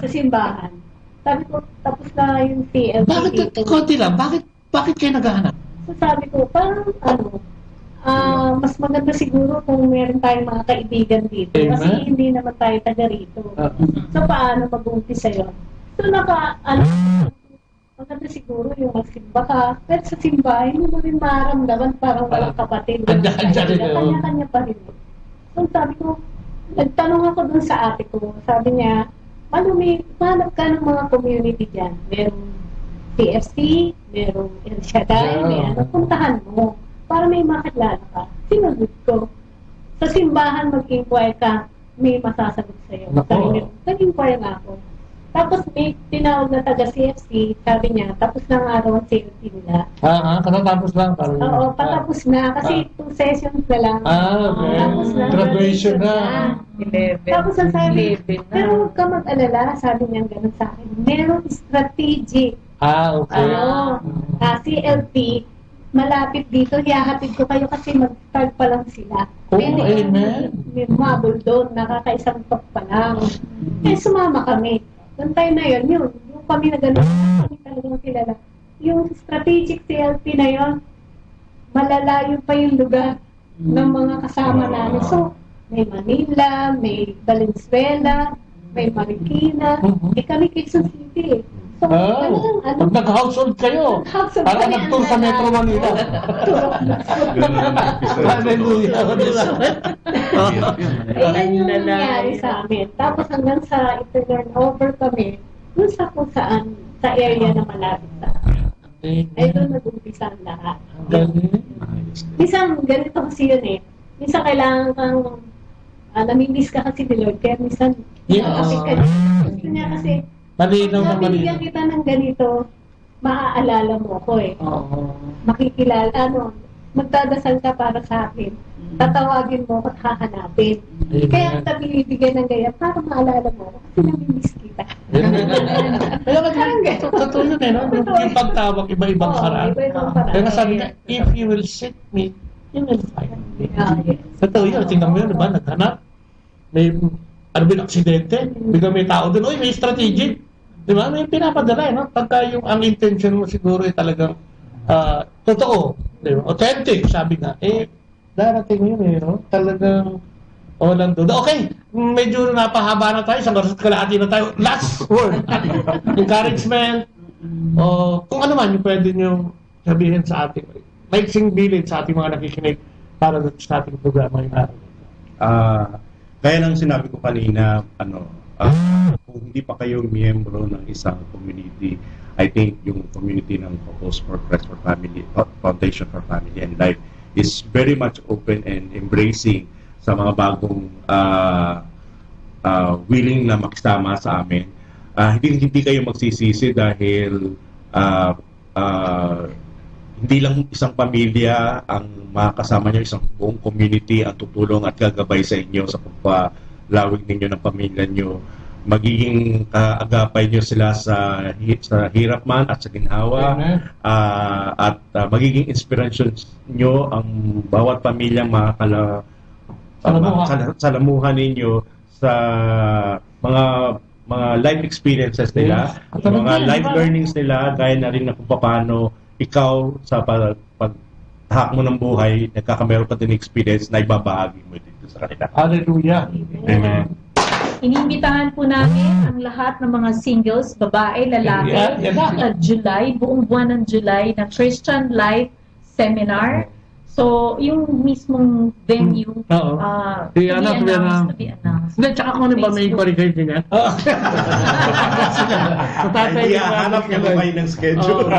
S15: simbahan. Sabi ko, tapos na yung TLC.
S22: Bakit, konti lang, bakit kayo naghahanap?
S15: So sabi ko, parang mas maganda siguro kung meron tayong mga kaibigan dito. Kasi hindi naman tayo taga rito. So paano mag-umpisa yun? So maganda siguro yung magsimba ka. Pero sa simba, hindi mo rin maramdaman parang walang kapatid. Kanya-kanya pa rin. So sabi ko, nagtanong ako dun sa ate ko. Sabi niya, manap ka ng mga community dyan. Merong TFC, merong El Shaddai, puntahan mo para may makilala ka. Sinagot ko. Sa simbahan mag-inquire ka, may masasagot sa'yo. Nag-inquire nga ako. Tapos may tinawag na taga-CFC, sabi niya, tapos na nga raw ang CFC nila.
S22: Katatapos lang.
S15: Oo, patapos na. Kasi 2 sessions na lang.
S22: Okay.
S15: Tapos na.
S22: Graduation na.
S1: 11.
S15: Tapos ang sabi,
S1: 11 na.
S15: pero huwag ka mag-alala, sabi niya gano'n sa akin. Meron strategic.
S22: Okay.
S15: CLP, malapit dito, hihahatid ko kayo kasi mag-start pa lang sila.
S22: Amen.
S15: May mabul doon, nakakaisang talk pa lang. Sumama kami. Noong time na yun, yung kami na gano'n, kami talagang kilala. Yung strategic CLP na yun, malalayo pa yung lugar ng mga kasama namin. So, may Manila, may Valenzuela, may Marikina, kami Quezon City. So,
S22: pag nag-household kayo, parang nag-tour sa Metro Manila. Hallelujah.
S15: Ayan yung nangyari sa amin. Tapos hanggang sa i-turn over kami, dun sa kung saan, sa area na malapit sa amin. Ay doon nag-umpisa ang lahat. Minsan, ganito kasi yun eh. Minsan kailangan kang, namimiss ka kasi ni Lord, kaya minsan, nakapit ka niya. Gusto niya kasi,
S22: malinaw na
S15: nabibigyan kita ng ganito, maaalala mo ko eh. Makikilala, magdadasal ka para sa akin. Tatawagin mo at hahanapin. Kaya kita binibigyan ng ganyan para maalala mo ko kasi namimiss kita.
S22: Totoo yun eh, no? Yung pagtawag, iba-ibang paraan. Kaya sabi nga, if you will seek me, you will find me. Totoo yun, tingnan mo yun, diba? Naghanap. May, aksidente. Bigla may tao doon, may strategic. Diba? May pinapadala, no? Pagka yung ang intention mo siguro ay talagang totoo. Diba? Authentic, sabi nga. Darating yun eh, no? Talagang walang duda. Okay, medyo napahaba na tayo. Isang oras at kalahati na tayo. Last word. Encouragement. Kung ano man yung pwede nyo sabihin sa ating maiksing bilid sa ating mga nakikinig para sa ating programa yung araw.
S14: Kaya lang sinabi ko kanina, kung hindi pa kayo miyembro ng isang community, I think yung community ng Focus for Christ for Family, Foundation for Family and Life is very much open and embracing sa mga bagong willing na makisama sa amin. Hindi kayo magsisisi dahil hindi lang isang pamilya ang makakasama nyo, isang buong community ang tutulong at gagabay sa inyo sa pagpalawig ninyo ng pamilya nyo. Magiging agapay nyo sila sa hirap man at sa ginhawa. At magiging inspiration nyo ang bawat pamilyang salamuhan ninyo sa mga life experiences nila, mga life learnings nila, gaya na rin na kung paano ikaw sa paghahak mo ng buhay, nagkakameron ka din experience na ibabahagi mo dito sa kanila.
S22: Hallelujah.
S14: Amen.
S23: Inimbitahan po namin ang lahat ng mga singles, babae, lalaki, sa July, buong buwan ng July, na Christian Life Seminar. So, yung mismong venue,
S22: Hindi, tsaka kung ano ba may inquiry din yan?
S14: Hindi, hanap niya ba kayo ng schedule?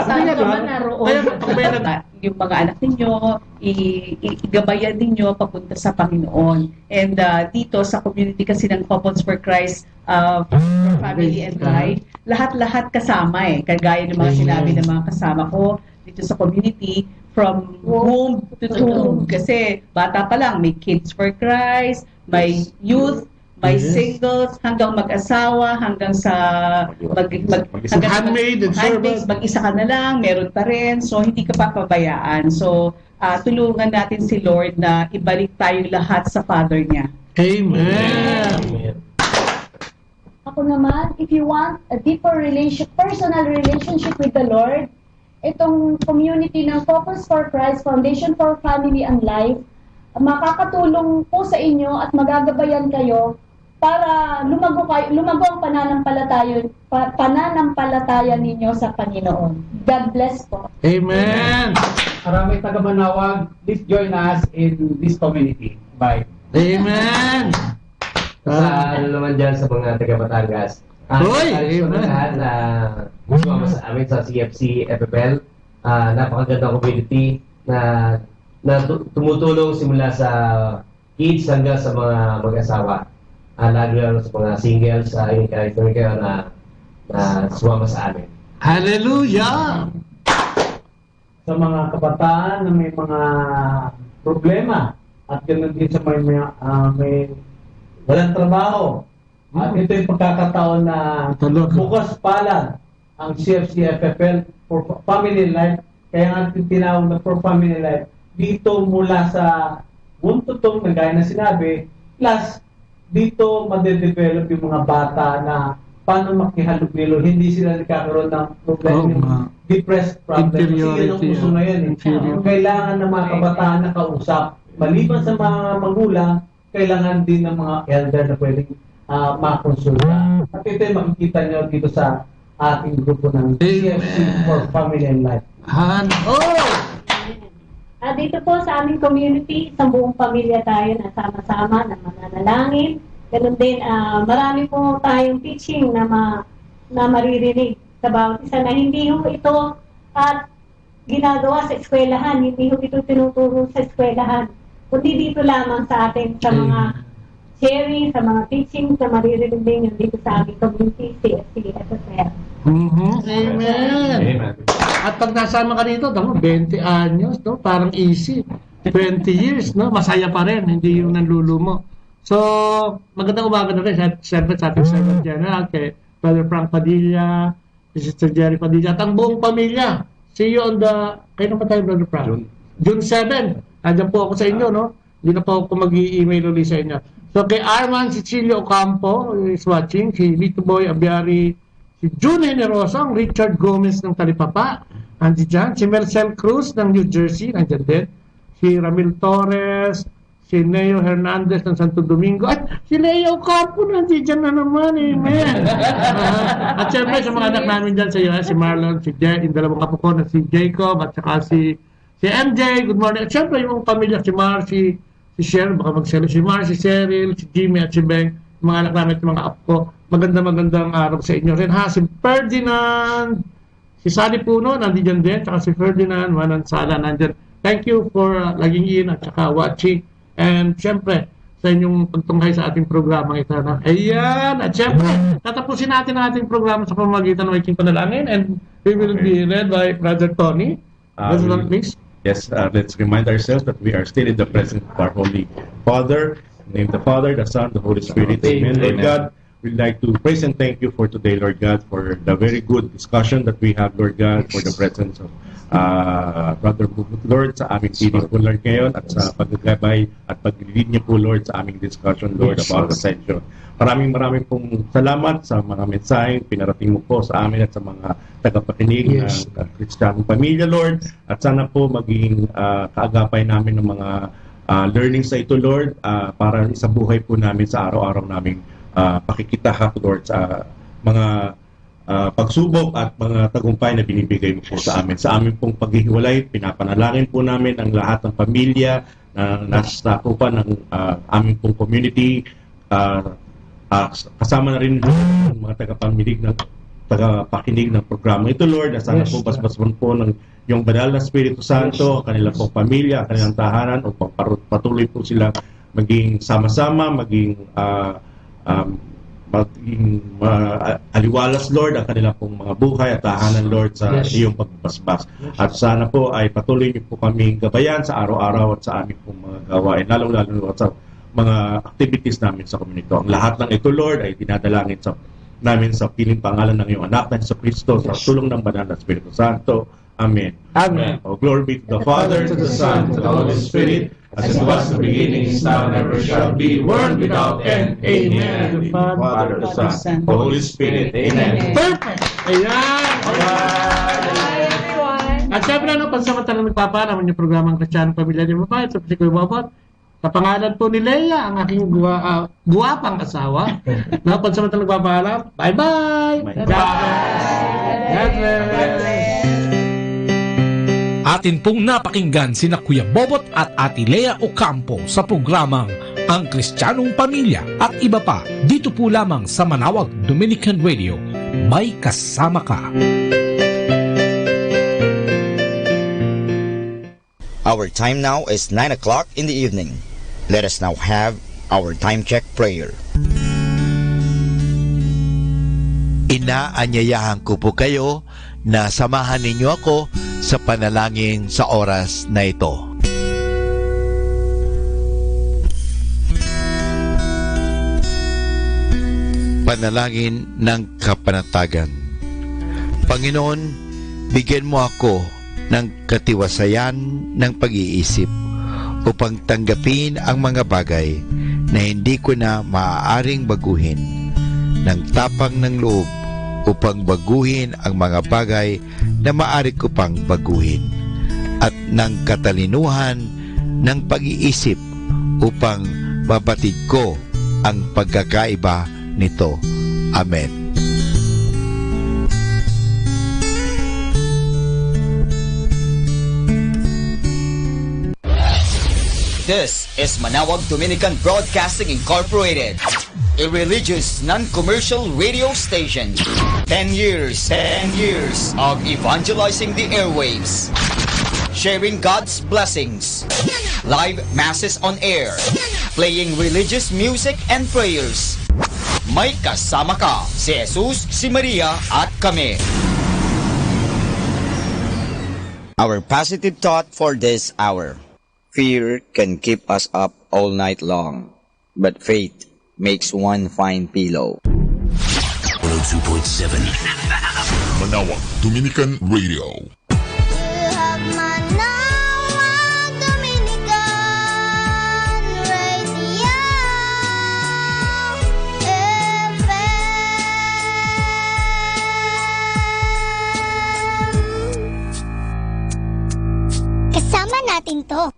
S1: Saan naman naroon yung mga anak ninyo, igabayan ninyo papunta sa Panginoon. And dito sa community kasi ng Couples for Christ for Family and Life, lahat-lahat kasama kagaya ng mga sinabi ng mga kasama ko dito sa community, from womb to tomb. Kasi bata pa lang, may Kids for Christ, may youth, may singles, hanggang mag-asawa, hanggang sa
S22: handmaid and servant.
S1: Mag-isa ka na lang, meron pa rin. So, hindi ka pa pabayaan. So, tulungan natin si Lord na ibalik tayo lahat sa Father niya.
S22: Amen.
S3: Ako naman, if you want a deeper personal relationship with the Lord, itong community ng Focus for Christ, Foundation for Family and Life, makakatulong po sa inyo at magagabayan kayo para lumago ang pananampalataya ninyo sa Panginoon. God bless po.
S22: Amen.
S9: Maraming taga-Manawag, please join us in this community. Bye.
S22: Amen.
S13: Sa naman dyan sa mga taga-Batangas. Sumama sa amin sa CFC FFL. Napakagandang community na tumutulong simula sa kids hanggang sa mga mag-asawa. lalo sa mga singles, encourage kayo na sumama sa amin.
S22: Hallelujah!
S9: Sa mga kabataan na may mga problema at ganoon din sa may walang trabaho. At ito yung pagkakataon na bukas palad ang CFC-FFL for Family Life. Kaya nga tinawag na for Family Life. Dito mula sa buntutong na gaya na sinabi, plus dito madedevelop yung mga bata na paano makihalubilo, hindi sila nagkakaroon ng problema yung depressed problem. Kasi yun ang uso ngayon. Kailangan ng mga kabataan na kausap. Maliban sa mga magulang, kailangan din ng mga elder na pwedeng makonsulta. At ito yung makikita nyo dito sa ating grupo ng CFC for Family and Life.
S15: Dito po sa aming community, isang buong pamilya tayo na sama-sama na mananalangin. Ganun din, marami po tayong teaching na maririnig sa bawat isa na hindi ho ito at ginagawa sa eskwelahan, hindi ho ito tinuturo sa eskwelahan, kundi dito lamang sa atin sa mga sharing, sa mga teaching, sa maririnig din yung dito sa aming community, CFC, FFL.
S22: Amen. At pag nasama ka dito, 20 anyos, no? Parang easy. 20 years, no? Masaya pa rin, hindi yung nanlulumo. So, magandang umaga na rin, siyempre sa ating Servant General, kay Brother Frank Padilla, si Sister Jerry Padilla, at ang buong pamilya. See you on the, kailan pa tayo, Brother Frank? June 7. Nandiyan po ako sa inyo, no? Hindi na po ako mag-i-email ulit sa inyo. So, kay Arman Cecilio Ocampo is watching, si Lito Boy Abiari, si June Generosa, Richard Gomez ng Talipapa, nandiyan dyan, si Marcel Cruz ng New Jersey, nandiyan din, si Ramil Torres, si Neo Hernandez ng Santo Domingo, at si Leo Ocampo nandiyan na naman, amen. At syempre sa mga anak namin dyan sa iyo, si Marlon, si Jay, yung dalawang kapo ko na si Jacob, at saka si MJ, good morning. At syempre yung pamilya, si Marcy, si Cheryl, baka mag-Cheryl, si Marcy, si Cheryl, si Jimmy at si Beng, yung mga anak namin at mga apo ko. Magandang araw sa inyo rin ha. Si Ferdinand, si Sally Puno, nandiyan din, saka si Ferdinand, Manansala, nandiyan. Thank you for laging in at saka watching. And syempre, sa inyong pagtungkay sa ating programa ito na. Ayan! At syempre, tatapusin natin ang ating programa sa pamamagitan ng aking panalangin and we will be led by Brother Tony. Brother, please.
S14: Yes, let's remind ourselves that we are still in the presence of our Holy Father. In the name of the Father, the Son, the Holy Spirit. Amen. Lord God, we'd like to praise and thank you for today, Lord God, for the very good discussion that we have, Lord God, for the presence of Brother Bubut, Lord, sa aming feeding po, Lord, ngayon, at sa paggagabay at pag-lead niyo po, Lord, sa aming discussion, Lord, about Ascension. Maraming pong salamat sa mga mensaheng pinarating mo po sa amin at sa mga tagapakinig ng Kristiyanong pamilya, Lord, at sana po maging kaagapay namin ng mga learnings sa ito, Lord, para isabuhay po namin sa araw-araw naming pakikitahak, Lord, sa mga pagsubok at mga tagumpay na binibigay mo po sa amin. Sa amin pong paghihiwalay, pinapanalangin po namin ang lahat ng pamilya na nasa sakupan ng aming pong community. Kasama na rin ang mga tagapakinig ng programa ito, Lord, na sana po basbasan po ng yung banal na Espiritu Santo, kanilang pong pamilya, kanilang tahanan, upang patuloy po sila maging sama-sama, maging aliwalas, Lord, ang kanilang pong mga buhay at tahanan, Lord, sa iyong pagbasbas. At sana po ay patuloy niyo po kaming gabayan sa araw-araw at sa aming pong mga gawain, lalo-lalo sa mga activities namin sa community. Ang lahat ng ito, Lord, ay dinadalangin namin sa piling pangalan ng iyong anak na sa Kristo, sa tulong ng banal na Espiritu Santo. Amen.
S22: Amen.
S14: Oh, glory be to the Father, to the Son, to the Holy Spirit, as it was in the beginning, is now, and ever shall be, world without end. Amen. The Father, the Son, the Holy Spirit. Amen.
S22: Perfect! Ayan! At syempre, pansamantalang nagpapanaman yung programang Kristiyanong Pamilya ni Babae, sa Psikoy Bobot, sa pangalan po ni Leia, ang aking guwapang asawa. Pansamantalang nagpapaalam. Bye-bye! God bless!
S5: Atin pong napakinggan sina Kuya Bobot at Ate Lea Ocampo sa programang Ang Kristiyanong Pamilya at iba pa dito po lamang sa Manawag Dominican Radio. May kasama ka.
S6: Our time now is 9 o'clock in the evening. Let us now have our time check prayer.
S19: Inaanyayahan ko po kayo na samahan ninyo ako sa panalangin sa oras na ito. Panalangin ng kapanatagan. Panginoon, bigyan mo ako ng katiwasayan ng pag-iisip upang tanggapin ang mga bagay na hindi ko na maaaring baguhin, ng tapang ng loob upang baguhin ang mga bagay na maaari ko pang baguhin, at ng katalinuhan ng pag-iisip upang mabatid ko ang pagkakaiba nito. Amen.
S6: This is Manawag Dominican Broadcasting Incorporated, a religious non-commercial radio station. 10 years of evangelizing the airwaves, sharing God's blessings, live masses on air, playing religious music and prayers. May kasama ka, si Jesus, si Maria, at kami.
S10: Our positive thought for this hour. Fear can keep us up all night long, but faith makes one fine pillow.
S7: 102.7 Manawag Dominican Radio.
S16: Kasama natin to.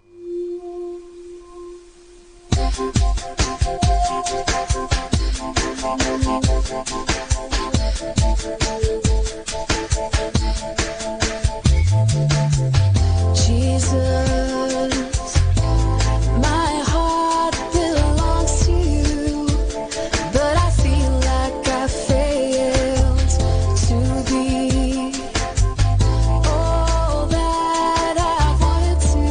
S12: Jesus, my heart belongs to you, but I feel like I failed to be all that I wanted to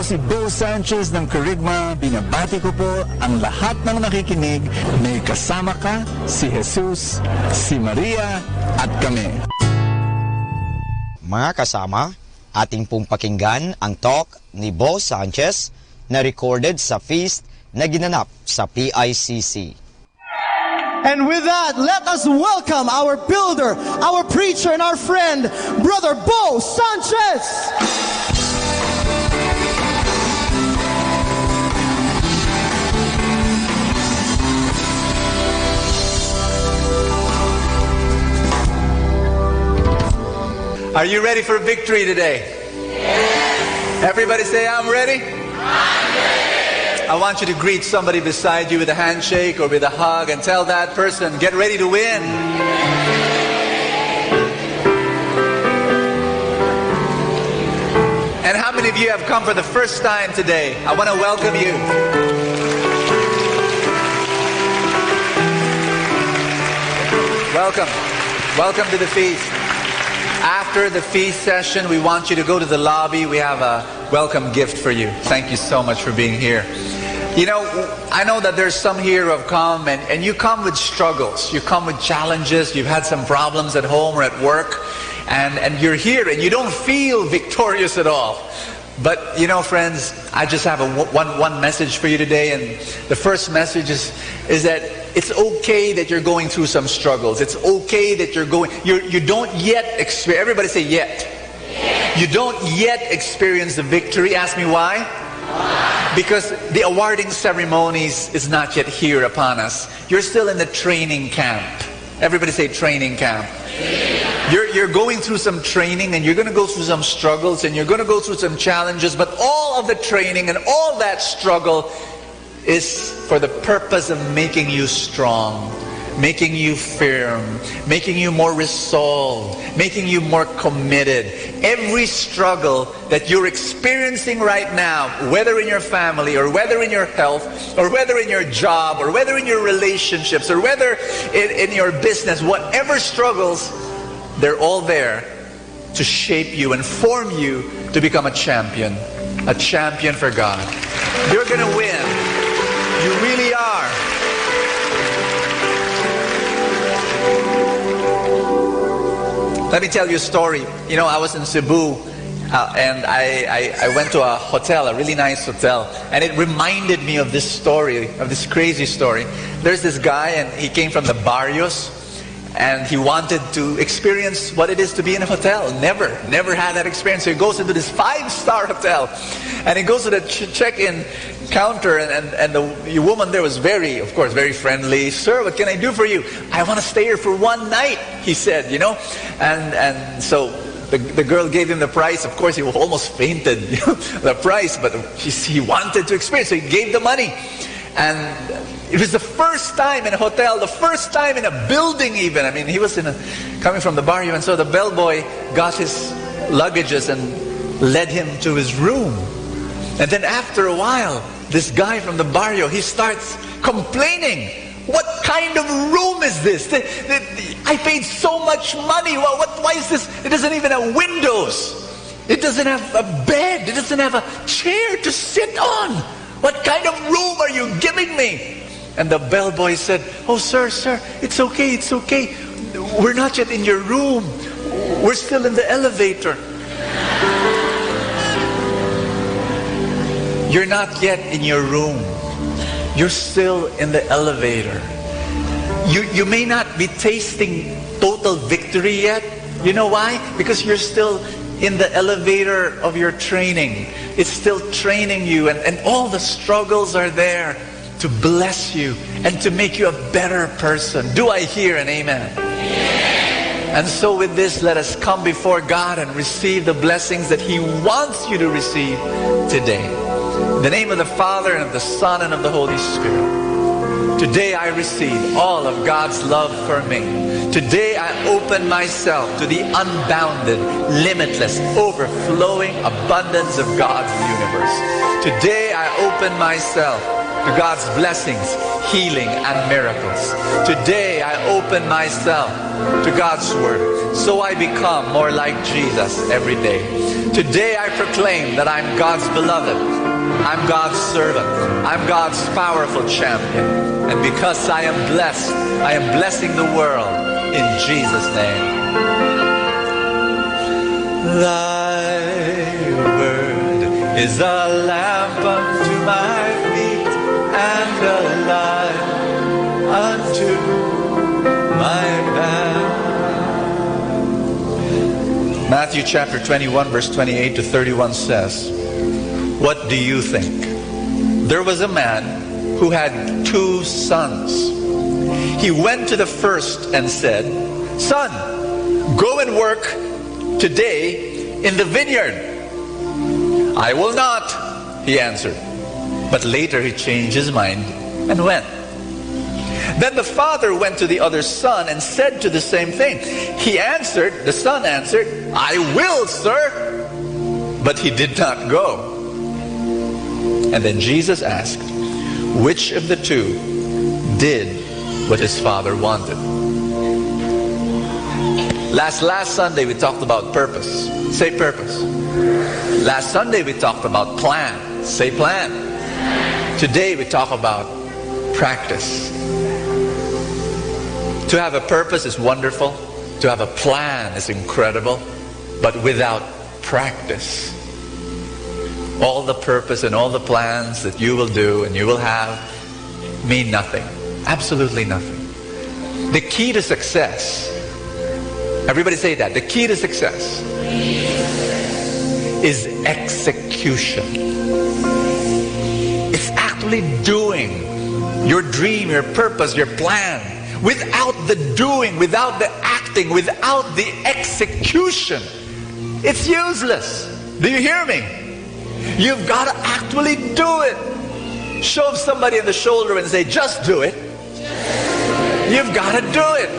S11: si Bo Sanchez ng Kerygma. Binabati ko po ang lahat ng nakikinig. May kasama ka, si Jesus, si Maria, at kami.
S10: Mga kasama, ating pong pakinggan ang talk ni Bo Sanchez na recorded sa feast na ginanap sa PICC.
S17: And with that, let us welcome our builder, our preacher, and our friend, Brother Bo Sanchez.
S18: Are you ready for victory today? Yes. Everybody say, I'm ready. I'm ready. I want you to greet somebody beside you with a handshake or with a hug and tell that person, get ready to win. And how many of you have come for the first time today? I want to welcome you. Welcome. Welcome to the feast. After the feast session, we want you to go to the lobby. We have a welcome gift for you. Thank you so much for being here. You know, I know that there's some here who have come and you come with struggles. You come with challenges. You've had some problems at home or at work. And you're here and you don't feel victorious at all. But, you know, friends, I just have one message for you today. And the first message is that it's okay that you're going through some struggles. It's okay that you don't yet experience, everybody say yet. You don't yet experience the victory. Ask me why? Because the awarding ceremonies is not yet here upon us. You're still in the training camp. Everybody say training camp. You're going through some training and you're going to go through some struggles and you're going to go through some challenges, but all of the training and all that struggle is for the purpose of making you strong, making you firm, making you more resolved, making you more committed. Every struggle that you're experiencing right now, whether in your family or whether in your health or whether in your job or whether in your relationships or whether in your business, whatever struggles, they're all there to shape you and form you to become a champion for God. You're going to win. You really are. Let me tell you a story. You know, I was in Cebu and I went to a hotel, a really nice hotel, and it reminded me of this story, of this crazy story. There's this guy and he came from the barrios and he wanted to experience what it is to be in a hotel. Never had that experience. So he goes into this 5-star hotel and he goes to the check-in counter and the woman there was of course, very friendly. Sir, what can I do for you? I want to stay here for one night, he said, you know. And so the girl gave him the price. Of course, he almost fainted, the price, but he wanted to experience, so he gave the money. And it was the first time in a hotel, the first time in a building even. I mean, he was coming from the barrio, and so the bellboy got his luggages and led him to his room. And then after a while, this guy from the barrio, he starts complaining. What kind of room is this? I paid so much money. Why is this? It doesn't even have windows. It doesn't have a bed. It doesn't have a chair to sit on. What kind of room are you giving me? And the bellboy said, oh, sir, it's okay. We're not yet in your room. We're still in the elevator. You're not yet in your room. You're still in the elevator. You may not be tasting total victory yet. You know why? Because you're still in the elevator of your training. It's still training you, and all the struggles are there to bless you and to make you a better person. Do I hear an amen? And so with this, let us come before God and receive the blessings that He wants you to receive today. In the name of the Father, and of the Son, and of the Holy Spirit. Today I receive all of God's love for me. Today I open myself to the unbounded, limitless, overflowing abundance of God's universe. Today I open myself to God's blessings, healing, and miracles. Today I open myself to God's Word, so I become more like Jesus every day. Today I proclaim that I'm God's beloved, I'm God's servant, I'm God's powerful champion. And because I am blessed, I am blessing the world in Jesus' name. Thy word is a lamp unto my feet and a light unto my path. Matthew chapter 21 verse 28 to 31 says, what do you think? There was a man who had 2 sons. He went to the first and said, son, go and work today in the vineyard. I will not, he answered. But later he changed his mind and went. Then the father went to the other son and said to the same thing. The son answered, I will, sir. But he did not go. And then Jesus asked, which of the 2 did what his father wanted? Last Sunday we talked about purpose. Say purpose. Last Sunday we talked about plan. Say plan. Today we talk about practice. To have a purpose is wonderful. To have a plan is incredible. But without practice, all the purpose and all the plans that you will do and you will have mean nothing. Absolutely nothing. The key to success, everybody say that, the key to success is execution. It's actually doing your dream, your purpose, your plan. Without the doing, without the acting, without the execution, it's useless. Do you hear me? You've got to actually do it. Shove somebody in the shoulder and say, just do it. You've got to do it.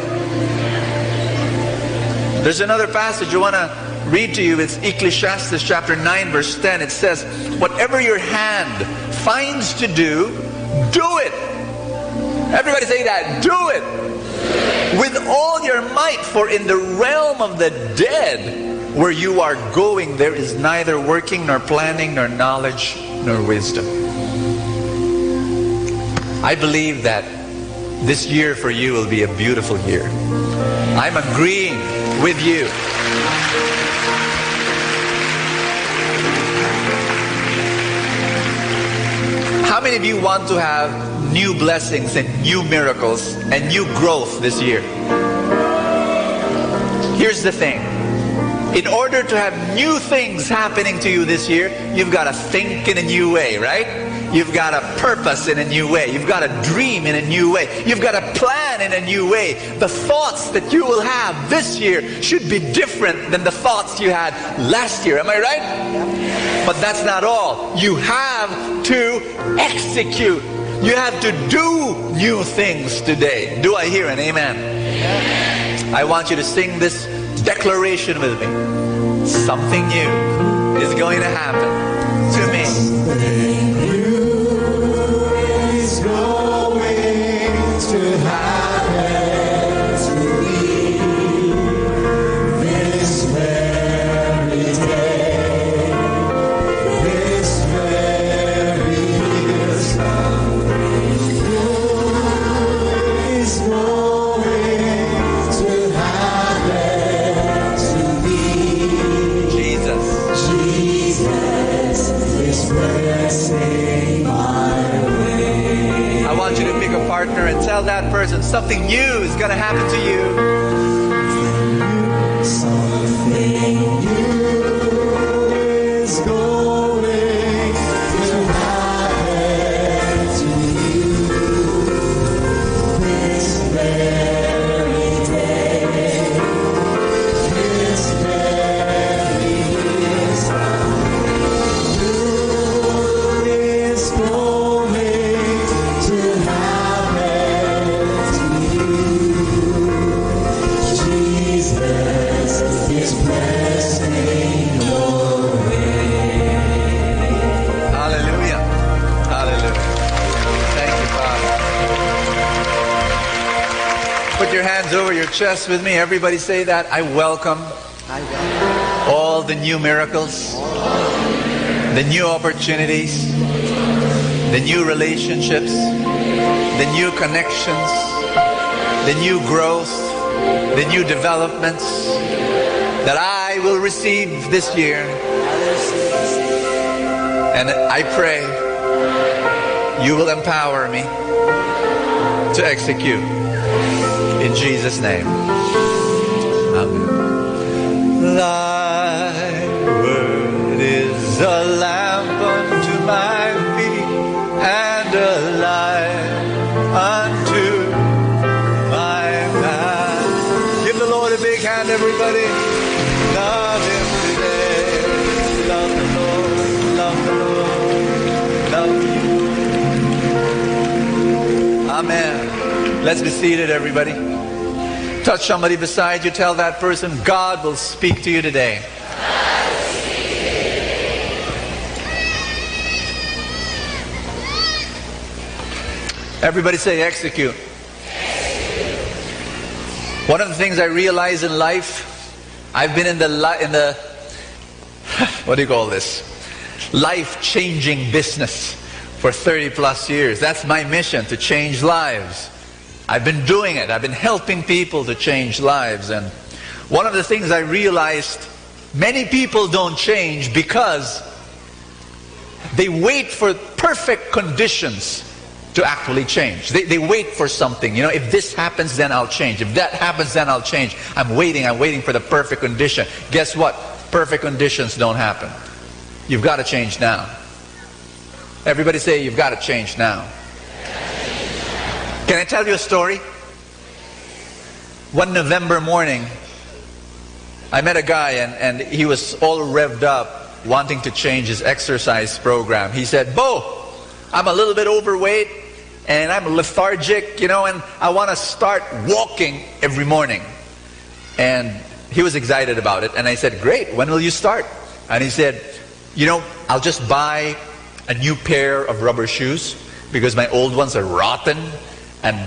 S18: There's another passage I want to read to you. It's Ecclesiastes chapter 9 verse 10. It says, whatever your hand finds to do, do it. Everybody say that. Do it. With all your might, for in the realm of the dead, where you are going, there is neither working, nor planning, nor knowledge, nor wisdom. I believe that this year for you will be a beautiful year. I'm agreeing with you. How many of you want to have new blessings and new miracles and new growth this year? Here's the thing. In order to have new things happening to you this year, you've got to think in a new way, right? You've got to purpose in a new way. You've got to dream in a new way. You've got to plan in a new way. The thoughts that you will have this year should be different than the thoughts you had last year. Am I right? But that's not all. You have to execute. You have to do new things today. Do I hear an amen? I want you to sing this declaration with me. Something new is going to happen to me.
S12: Something new is going to happen to me this very day, this very year. Something new is going to happen to me. Jesus is blessing my way.
S18: I want you to pick a partner and tell that person something new is going to happen to you.
S12: Something new is going to happen to you this very day, this very year. Something new is going to happen to you. Jesus is blessing
S18: your hands over your chest with me. Everybody say that. I welcome all the new miracles, the new opportunities, the new relationships, the new connections, the new growth, the new developments that I will receive this year. And I pray you will empower me to execute. In Jesus' name. Amen. Thy word is a lamp unto my feet and a light unto my path. Give the Lord a big hand, everybody. Love Him today. Love the Lord. Love the Lord. Love you. Amen. Let's be seated, everybody. Touch somebody beside you. Tell that person, God will speak to you today. Everybody say execute. One of the things I realize in life, I've been in the what do you call this? Life-changing business for 30 plus years. That's my mission, to change lives. I've been doing it. I've been helping people to change lives. And one of the things I realized, many people don't change because they wait for perfect conditions to actually change. They wait for something. You know, if this happens, then I'll change. If that happens, then I'll change. I'm waiting for the perfect condition. Guess what? Perfect conditions don't happen. You've got to change now. Everybody say, you've got to change now. Can I tell you a story? One November morning, I met a guy and he was all revved up, wanting to change his exercise program. He said, Bo, I'm a little bit overweight and I'm lethargic, you know, and I want to start walking every morning. And he was excited about it. And I said, great, when will you start? And he said, you know, I'll just buy a new pair of rubber shoes because my old ones are rotten. And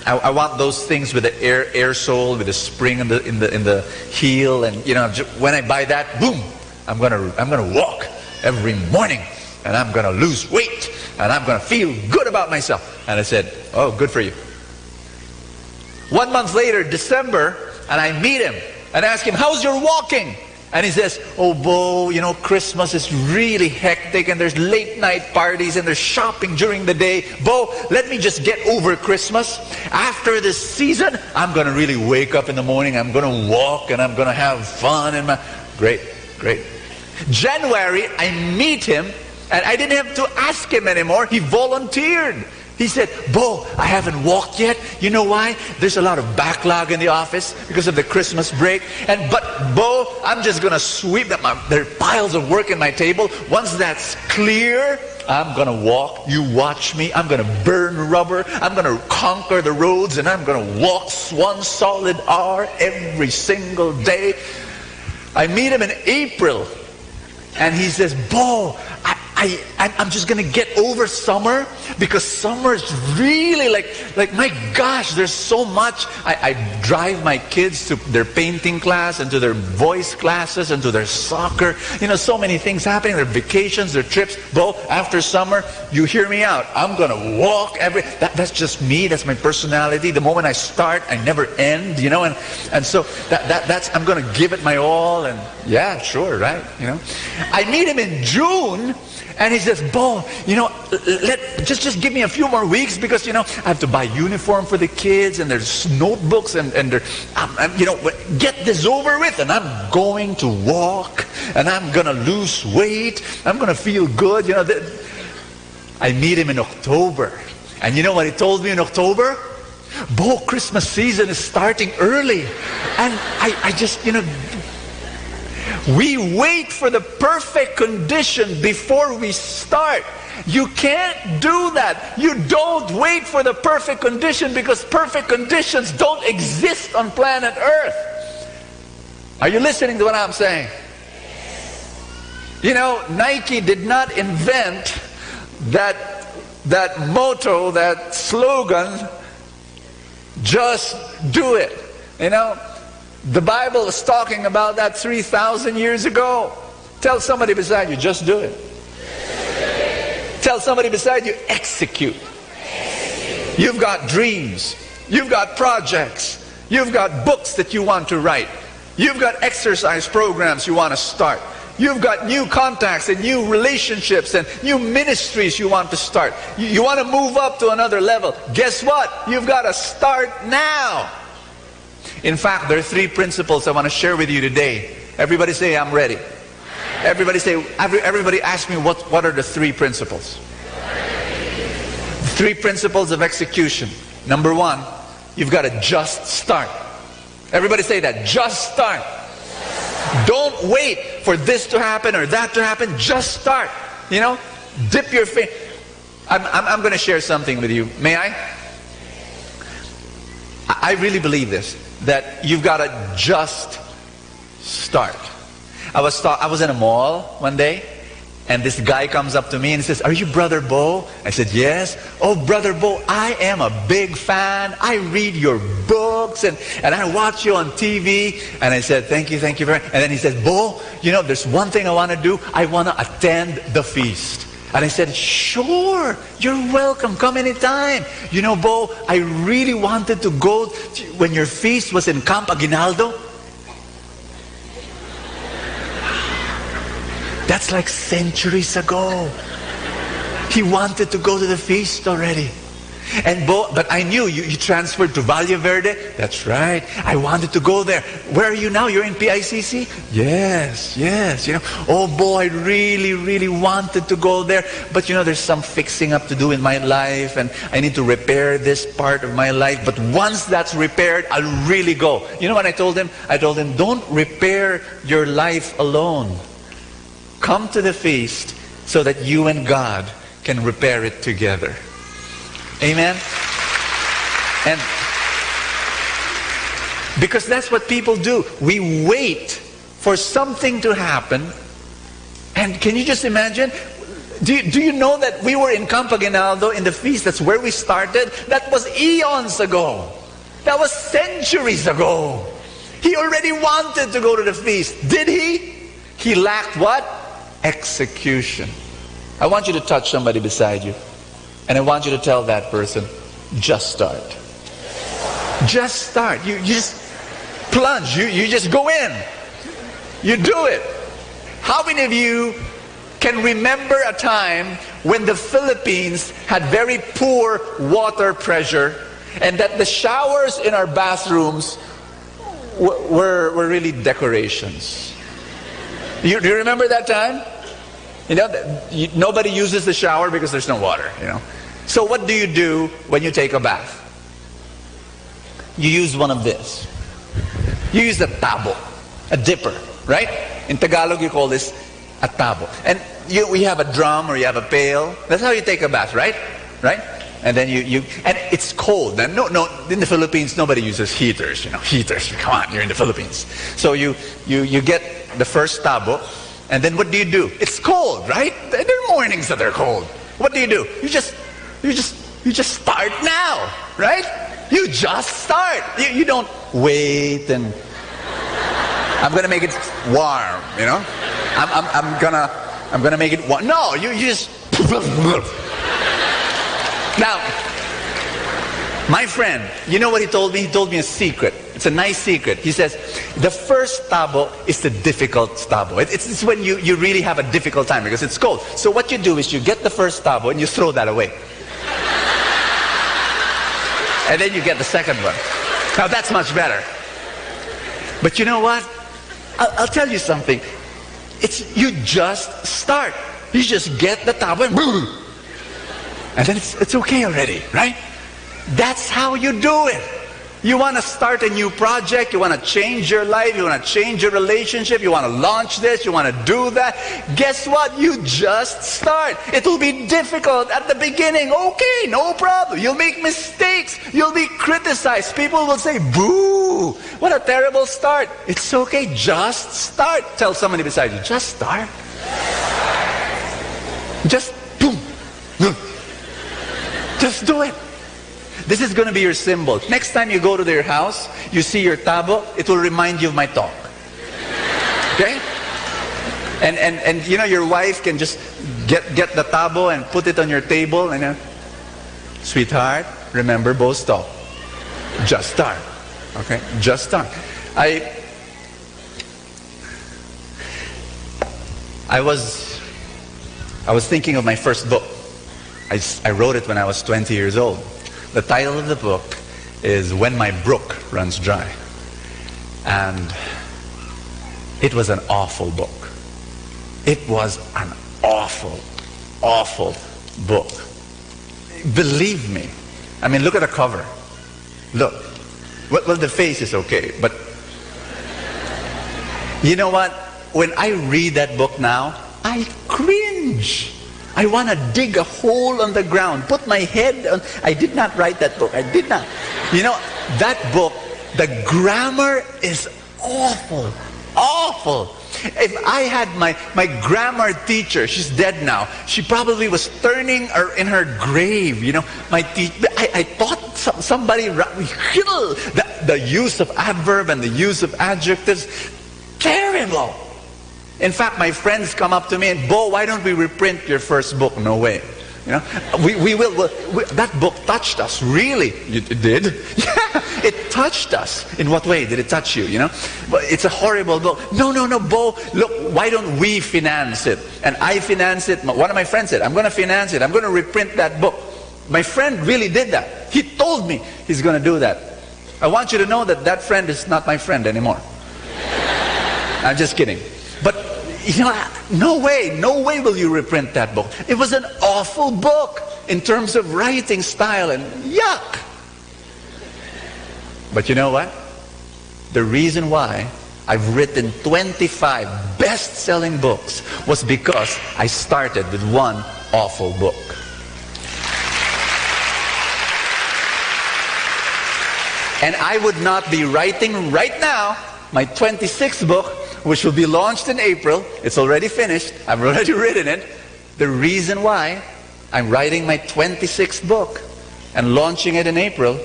S18: I want those things with the air sole, with the spring in the heel, and you know, when I buy that, boom, I'm gonna walk every morning, and I'm gonna lose weight, and I'm gonna feel good about myself. And I said, oh, good for you. 1 month later, December, and I meet him and ask him, how's your walking? And he says, oh, Bo, you know, Christmas is really hectic and there's late night parties and there's shopping during the day. Bo, let me just get over Christmas. After this season, I'm going to really wake up in the morning. I'm going to walk and I'm going to have fun. And Great. January, I meet him and I didn't have to ask him anymore. He volunteered. He said, Bo, I haven't walked yet. You know why? There's a lot of backlog in the office because of the Christmas break. But Bo, I'm just going to sweep them up. There are piles of work in my table. Once that's clear, I'm going to walk. You watch me. I'm going to burn rubber. I'm going to conquer the roads. And I'm going to walk 1 solid hour every single day. I meet him in April. And he says, Bo, I'm just going to get over summer because summer is really like my gosh, there's so much. I drive my kids to their painting class and to their voice classes and to their soccer. You know, so many things happening. Their vacations, their trips. Bo, after summer, you hear me out. I'm going to walk that's just me. That's my personality. The moment I start, I never end, you know, and so that's, I'm going to give it my all. And yeah, sure, right, you know. I meet him in June. And he says, Bo, you know, just give me a few more weeks because, you know, I have to buy uniform for the kids and there's notebooks and they're, you know, get this over with and I'm going to walk and I'm going to lose weight. I'm going to feel good, you know. I meet him in October. And you know what he told me in October? Bo, Christmas season is starting early. And I just, you know, we wait for the perfect condition before we start. You can't do that. You don't wait for the perfect condition because perfect conditions don't exist on planet Earth. Are you listening to what I'm saying? You know, Nike did not invent that motto, that slogan, Just do it. You know, the Bible is talking about that 3,000 years ago. Tell somebody beside you, just do it. Tell somebody beside you, execute. You've got dreams. You've got projects. You've got books that you want to write. You've got exercise programs you want to start. You've got new contacts and new relationships and new ministries you want to start. You want to move up to another level. Guess what? You've got to start now. In fact, there are 3 principles I want to share with you today. Everybody say, I'm ready. Everybody say, everybody ask me what are the 3 principles? 3 principles of execution. Number 1, you've got to just start. Everybody say that. Just start. Don't wait for this to happen or that to happen. Just start. You know, dip your finger. I'm going to share something with you. May I? I really believe this, that you've got to just start. I was in a mall one day, and this guy comes up to me and he says, "Are you Brother Bo?" I said, "Yes." "Oh, Brother Bo, I am a big fan. I read your books and I watch you on TV." And I said, thank you very much. And then he says, "Bo, you know, there's one thing I want to do. I want to attend the feast." And I said, "Sure, you're welcome. Come anytime. You know, Bo, I really wanted to go when your feast was in Camp Aguinaldo." That's like centuries ago. He wanted to go to the feast already. And but I knew you transferred to Valle Verde. That's right. I wanted to go there. Where are you now? You're in PICC? Yes. You know, oh boy, I really wanted to go there. But you know, there's some fixing up to do in my life, and I need to repair this part of my life. But once that's repaired, I'll really go. You know what I told him? I told him, don't repair your life alone. Come to the feast so that you and God can repair it together. Amen? And because that's what people do. We wait for something to happen. And can you just imagine? Do you know that we were in Camp Aguinaldo in the feast? That's where we started. That was eons ago. That was centuries ago. He already wanted to go to the feast. Did he? He lacked what? Execution. I want you to touch somebody beside you, and I want you to tell that person, just start. Just start. You just plunge. You just go in. You do it. How many of you can remember a time when the Philippines had very poor water pressure, and that the showers in our bathrooms were really decorations? Do you remember that time? You know, nobody uses the shower because there's no water, you know. So what do you do when you take a bath? You use one of this. You use a tabo, a dipper, right? In Tagalog, you call this a tabo. And we have a drum or you have a pail. That's how you take a bath, right? Right? And then and it's cold. And no, in the Philippines, nobody uses heaters, you know. Heaters, come on, you're in the Philippines. So you get the first tabo. And then what do? It's cold, right? There are mornings that are cold. What do? You just start now, right? You just start. You don't wait and I'm gonna make it warm, you know? I'm gonna make it warm. No, you just now. My friend, you know what he told me? He told me a secret. It's a nice secret. He says, the first tabo is the difficult tabo. It's when you really have a difficult time because it's cold. So what you do is you get the first tabo and you throw that away. And then you get the second one. Now that's much better. But you know what? I'll tell you something. You just start. You just get the tabo and boom. And then it's okay already, right? That's how you do it. You want to start a new project, you want to change your life, you want to change your relationship, you want to launch this, you want to do that. Guess what? You just start. It will be difficult at the beginning. Okay, no problem. You'll make mistakes. You'll be criticized. People will say, boo, what a terrible start. It's okay, just start. Tell somebody beside you, just start. Just boom. Just do it. This is going to be your symbol. Next time you go to their house, you see your tabo, it will remind you of my talk. Okay? And you know, your wife can just get the tabo and put it on your table and sweetheart, remember Bo's talk. Just start. Okay? Just start. I was thinking of my first book. I wrote it when I was 20 years old. The title of the book is When My Brook Runs Dry. And it was an awful book. It was an awful, awful book. Believe me. I mean, look at the cover. Look. Well, the face is okay, but you know what? When I read that book now, I cringe. I want to dig a hole on the ground, put my head on. I did not write that book. I did not. You know, that book, the grammar is awful. Awful. If I had my grammar teacher, she's dead now, she probably was turning in her grave, you know. I thought somebody, the use of adverb and the use of adjectives, terrible. In fact, my friends come up to me and, Bo, why don't we reprint your first book? No way. You know, we will. That book touched us, really. It did? Yeah, it touched us. In what way did it touch you? You know, but it's a horrible book. No, Bo, look, why don't we finance it? And I finance it. One of my friends said, I'm going to finance it. I'm going to reprint that book. My friend really did that. He told me he's going to do that. I want you to know that that friend is not my friend anymore. I'm just kidding. But you know, no way will you reprint that book. It was an awful book in terms of writing style and yuck. But you know what? The reason why I've written 25 best-selling books was because I started with one awful book. And I would not be writing right now my 26th book, which will be launched in April. It's already finished. I've already written it. The reason why I'm writing my 26th book and launching it in April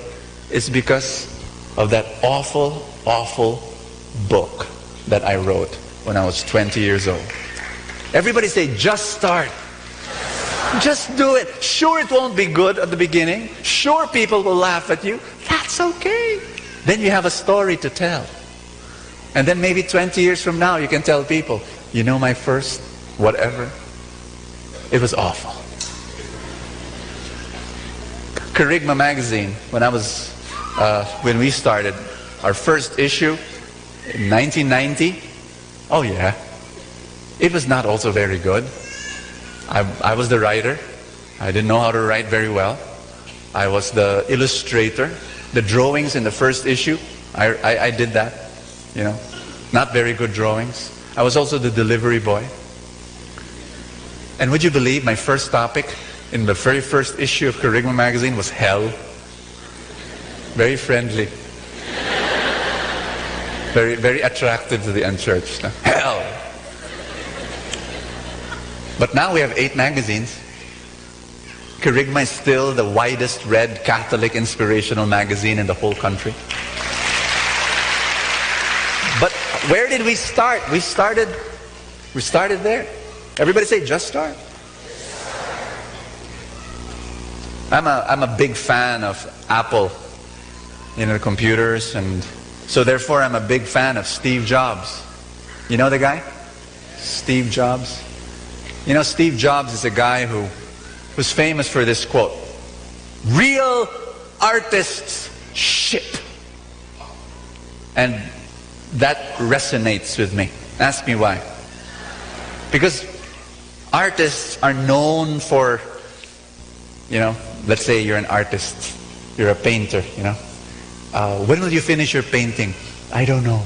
S18: is because of that awful, awful book that I wrote when I was 20 years old. Everybody say, just start. Just do it. Sure, it won't be good at the beginning. Sure, people will laugh at you. That's okay. Then you have a story to tell. And then maybe 20 years from now, you can tell people, you know, my first whatever, it was awful. Kerygma magazine, when we started our first issue in 1990, oh yeah, it was not also very good. I was the writer. I didn't know how to write very well. I was the illustrator. The drawings in the first issue, I did that. You know, not very good drawings. I was also the delivery boy. And would you believe my first topic in the very first issue of Kerygma magazine was hell? Very friendly. Very, very attractive to the unchurched. Hell! But now we have 8 magazines. Kerygma is still the widest read Catholic inspirational magazine in the whole country. But where did we start? We started there. Everybody say, just start. I'm a big fan of Apple, you know, the computers, and so therefore I'm a big fan of Steve Jobs. You know the guy? Steve Jobs. You know, Steve Jobs is a guy who's famous for this quote: real artists ship. And that resonates with me. Ask me why. Because artists are known for, you know, let's say you're an artist, you're a painter, you know. When will you finish your painting? I don't know.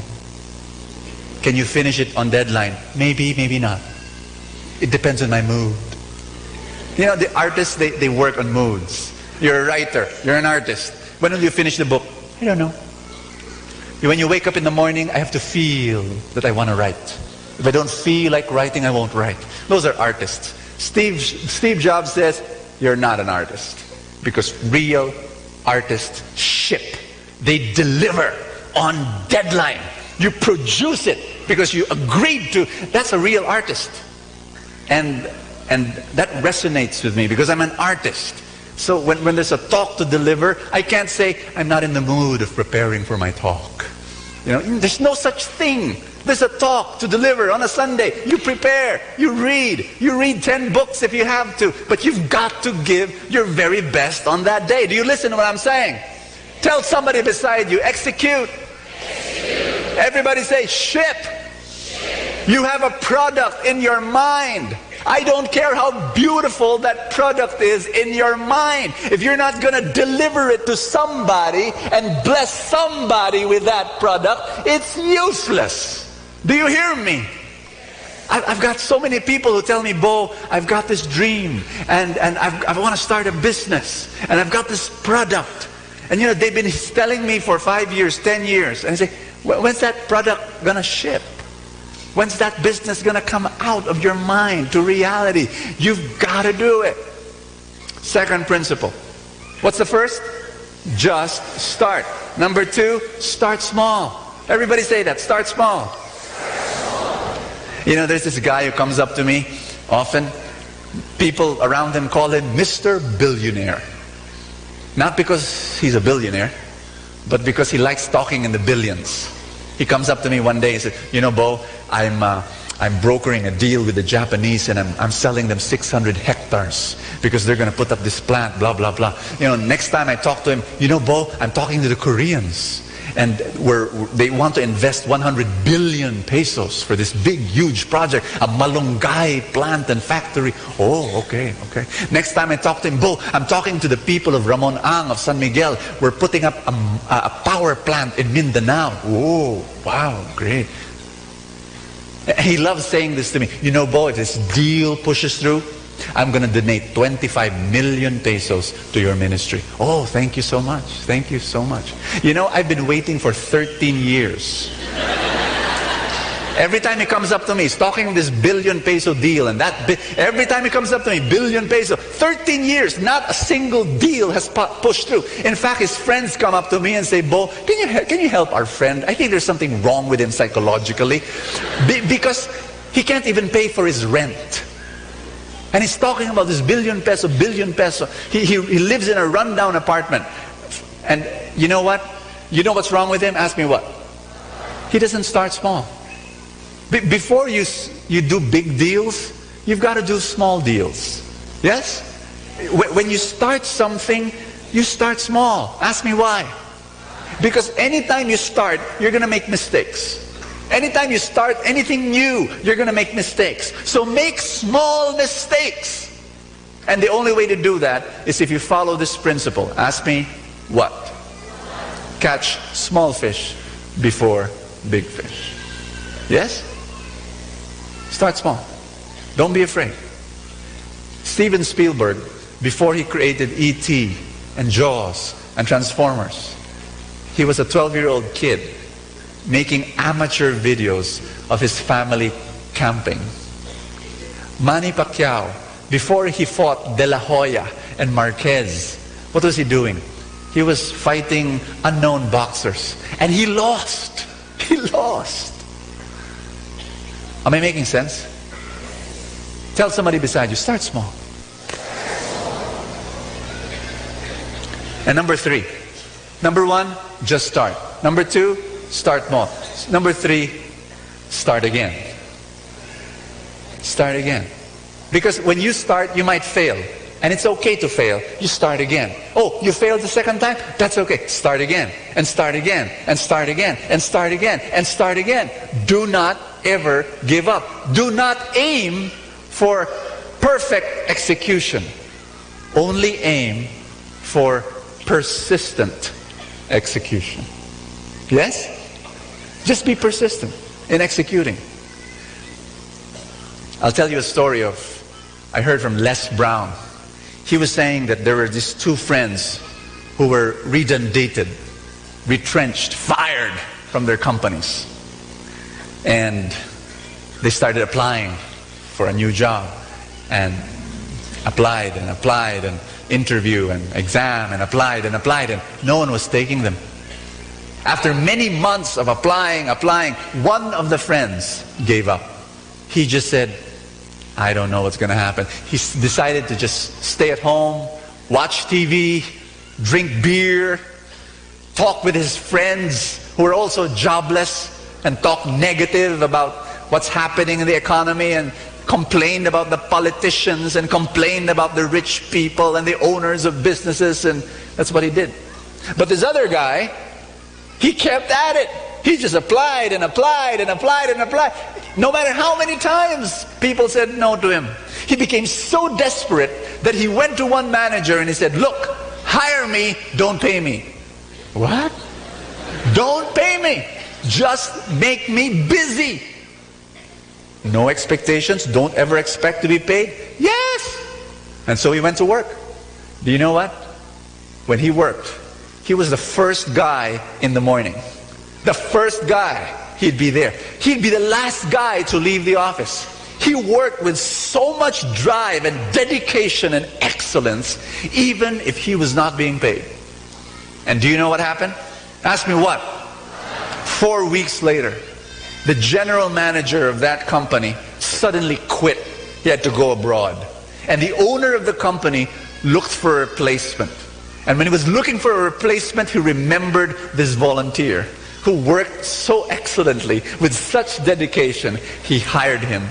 S18: Can you finish it on deadline? Maybe, maybe not. It depends on my mood. You know, the artists, they work on moods. You're a writer, you're an artist. When will you finish the book? I don't know. When you wake up in the morning, I have to feel that I want to write. If I don't feel like writing, I won't write. Those are artists. Steve Jobs says, you're not an artist. Because real Artists ship. They deliver on deadline. You produce it because you agreed to. That's a real artist. And that resonates with me because I'm an artist. So when there's a talk to deliver, I can't say, I'm not in the mood of preparing for my talk. You know, there's no such thing. There's a talk to deliver on a Sunday. You prepare, you read 10 books if you have to, but you've got to give your very best on that day. Do you listen to what I'm saying? Tell somebody beside you, execute. Everybody say, ship. You have a product in your mind. I don't care how beautiful that product is in your mind. If you're not going to deliver it to somebody and bless somebody with that product, it's useless. Do you hear me? I've got so many people who tell me, Bo, I've got this dream and I want to start a business and I've got this product. And you know, they've been telling me for 5 years, 10 years. And I say, when's that product going to ship? When's that business going to come out of your mind to reality? You've got to do it. Second principle. What's the first? Just start. Number 2, start small. Everybody say that. Start small. You know, there's this guy who comes up to me often. People around him call him Mr. Billionaire. Not because he's a billionaire, but because he likes talking in the billions. He comes up to me one day and says, you know, Bo, I'm brokering a deal with the Japanese and I'm selling them 600 hectares because they're going to put up this plant, blah, blah, blah. You know, next time I talk to him, you know, Bo, I'm talking to the Koreans and they want to invest 100 billion pesos for this big, huge project, a malunggay plant and factory. Oh, okay, okay. Next time I talk to him, Bo, I'm talking to the people of Ramon Ang of San Miguel. We're putting up a power plant in Mindanao. Oh, wow, great. He loves saying this to me. You know, Bo, if this deal pushes through, I'm going to donate 25 million pesos to your ministry. Oh, thank you so much. Thank you so much. You know, I've been waiting for 13 years. Every time he comes up to me, he's talking this billion peso deal and that. Every time he comes up to me, billion peso. 13 years, not a single deal has pushed through. In fact, his friends come up to me and say, Bo, can you help our friend? I think there's something wrong with him psychologically. Because he can't even pay for his rent. And he's talking about this billion peso. He lives in a rundown apartment. And you know what? You know what's wrong with him? Ask me what? He doesn't start small. Before you do big deals, you've got to do small deals. Yes? When you start something, you start small. Ask me why. Because anytime you start, you're going to make mistakes. Anytime you start anything new, you're going to make mistakes. So make small mistakes. And the only way to do that is if you follow this principle. Ask me what? Catch small fish before big fish. Yes? Start small. Don't be afraid. Steven Spielberg, before he created E.T. and Jaws and Transformers, he was a 12-year-old kid making amateur videos of his family camping. Manny Pacquiao, before he fought De La Hoya and Marquez, what was he doing? He was fighting unknown boxers. And he lost. He lost. Am I making sense? Tell somebody beside you, start small. And number 3. Number 1, just start. Number 2, start small. Number 3, start again. Start again. Because when you start, you might fail. And it's okay to fail. You start again. Oh, you failed the second time? That's okay. Start again. And start again. And start again. And start again. And start again. Do not ever give up. Do not aim for perfect execution. Only aim for persistent execution. Yes? Just be persistent in executing. I'll tell you a story I heard from Les Brown. He was saying that there were these 2 friends who were redundated, retrenched, fired from their companies. And they started applying for a new job and applied and applied and interview and exam and applied, and no one was taking them. After many months of applying, one of the friends gave up. He just said, I don't know what's going to happen. He decided to just stay at home, watch TV, drink beer, talk with his friends who were also jobless, and talk negative about what's happening in the economy, and complained about the politicians, and complained about the rich people and the owners of businesses, and that's what he did. But this other guy, he kept at it. He just applied and applied and applied and applied. No matter how many times people said no to him. He became so desperate that he went to one manager and he said, look, hire me, don't pay me. What? Don't pay me. Just make me busy. No expectations. Don't ever expect to be paid. Yes. And so he went to work. Do you know what? When he worked, he was the first guy in the morning. The first guy, he'd be there. He'd be the last guy to leave the office. He worked with so much drive and dedication and excellence, even if he was not being paid. And do you know what happened? Ask me what? 4 weeks later, the general manager of that company suddenly quit. He had to go abroad. And the owner of the company looked for a replacement. And when he was looking for a replacement, he remembered this volunteer who worked so excellently with such dedication. He hired him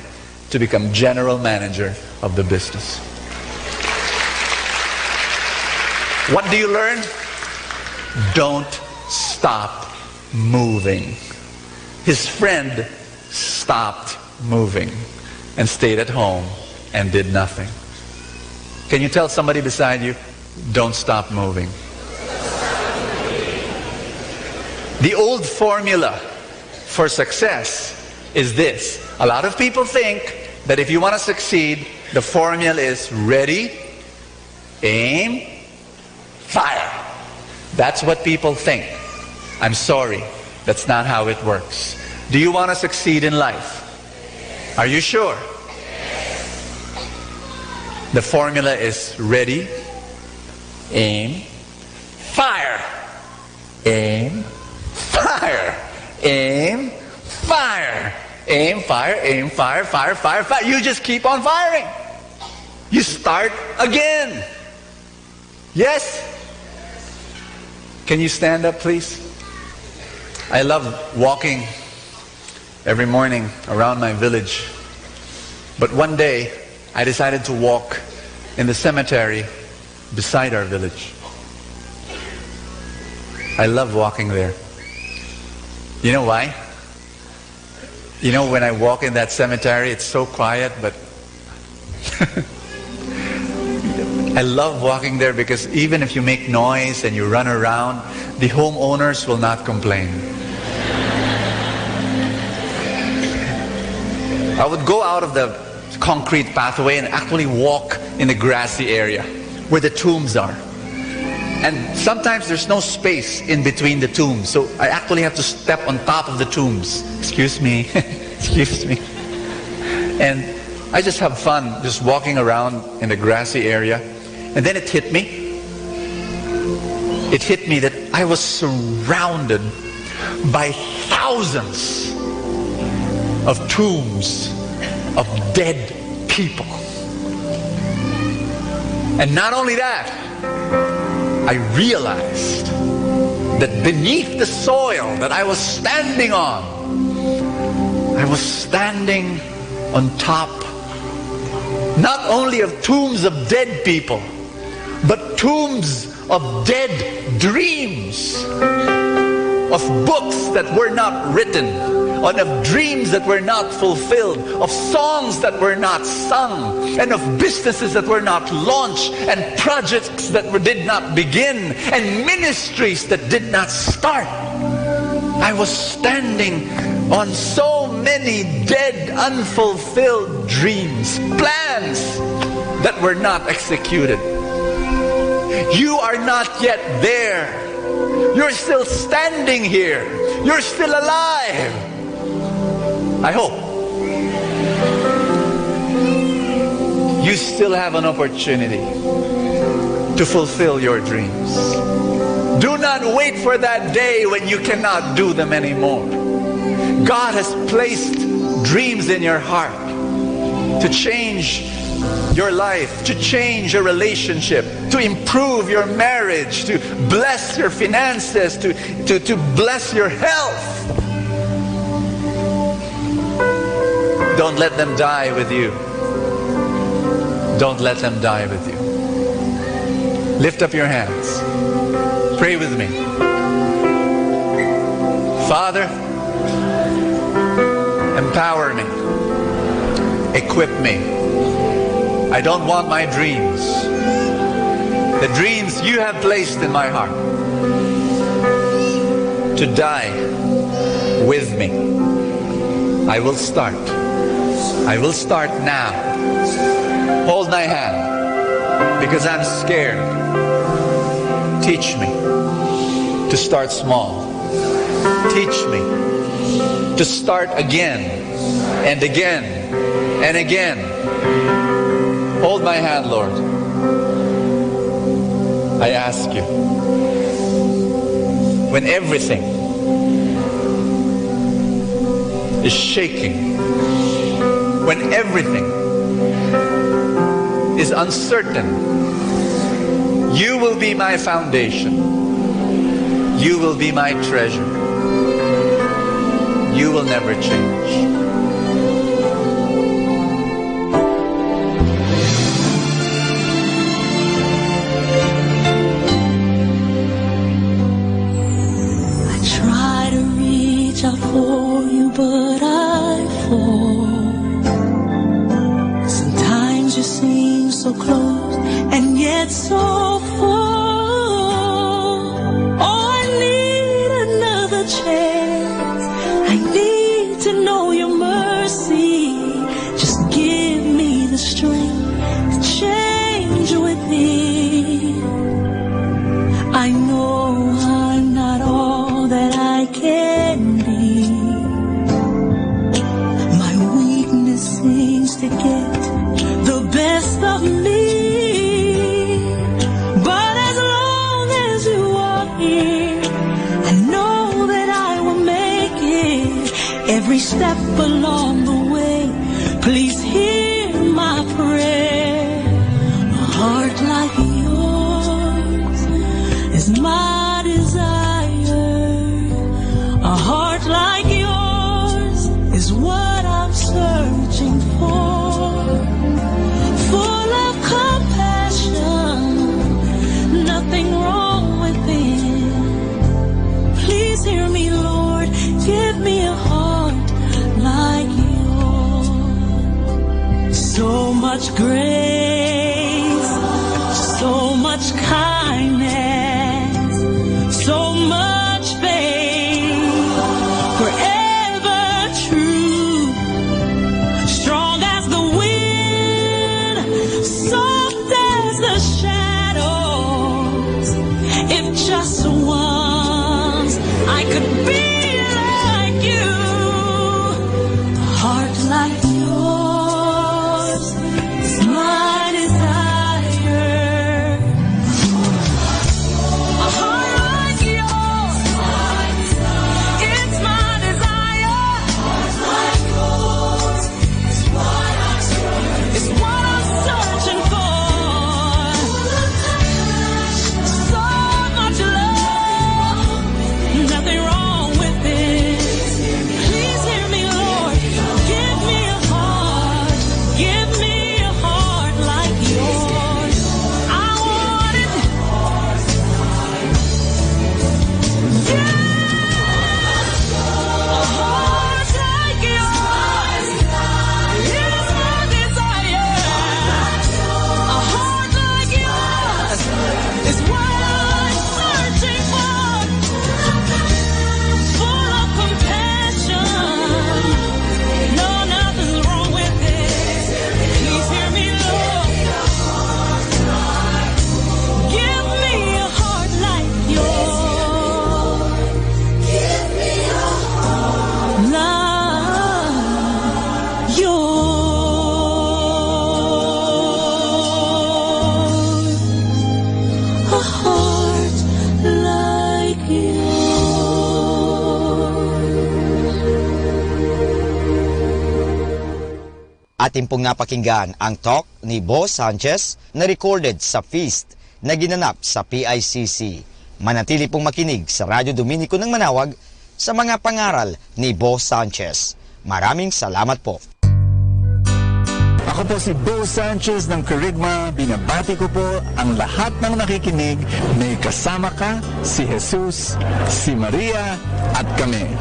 S18: to become general manager of the business. What do you learn? Don't stop moving. His friend stopped moving and stayed at home and did nothing. Can you tell somebody beside you, don't stop moving? The old formula for success is this. A lot of people think that if you want to succeed, the formula is ready, aim, fire. That's what people think. I'm sorry, that's not how it works. Do you want to succeed in life? Are you sure? The formula is ready, aim, fire. Aim, fire. Aim, fire. Aim, fire, aim, fire, fire, fire, fire. You just keep on firing. You start again. Yes? Can you stand up, please? I love walking every morning around my village. But one day, I decided to walk in the cemetery beside our village. I love walking there. You know why? You know, when I walk in that cemetery, it's so quiet, but I love walking there because even if you make noise and you run around, the homeowners will not complain. I would go out of the concrete pathway and actually walk in the grassy area where the tombs are. And sometimes there's no space in between the tombs, so I actually have to step on top of the tombs. Excuse me, excuse me. And I just have fun just walking around in the grassy area. And then it hit me. It hit me that I was surrounded by thousands of tombs of dead people. And not only that, I realized that beneath the soil that I was standing on, I was standing on top not only of tombs of dead people, but tombs of dead dreams, of books that were not written, and of dreams that were not fulfilled, of songs that were not sung, and of businesses that were not launched, and projects that did not begin, and ministries that did not start. I was standing on so many dead, unfulfilled dreams, plans that were not executed. You are not yet there. You're still standing here. You're still alive. I hope. You still have an opportunity. to fulfill your dreams. Do not wait for that day when you cannot do them anymore. God has placed dreams in your heart to change your life, to change your relationship, to improve your marriage, to bless your finances, to bless your health. Don't let them die with you. Don't let them die with you. Lift up your hands. Pray with me. Father, empower me. Equip me. I don't want my dreams, the dreams you have placed in my heart, to die with me. I will start. I will start now. Hold my hand, because I'm scared. Teach me to start small. Teach me to start again and again and again. Hold my hand, Lord. I ask you, when everything is shaking, when everything is uncertain, you will be my foundation. You will be my treasure. You will never change.
S12: For you, but I fall. Sometimes you seem so close and yet so far. Oh, I need another chance. I need to know your mercy. Just give me the strength to change within. I know I'm not all that I can be. Seems to get the best of me, but as long as you are here, I know that I will make it every step along the way. Please hear my prayer. A heart like yours is my desire. A heart like yours is what I'm searching for, full of compassion, nothing wrong within. Please hear me, Lord, give me a heart like yours. So much grace, so much kindness, so much faith, forever true. Strong as the wind, soft as the shadows. If just once I could be like you, a heart like yours is mine.
S10: Atin pong napakinggan ang talk ni Bo Sanchez na recorded sa feast na ginanap sa PICC. Manatili pong makinig sa Radyo Dominico ng Manawag sa mga pangaral ni Bo Sanchez. Maraming salamat po.
S11: Ako po si Bo Sanchez ng Kerygma. Binabati ko po ang lahat ng nakikinig. May kasama ka, si Jesus, si Maria, at kami.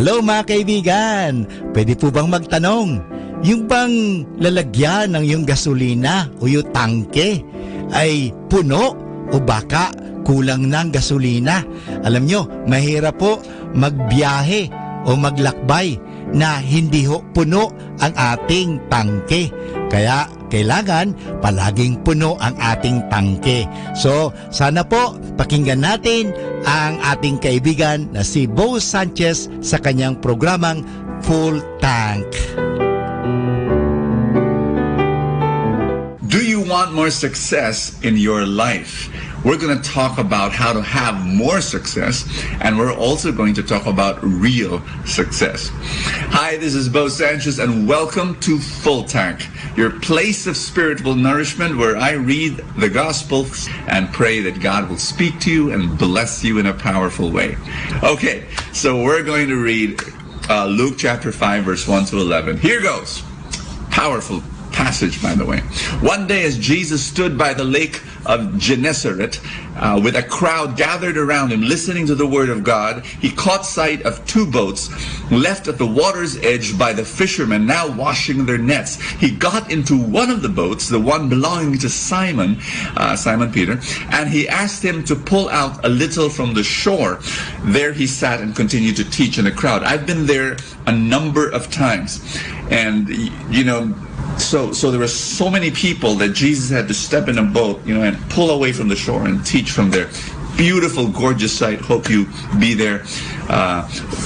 S4: Hello mga kaibigan! Pwede po bang magtanong? Yung bang lalagyan ng yung gasolina o yung tangke ay puno o baka kulang ng gasolina? Alam nyo, mahirap po magbiyahe o maglakbay na hindi ho puno ang ating tangke. Kaya kailangan palaging puno ang ating tangke. So sana po pakinggan natin ang ating kaibigan na si Bo Sanchez sa kanyang programang Full Tank.
S20: Do you want more success in your life? We're going to talk about how to have more success, and we're also going to talk about real success. Hi, this is Bo Sanchez, and welcome to Full Tank, your place of spiritual nourishment where I read the gospel and pray that God will speak to you and bless you in a powerful way. Okay, so we're going to read Luke chapter 5, verse 1 to 11. Here goes. Powerful passage, by the way. One day as Jesus stood by the lake of Gennesaret with a crowd gathered around him listening to the word of God, he caught sight of two boats left at the water's edge by the fishermen now washing their nets. He got into one of the boats, the one belonging to Simon Peter, and he asked him to pull out a little from the shore. There he sat and continued to teach in the crowd. I've been there a number of times, and you know, so there were so many people that Jesus had to step in a boat, you know, and pull away from the shore and teach from there. Beautiful, gorgeous sight. Hope you be there,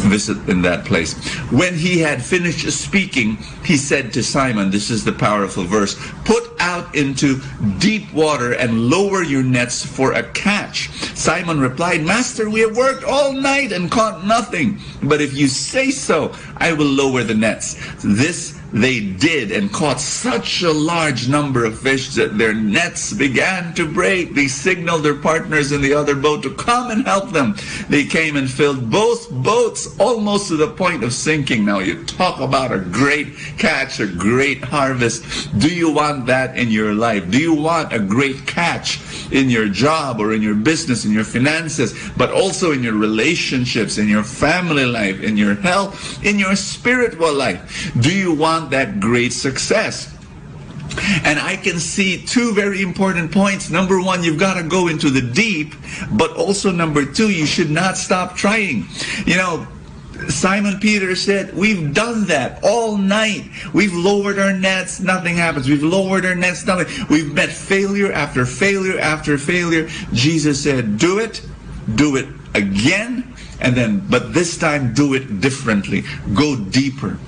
S20: visit in that place. When he had finished speaking, he said to Simon, this is the powerful verse, put out into deep water and lower your nets for a catch. Simon replied, Master, we have worked all night and caught nothing. But if you say so, I will lower the nets. This they did and caught such a large number of fish that their nets began to break. They signaled their partners in the other boat to come and help them. They came and filled both boats almost to the point of sinking. Now you talk about a great catch, a great harvest. Do you want that in your life? Do you want a great catch in your job or in your business, in your finances, but also in your relationships, in your family life, in your health, in your spiritual life? Do you want that great success? And I can see two very important points. Number one, you've got to go into the deep, but also number two, you should not stop trying. You know, Simon Peter said, we've done that all night. We've lowered our nets, nothing happens. We've lowered our nets, nothing. We've met failure after failure after failure. Jesus said, do it again, and then, but this time do it differently. Go deeper.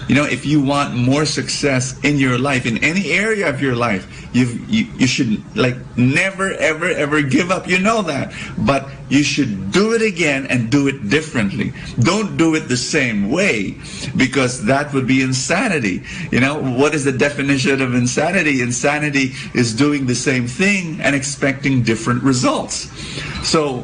S20: You know, if you want more success in your life, in any area of your life, you should like never ever give up. You know that, but you should do it again and do it differently. Don't do it the same way, because that would be insanity. You know, what is the definition of insanity? Insanity is doing the same thing and expecting different results. So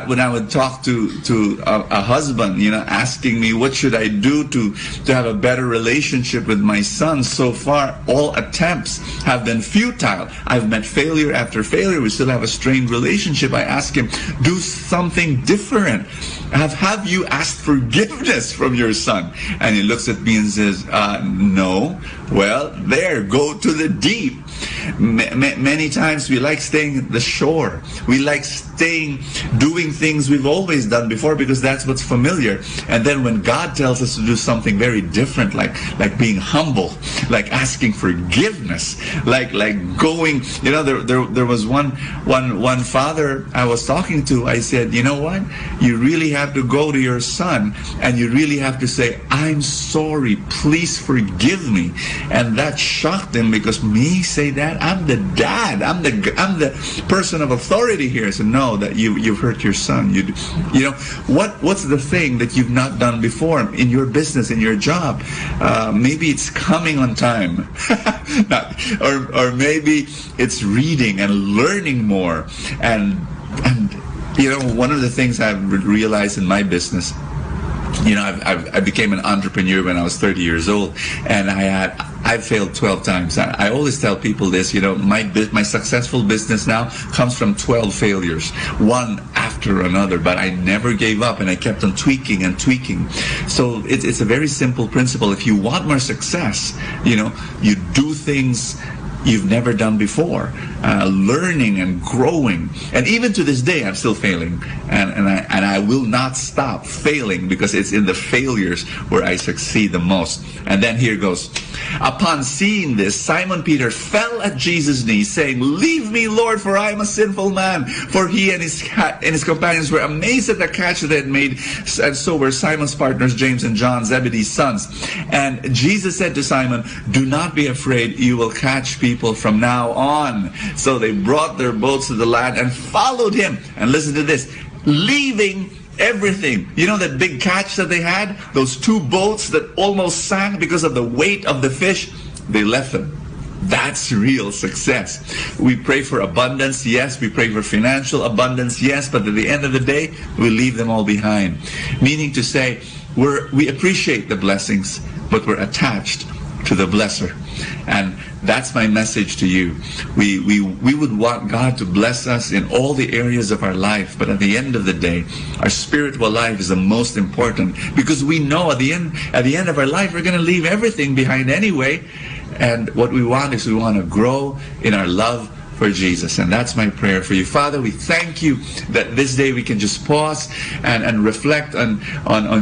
S20: when I would talk to a husband, you know, asking me what should I do to have a better relationship with my son, so far all attempts have been futile. I've met failure after failure. We still have a strained relationship. I ask him, do something different. Have you asked forgiveness from your son? And he looks at me and says, no. Well, there, go to the deep. Many times we like staying at the shore. We like doing things we've always done before because that's what's familiar. And then when God tells us to do something very different, like being humble, like asking forgiveness, like going, you know, there was one father I was talking to. I said, you know what? You really have to go to your son and you really have to say, I'm sorry, please forgive me. And that shocked him, because me say say that. I'm the dad. I'm the person of authority here. So no, that you've hurt your son. You know what's the thing that you've not done before in your business, in your job? Maybe it's coming on time, or maybe it's reading and learning more. And one of the things I've realized in my business, I became an entrepreneur when I was 30 years old, and I failed 12 times. I always tell people this, my successful business now comes from 12 failures, one after another, but I never gave up, and I kept on tweaking and tweaking. So it's a very simple principle. If you want more success, you do things you've never done before, learning and growing. And even to this day, I'm still failing, and I will not stop failing, because it's in the failures where I succeed the most. And then here goes. Upon seeing this, Simon Peter fell at Jesus' knees, saying, "Leave me, Lord, for I am a sinful man." For he and his companions were amazed at the catch that they had made, and so were Simon's partners, James and John, Zebedee's sons. And Jesus said to Simon, "Do not be afraid, you will catch people from now on." So they brought their boats to the land and followed him. And listen to this, leaving everything. You know that big catch that they had? Those 2 boats that almost sank because of the weight of the fish? They left them. That's real success. We pray for abundance, yes. We pray for financial abundance, yes. But at the end of the day, we leave them all behind. Meaning to say, we appreciate the blessings, but we're attached to the blesser. And that's my message to you. We would want God to bless us in all the areas of our life, but at the end of the day, our spiritual life is the most important, because we know at the end of our life, we're going to leave everything behind anyway. And what we want is we want to grow in our love for Jesus. And that's my prayer for you. Father, we thank you that this day we can just pause and reflect on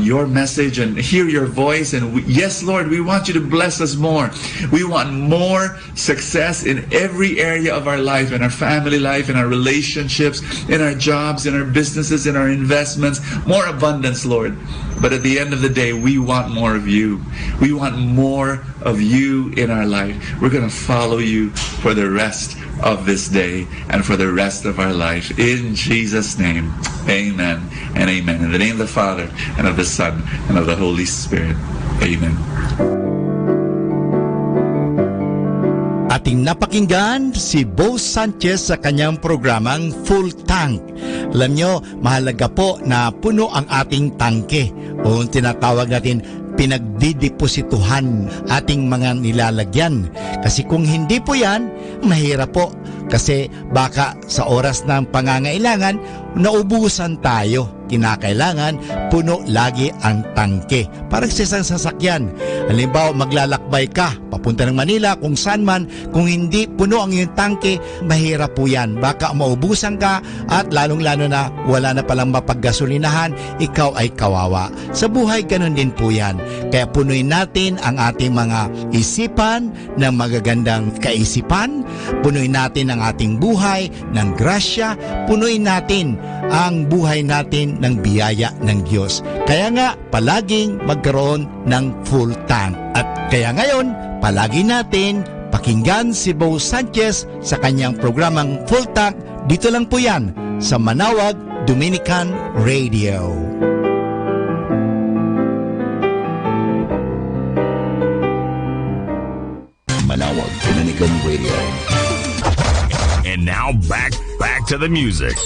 S20: your message and hear your voice. And yes, Lord, we want you to bless us more. We want more success in every area of our life, in our family life, in our relationships, in our jobs, in our businesses, in our investments. More abundance, Lord. But at the end of the day, we want more of you. We want more of you in our life. We're going to follow you for the rest of this day and for the rest of our life. In Jesus' name, amen and amen. In the name of the Father, and of the Son, and of the Holy Spirit. Amen.
S4: Ating napakinggan si Bo Sanchez sa kanyang programang Full Tank. Alam nyo, mahalaga po na puno ang ating tangke, o tinatawag natin pinagdideposituhan ating mga nilalagyan. Kasi kung hindi po yan, mahirap po. Kasi baka sa oras ng pangangailangan, naubusan tayo. Kinakailangan puno lagi ang tangke. Parang sa isang sasakyan. Halimbawa, maglalakbay ka papunta ng Manila, kung saan man, kung hindi puno ang iyong tangke, mahirap po yan. Baka maubusan ka at lalong-lalo na wala na palang mapaggasolinahan, ikaw ay kawawa. Sa buhay, ganun din po yan. Kaya punuin natin ang ating mga isipan ng magagandang kaisipan, punuin natin ang ating buhay ng grasya, punuin natin ang buhay natin ng biyaya ng Diyos. Kaya nga, palaging magkaroon ng full tank. At kaya ngayon, palagi natin pakinggan si Bo Sanchez sa kanyang programang Full Tank. Dito lang po yan sa Manawag Dominican Radio.
S7: Manawag Dominican Radio. And now back to the music.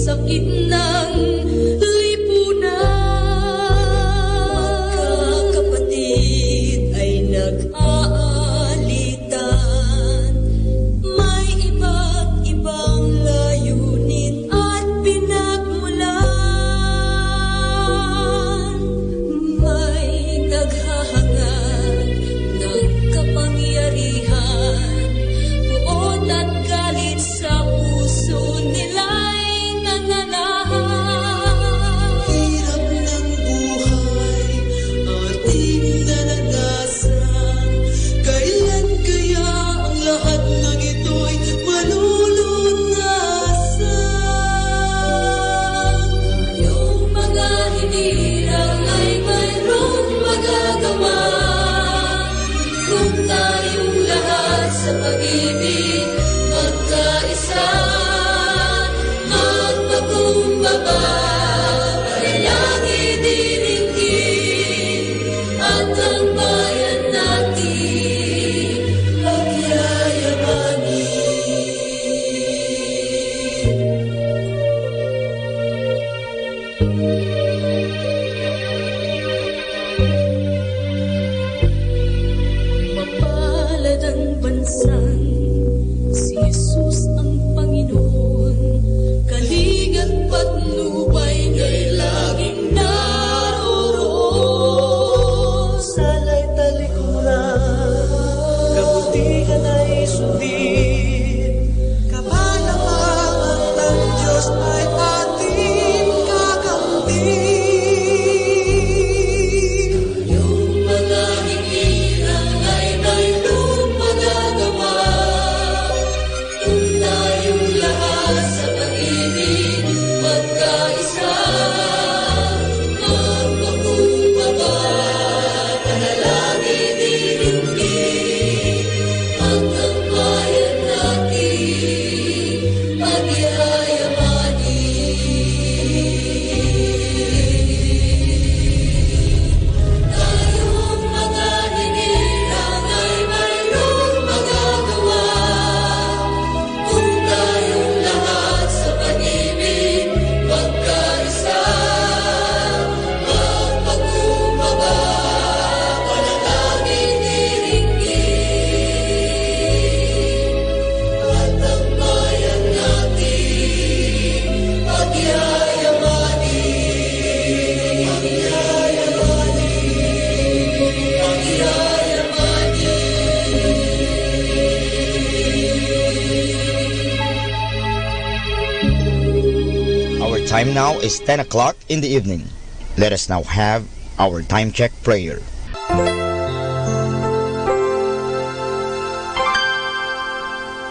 S12: Sakit ng lipunan, magkakapatid ay nag
S10: time now is 10 o'clock in the evening. Let us now have our time check prayer.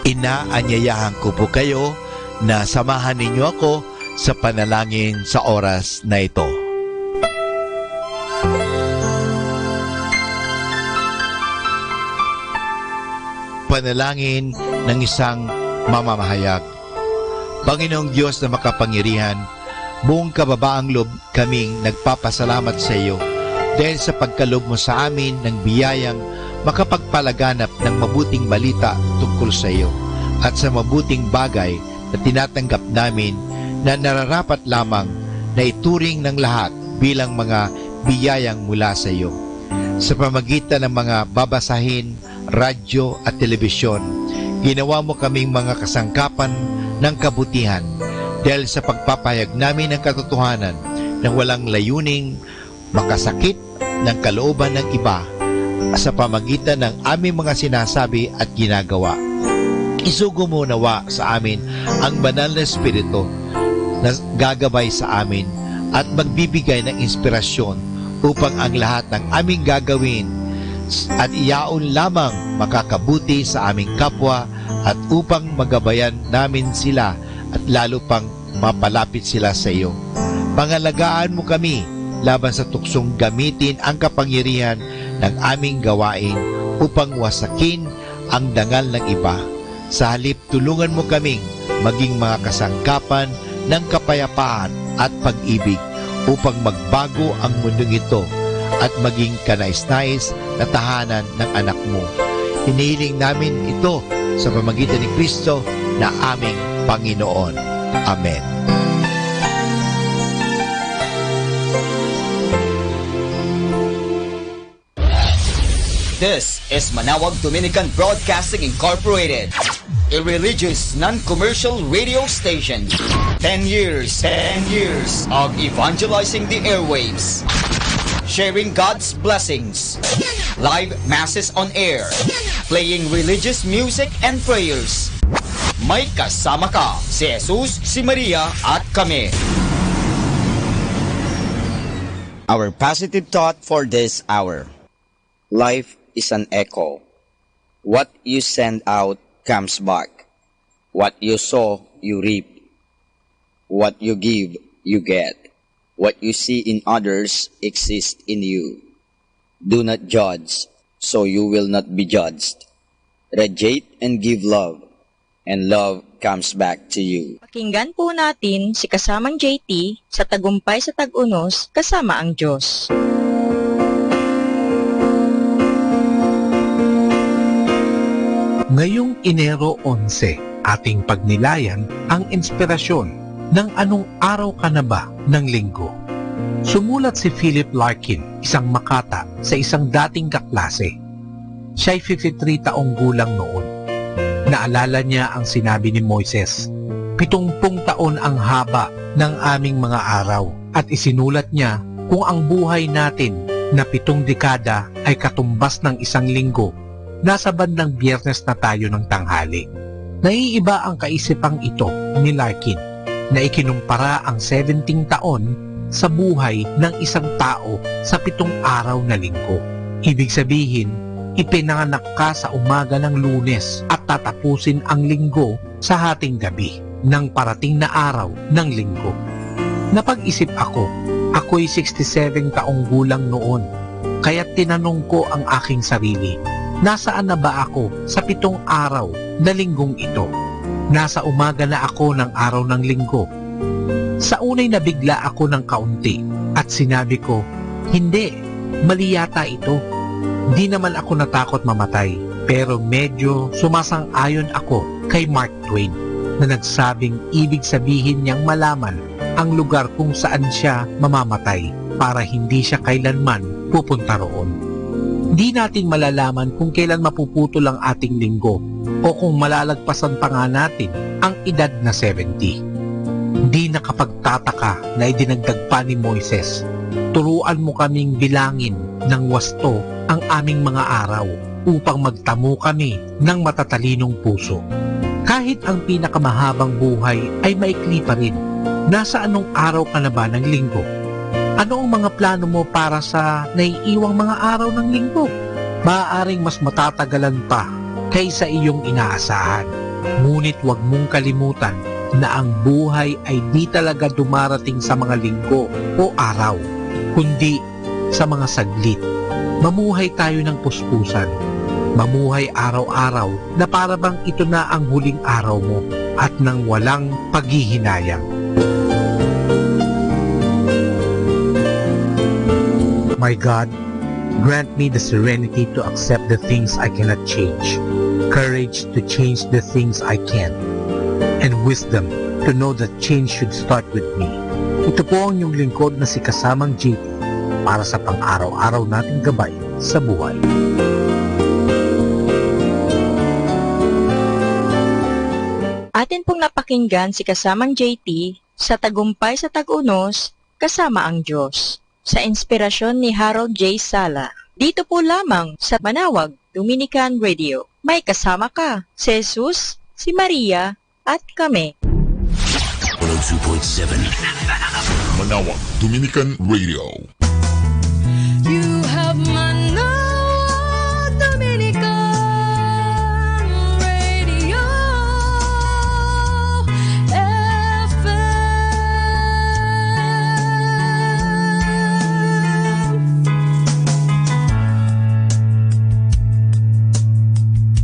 S2: Inaanyayahan ko po kayo na samahan ninyo ako sa panalangin sa oras na ito. Panalangin ng isang mamamahayag. Panginoong Diyos na makapangyarihan, buong kababaang loob kaming nagpapasalamat sa iyo dahil sa pagkalob mo sa amin ng biyayang makapagpalaganap ng mabuting balita tungkol sa iyo at sa mabuting bagay na tinatanggap namin na nararapat lamang na ituring ng lahat bilang mga biyayang mula sa iyo. Sa pamagitan ng mga babasahin, radyo at telebisyon, ginawa mo kaming mga kasangkapan ng kabutihan dahil sa pagpapahayag namin ng katotohanan ng walang layuning makasakit ng kalooban ng iba sa pamagitan ng aming mga sinasabi at ginagawa. Isugo mo nawa sa amin ang banal na Espiritu na gagabay sa amin at magbibigay ng inspirasyon upang ang lahat ng aming gagawin at iyaon lamang makakabuti sa aming kapwa at upang magabayan namin sila at lalo pang mapalapit sila sa iyo. Pangalagaan mo kami laban sa tuksong gamitin ang kapangyarihan ng aming gawain upang wasakin ang dangal ng iba. Sa halip, tulungan mo kaming maging mga kasangkapan ng kapayapaan at pag-ibig upang magbago ang mundong ito at maging kanais-nais na tahanan ng anak mo. Hinihiling namin ito sa pamamagitan ni Kristo na aming Panginoon. Amen.
S6: This is Manawag Dominican Broadcasting Incorporated, a religious non-commercial radio station. 10 years of evangelizing the airwaves, sharing God's blessings, live masses on air, playing religious music and prayers. May kasama ka, si Jesus, si Maria at kami.
S10: Our positive thought for this hour. Life is an echo. What you send out comes back. What you sow, you reap. What you give, you get. What you see in others exists in you. Do not judge, so you will not be judged. Radiate and give love, and love comes back to you.
S8: Pakinggan po natin si kasamang JT sa Tagumpay sa Tag-Unos kasama ang Diyos.
S5: Ngayong Enero 11, ating pagnilayan ang inspirasyon ng anong araw ka na ba ng linggo. Sumulat si Philip Larkin, isang makata sa isang dating kaklase. Siya'y 53 taong gulang noon. Naalala niya ang sinabi ni Moises, 70 taon ang haba ng aming mga araw, at isinulat niya kung ang buhay natin na 7 dekada ay katumbas ng isang linggo. Nasa bandang Biyernes na tayo ng tanghali. Naiiba ang kaisipang ito ni Larkin na ikinumpara ang 17 taon sa buhay ng isang tao sa 7 araw na linggo. Ibig sabihin, ipinanganak ka sa umaga ng Lunes at tatapusin ang linggo sa hating gabi ng parating na araw ng linggo. Napag-isip ako, ako'y 67 taong gulang noon, kaya tinanong ko ang aking sarili, nasaan na ba ako sa 7 araw na linggong ito? Nasa umaga na ako ng araw ng linggo. Sa unay nabigla ako ng kaunti at sinabi ko, hindi, mali yata ito. Di naman ako natakot mamatay, pero medyo sumasang-ayon ako kay Mark Twain na nagsabing ibig sabihin niyang malaman ang lugar kung saan siya mamamatay para hindi siya kailanman pupunta roon. Di natin malalaman kung kailan mapuputol ang ating linggo o kung malalagpasan pa nga natin ang edad na 70. Di nakapagtataka na idinagdag pa ni Moises, turuan mo kaming bilangin ng wasto ang aming mga araw upang magtamo kami ng matatalinong puso. Kahit ang pinakamahabang buhay ay maikli pa rin, Nasa anong araw ka na ba ng linggo? Ano ang mga plano mo para sa naiiwang mga araw ng linggo? Maaaring mas matatagalan pa kaysa iyong inaasahan. Ngunit huwag mong kalimutan na ang buhay ay di talaga dumarating sa mga linggo o araw, kundi sa mga saglit. Mamuhay tayo ng puspusan. Mamuhay araw-araw na para bang ito na ang huling araw mo at nang walang paghihinayang. My God, grant me the serenity to accept the things I cannot change, courage to change the things I can, and wisdom to know that change should start with me. Ito po ang iyong lingkod na si Kasamang JT para sa pang-araw-araw nating gabay sa buhay.
S8: Atin pong napakinggan si Kasamang JT sa Tagumpay sa Tag-Unos, Kasama ang Diyos, sa inspirasyon ni Harold J. Sala. Dito po lamang sa Manawag Dominican Radio. May kasama ka, si Jesus, si Maria, at kami.
S7: 102.7 Manawag Dominican Radio.
S12: You have Manawag Dominican Radio FM.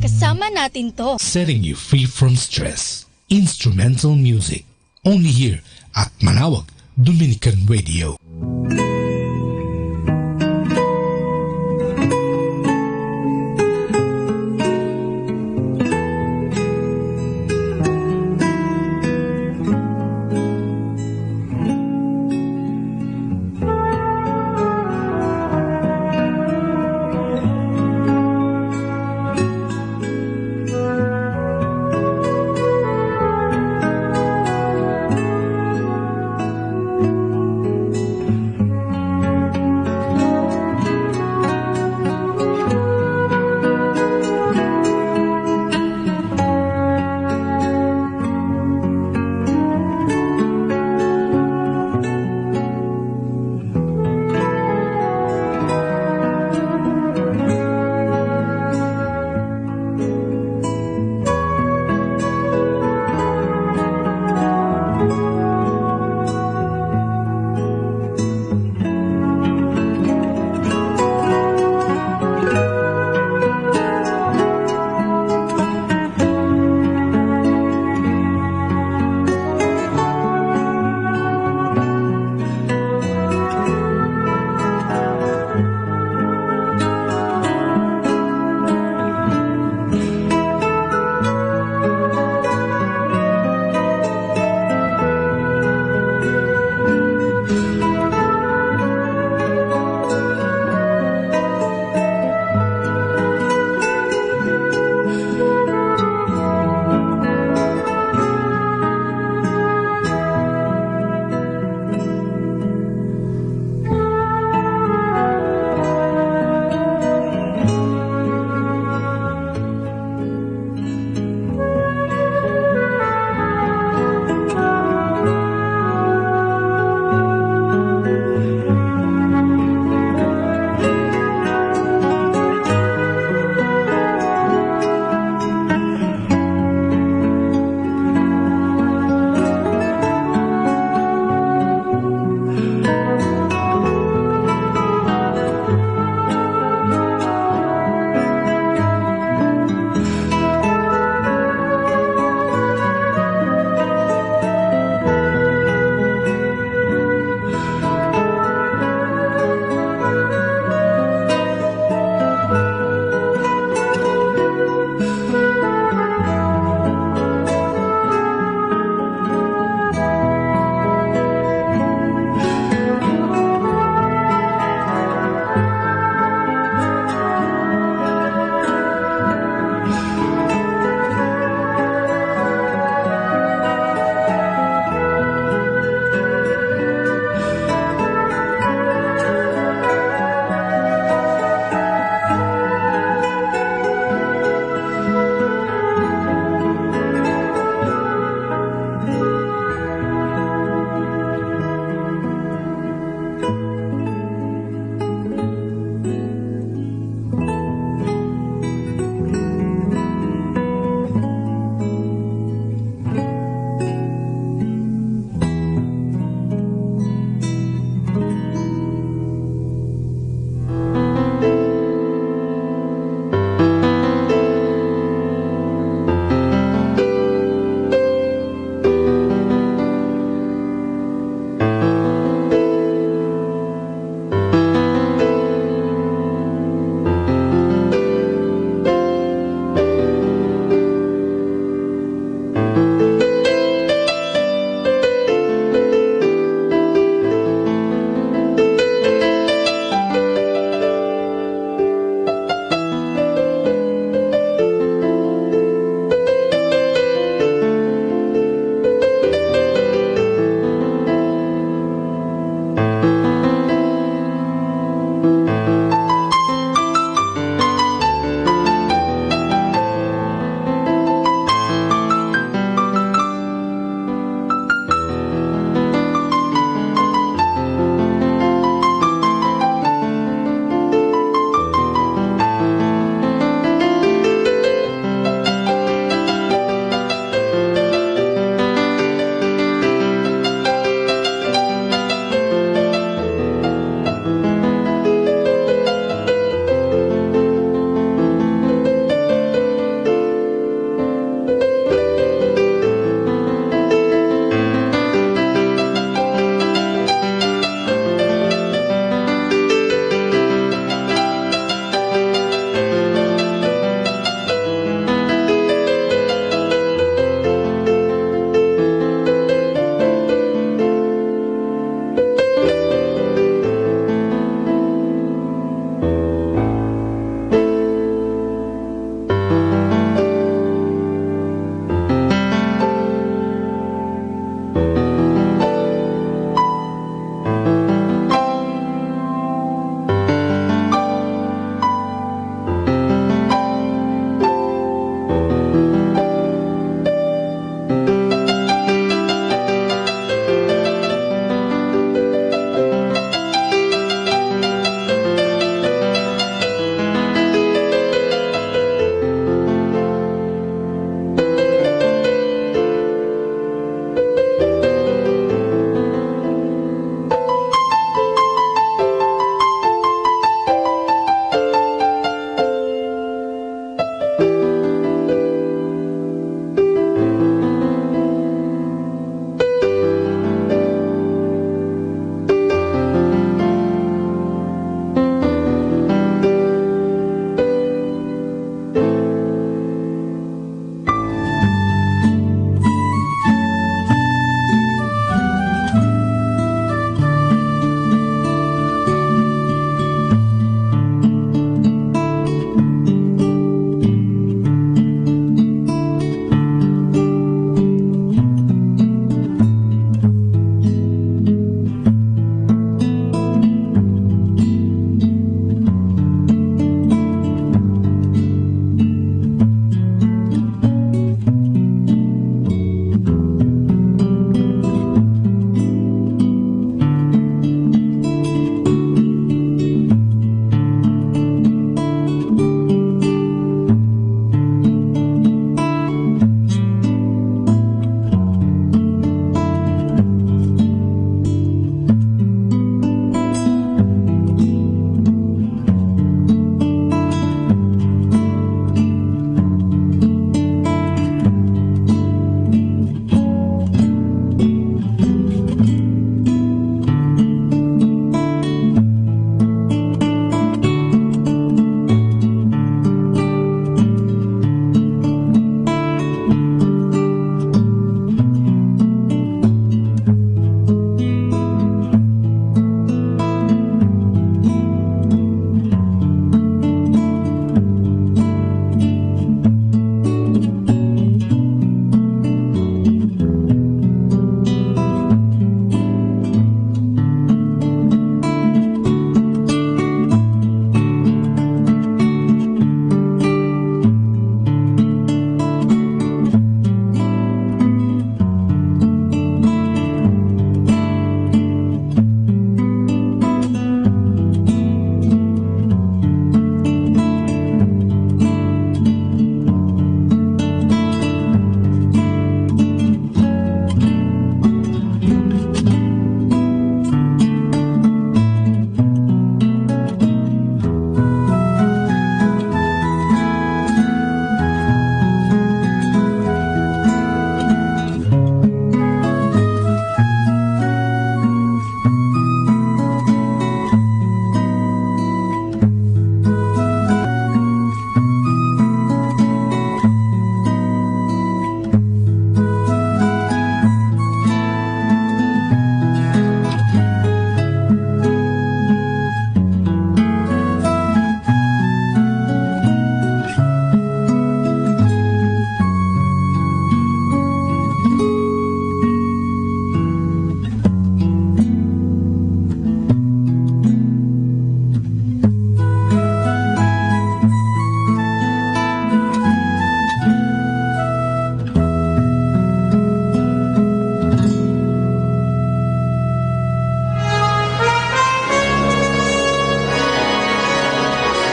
S1: Kasama natin to.
S5: Setting you free from stress. Instrumental music. Only here at Manawag Dominican Radio.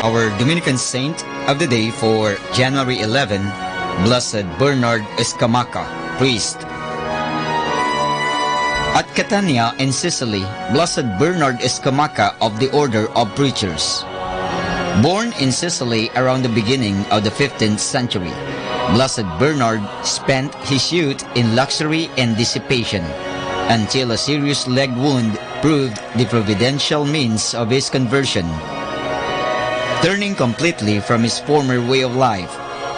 S10: Our Dominican saint of the day for January 11, Blessed Bernard Escamaca, priest. At Catania in Sicily, Blessed Bernard Escamaca of the Order of Preachers. Born in Sicily around the beginning of the 15th century, Blessed Bernard spent his youth in luxury and dissipation until a serious leg wound proved the providential means of his conversion. Turning completely from his former way of life,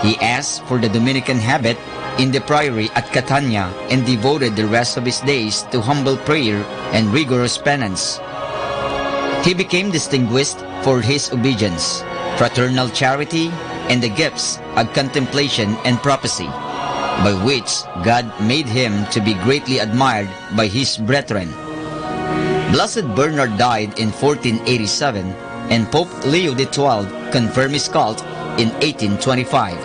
S10: he asked for the Dominican habit in the priory at Catania and devoted the rest of his days to humble prayer and rigorous penance. He became distinguished for his obedience, fraternal charity, and the gifts of contemplation and prophecy, by which God made him to be greatly admired by his brethren. Blessed Bernard died in 1487, and Pope Leo XII confirmed his cult in 1825.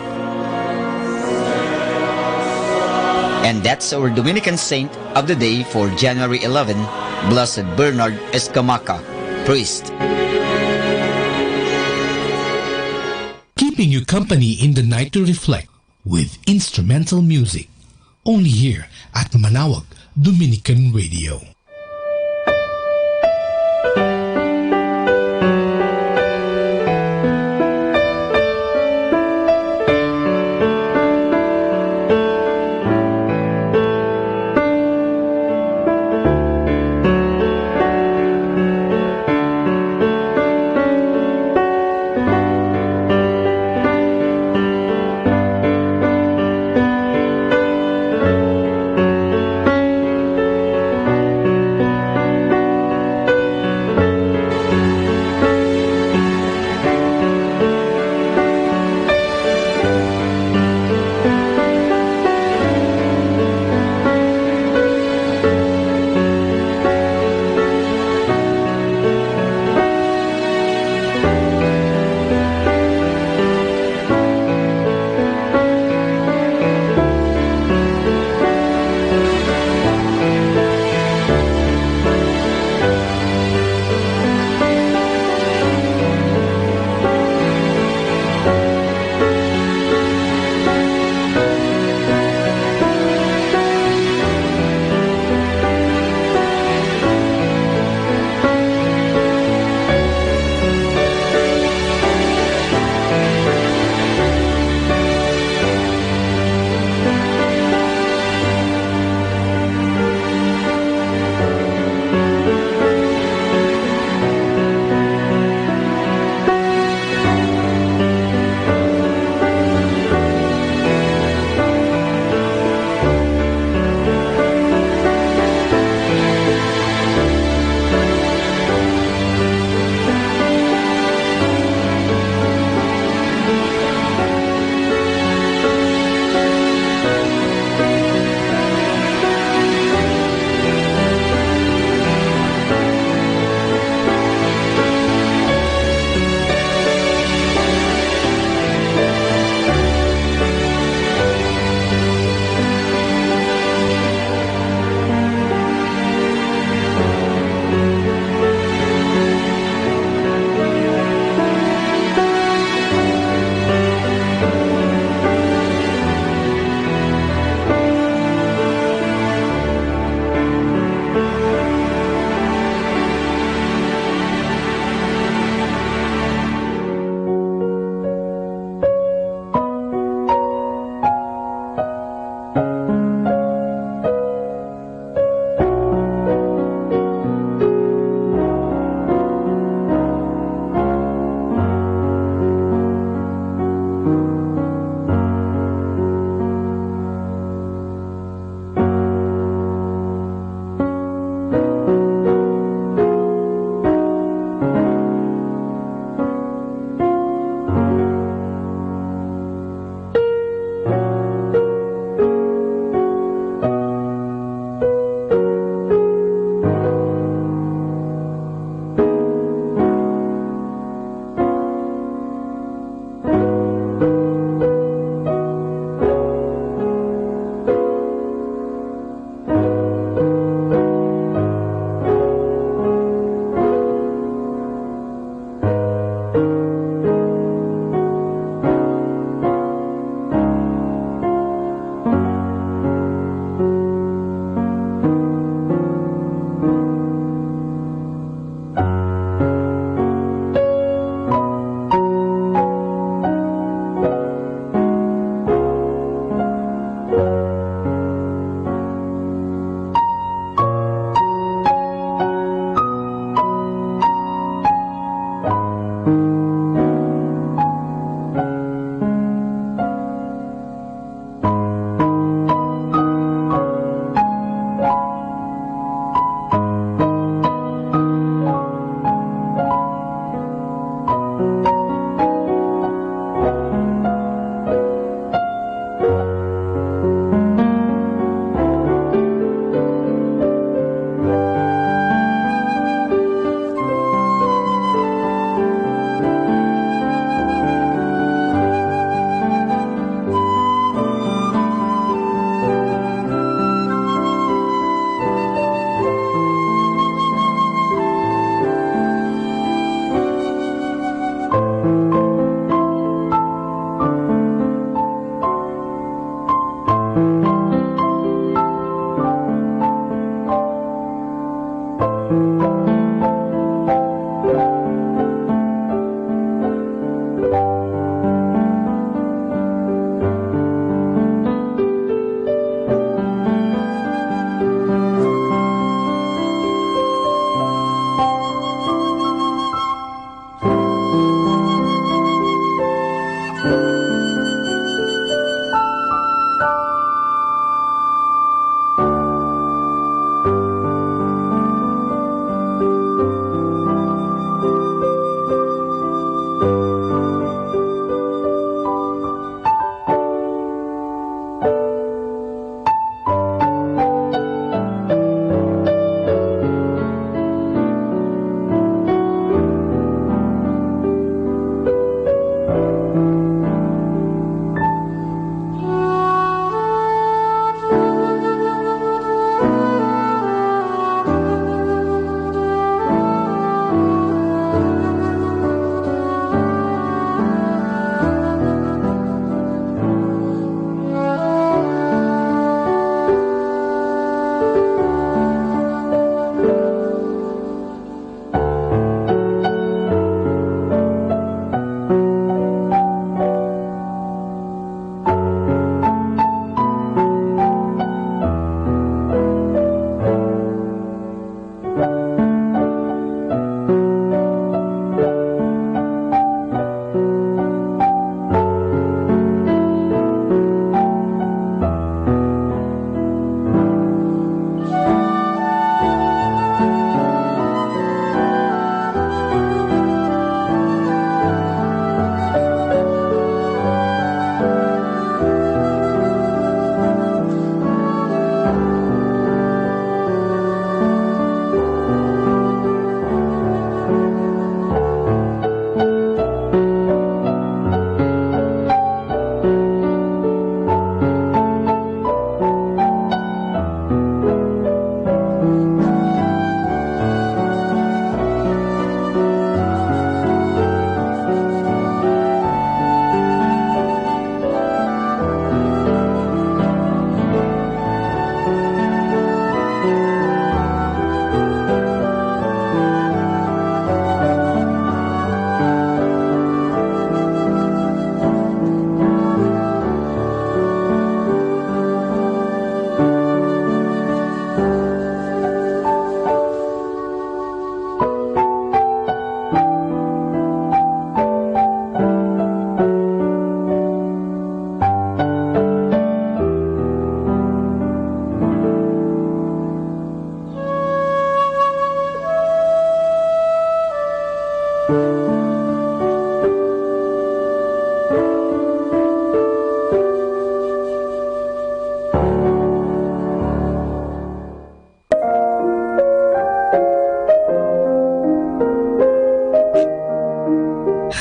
S10: And that's our Dominican saint of the day for January 11, Blessed Bernard Escamaca, priest.
S5: Keeping you company in the night to reflect with instrumental music. Only here at Manawag Dominican Radio.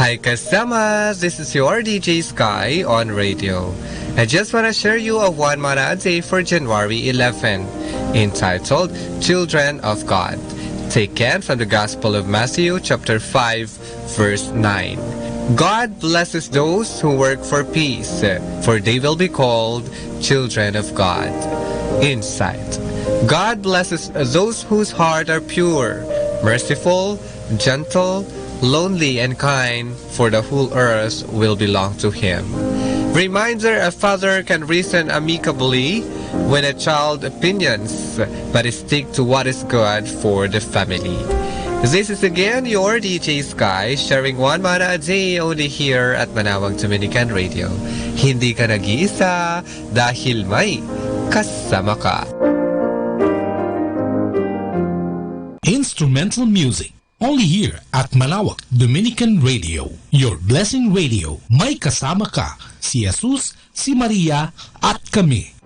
S1: Hi Kasamas, this is your DJ Sky on radio. I just want to share you a one mana a day for January 11, entitled Children of God, taken from the Gospel of Matthew chapter 5 verse 9. God blesses those who work for peace, for they will be called children of God. Insight. God blesses those whose hearts are pure, merciful, gentle, lonely and kind, for the whole earth will belong to Him. Reminder: a father can reason amicably when a child opinions, but stick to what is good for the family. This is again your DJ Sky, sharing one mana a day only here at Manawag Dominican Radio. Hindi ka nag-iisa dahil may kasama ka.
S5: Instrumental music, only here at Manawag Dominican Radio. Your blessing radio. May kasama ka, si Jesus, si Maria, at kami.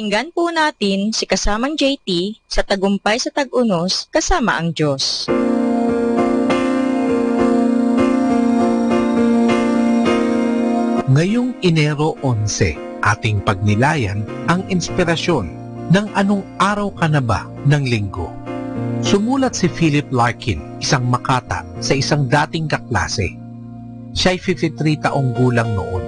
S8: Pakinggan po natin si kasamang JT sa Tagumpay sa Tag-Unos kasama ang Diyos.
S5: Ngayong Enero 11, ating pagnilayan ang inspirasyon ng anong araw ka na ba ng linggo. Sumulat si Philip Larkin, isang makata sa isang dating kaklase. Siya'y 53 taong gulang noon.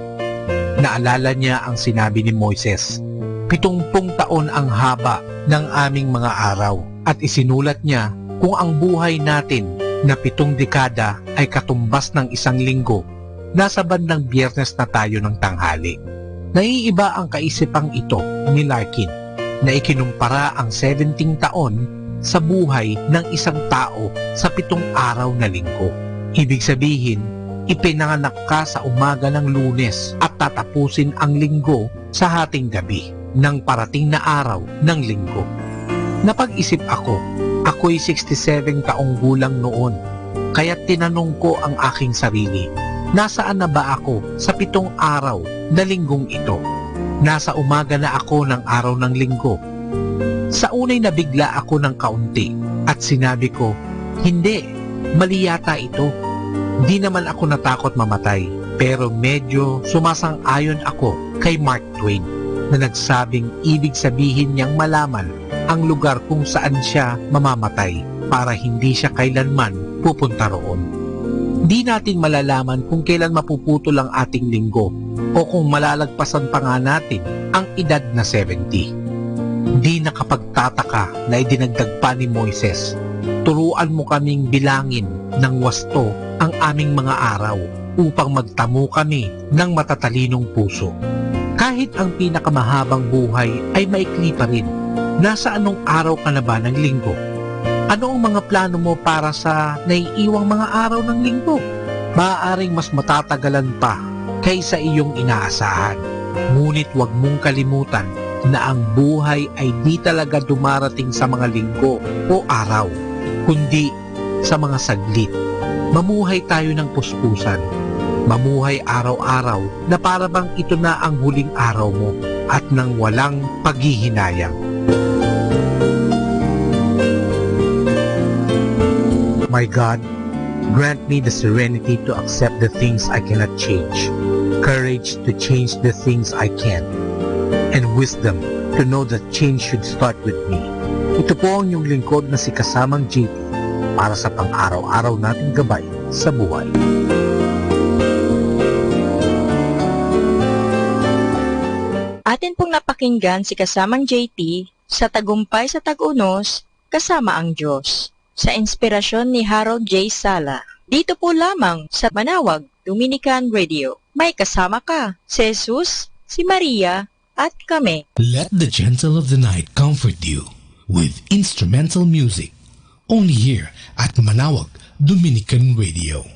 S5: Naalala niya ang sinabi ni Moises, 70 taon ang haba ng aming mga araw, at isinulat niya kung ang buhay natin na 7 dekada ay katumbas ng isang linggo, nasa bandang Biyernes na tayo ng tanghali. Naiiba ang kaisipang ito ni Larkin na ikinumpara ang 17 taon sa buhay ng isang tao sa 7 araw na linggo. Ibig sabihin, ipinanganak ka sa umaga ng Lunes at tatapusin ang linggo sa hating gabi ng parating na araw ng linggo. Napag-isip ako, ako'y 67 taong gulang noon, kaya tinanong ko ang aking sarili, nasaan na ba ako sa 7 araw na linggong ito? Nasa umaga na ako ng araw ng linggo. Sa unay nabigla ako ng kaunti at sinabi ko, hindi, mali yata ito. Di naman ako natakot mamatay, pero medyo sumasang-ayon ako kay Mark Twain na nagsabing ibig sabihin niyang malaman ang lugar kung saan siya mamamatay para hindi siya kailanman pupunta roon. Di natin malalaman kung kailan mapuputol ang ating linggo o kung malalagpasan pa nga natin ang edad na 70. Di nakapagtataka na idinagdag pa ni Moises, turuan mo kaming bilangin ng wasto ang aming mga araw upang magtamo kami ng matatalinong puso. Kahit ang pinakamahabang buhay ay maikli pa rin, nasa anong araw ka na ba ng linggo? Ano ang mga plano mo para sa naiiwang mga araw ng linggo? Maaaring mas matatagalan pa kaysa iyong inaasahan. Ngunit huwag mong kalimutan na ang buhay ay di talaga dumarating sa mga linggo o araw, kundi sa mga saglit. Mamuhay tayo ng puspusan. Mamuhay araw-araw na para bang ito na ang huling araw mo at nang walang paghihinayang. My God, grant me the serenity to accept the things I cannot change, courage to change the things I can, and wisdom to know that change should start with me. Ito po ang iyong lingkod na si Kasamang JT para sa pang-araw-araw nating gabay sa buhay.
S8: Atin pong napakinggan si Kasamang JT sa Tagumpay sa Tag-Unos kasama ang Diyos sa inspirasyon ni Harold J. Sala. Dito po lamang sa Manawag Dominican Radio. May kasama ka, si Jesus, si Maria, at kami.
S5: Let the gentle of the night comfort you with instrumental music. Only here at Manawag Dominican Radio.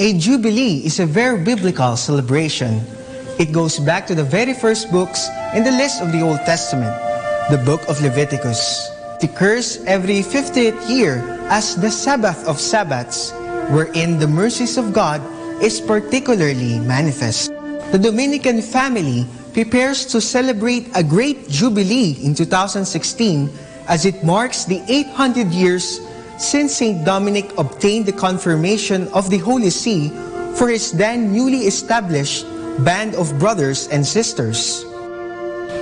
S17: A jubilee is a very biblical celebration. It goes back to the very first books in the list of the Old Testament, the book of Leviticus. It occurs every 50th year as the Sabbath of Sabbaths, wherein the mercies of God is particularly manifest. The Dominican family prepares to celebrate a great jubilee in 2016 as it marks the 800 years since St. Dominic obtained the confirmation of the Holy See for his then newly established band of brothers and sisters.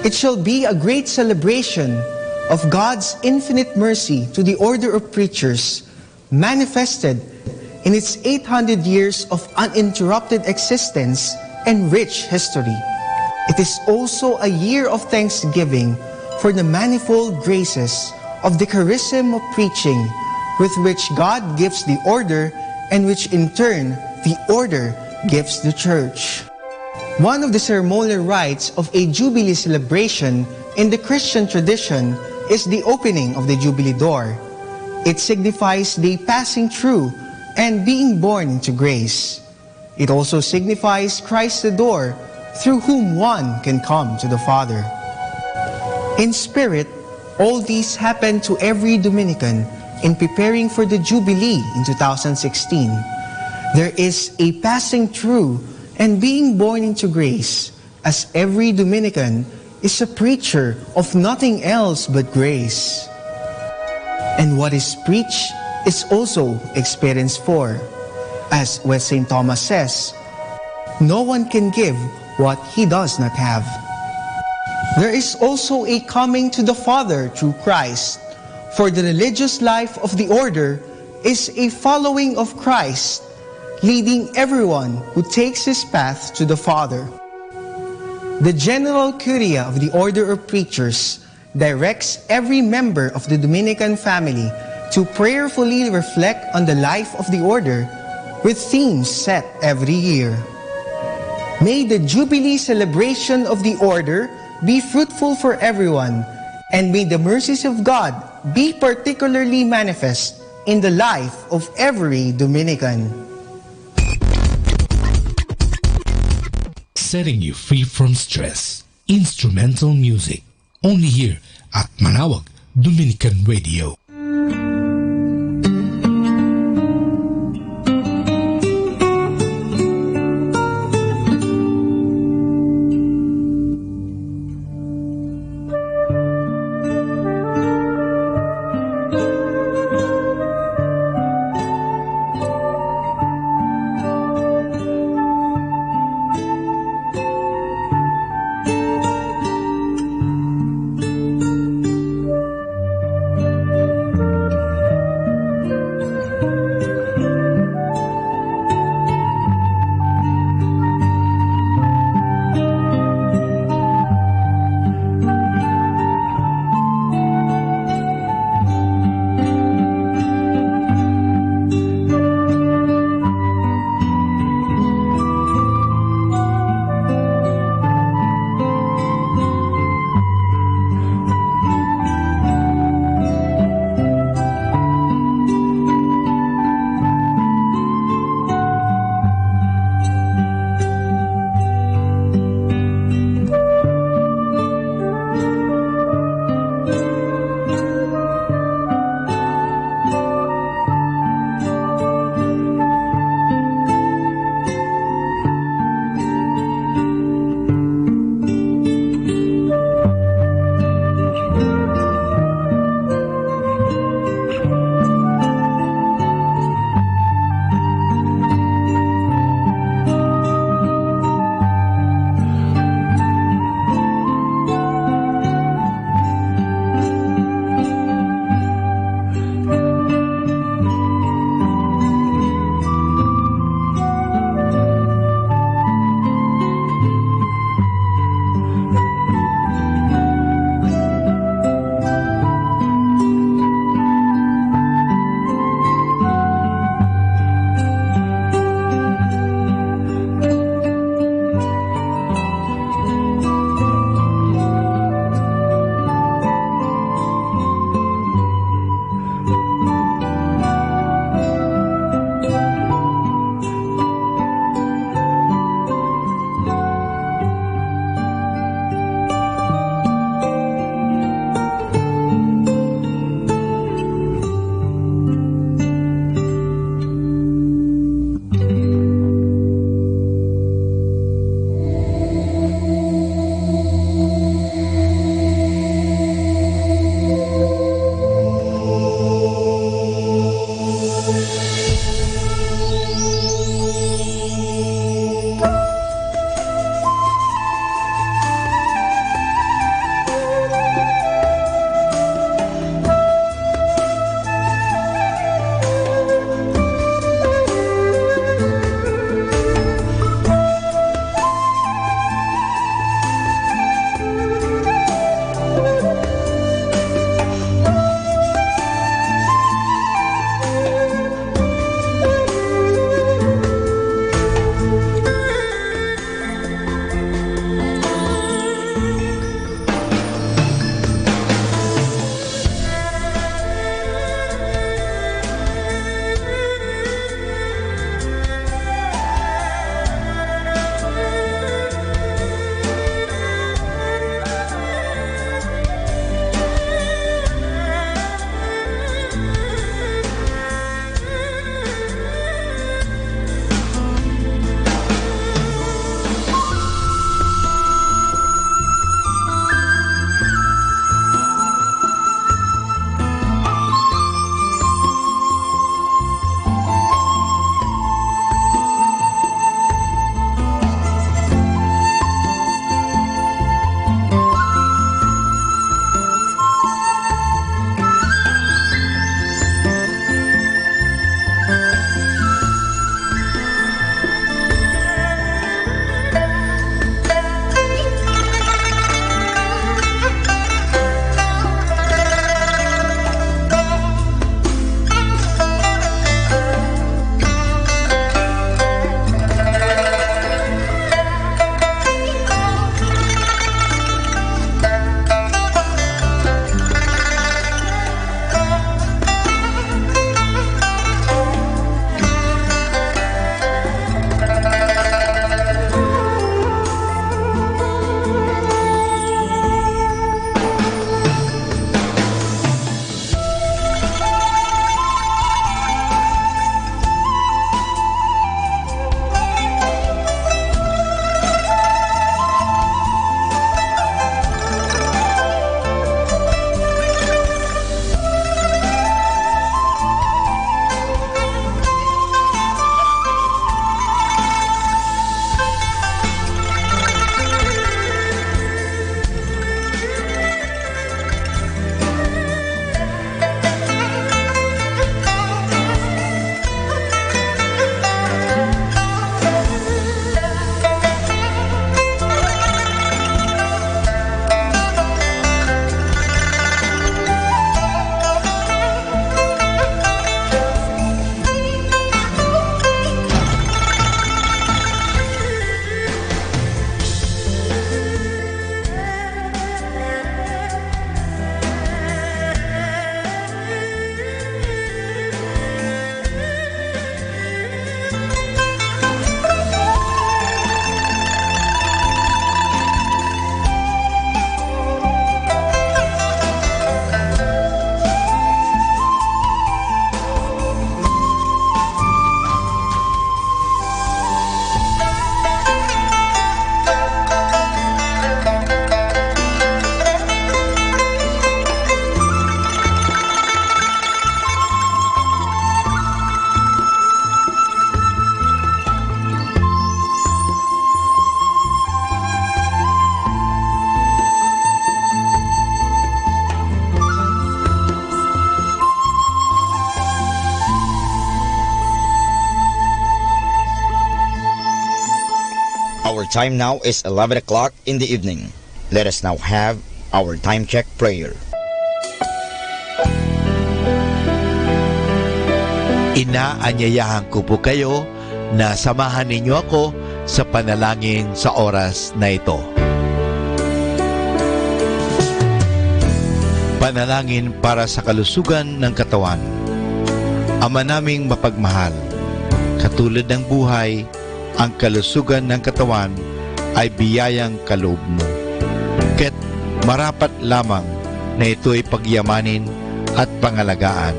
S17: It shall be a great celebration of God's infinite mercy to the order of preachers, manifested in its 800 years of uninterrupted existence and rich history. It is also a year of thanksgiving for the manifold graces of the charism of preaching with which God gives the order and which in turn the order gives the church. One of the ceremonial rites of a Jubilee celebration in the Christian tradition is the opening of the Jubilee door. It signifies the passing through and being born into grace. It also signifies Christ the door through whom one can come to the Father. In spirit, all these happen to every Dominican in preparing for the Jubilee in 2016. There is a passing through and being born into grace, as every Dominican is a preacher of nothing else but grace. And what is preached is also experienced for. As what St. Thomas says, no one can give what he does not have. There is also a coming to the Father through Christ, for the religious life of the order is a following of Christ, leading everyone who takes his path to the Father. The General Curia of the Order of Preachers directs every member of the Dominican family to prayerfully reflect on the life of the order with themes set every year. May the Jubilee celebration of the order be fruitful for everyone, and may the mercies of God be particularly manifest in the life of every Dominican.
S5: Setting you free from stress. Instrumental music. Only here at Manawag Dominican Radio.
S10: time now is 11 o'clock in the evening. Let us now have our time check prayer.
S2: Inaanyayahan ko po kayo na samahan ninyo ako sa panalangin sa oras na ito. Panalangin para sa kalusugan ng katawan. Ama naming mapagmahal, katulad ng buhay, ang kalusugan ng katawan ay biyayang kaloob mo. Kaya't marapat lamang na ito'y pagyamanin at pangalagaan.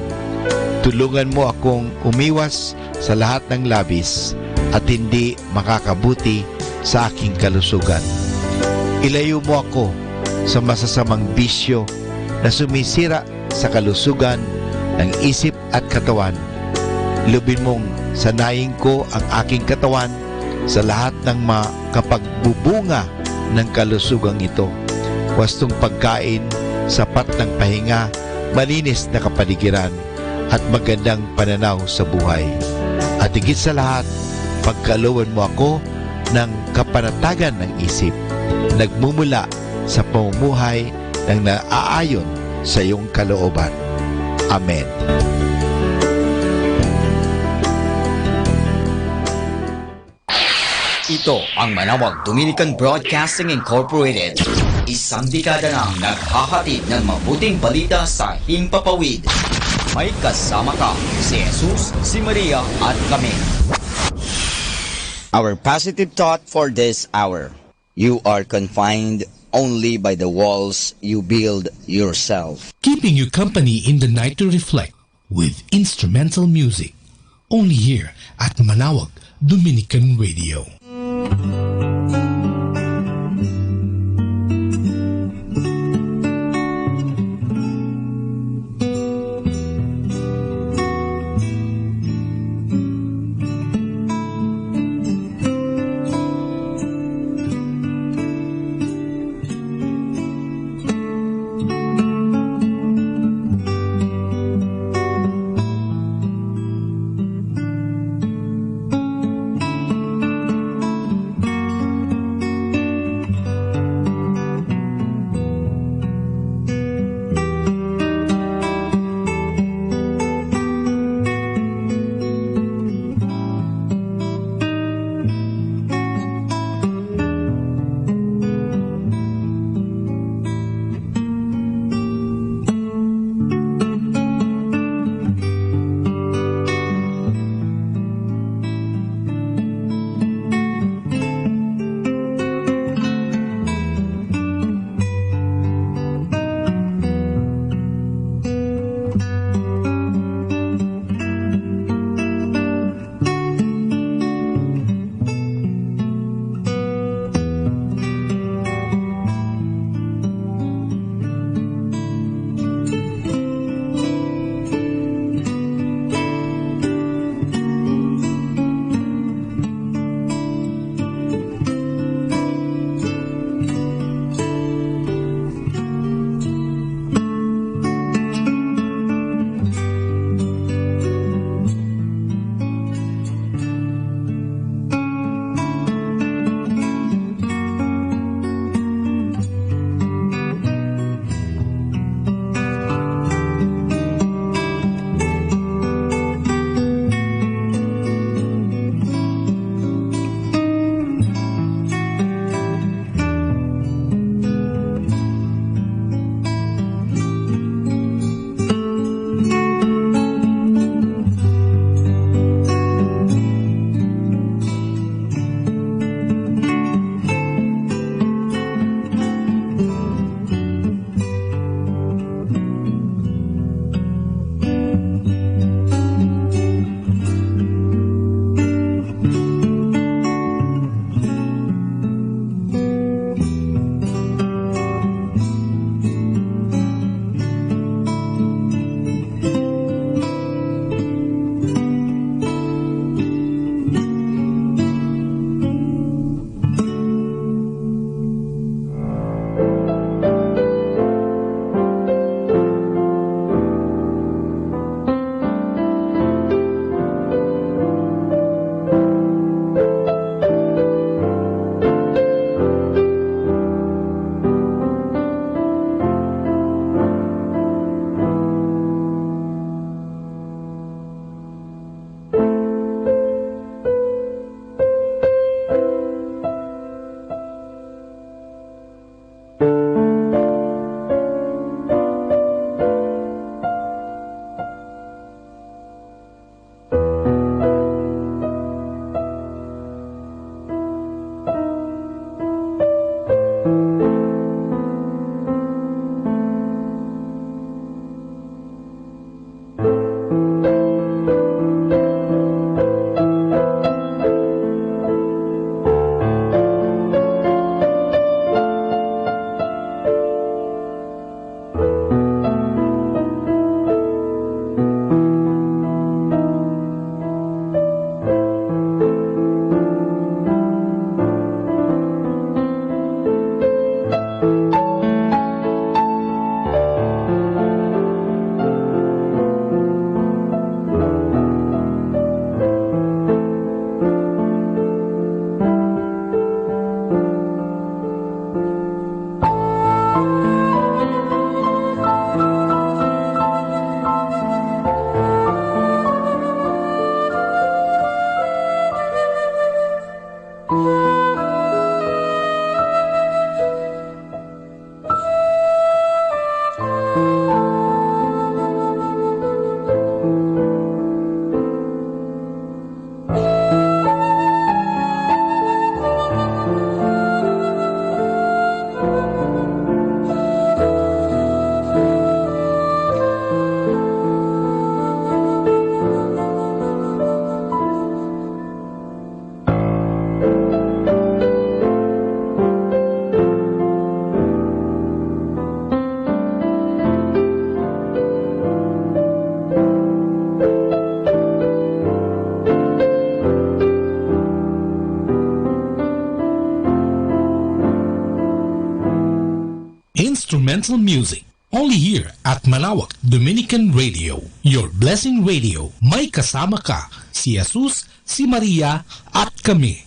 S2: Tulungan mo akong umiwas sa lahat ng labis at hindi makakabuti sa aking kalusugan. Ilayo mo ako sa masasamang bisyo na sumisira sa kalusugan ng isip at katawan. Lubin mong sanayin ko ang aking katawan sa lahat ng makapagbubunga ng kalusugang ito. Wastong pagkain, sapat ng pahinga, malinis na kapaligiran, at magandang pananaw sa buhay. At higit sa lahat, pagkalooban mo ako ng kapanatagan ng isip, nagmumula sa pamumuhay ng naaayon sa iyong kalooban. Amen.
S6: Ito ang Manawag Dominican Broadcasting Incorporated. Isang dekada nang naghahatid ng mabuting balita sa Himpapawid. May kasama ka, si Jesus, si Maria at kami. Our positive thought for this hour. You are confined only by the walls you build yourself.
S5: Keeping you company in the night to reflect with instrumental music. Only here at Manawag Dominican Radio. instrumental music. Only here at Manaoag Dominican Radio, your blessing radio. May kasama ka, si Jesus, si Maria, at kami.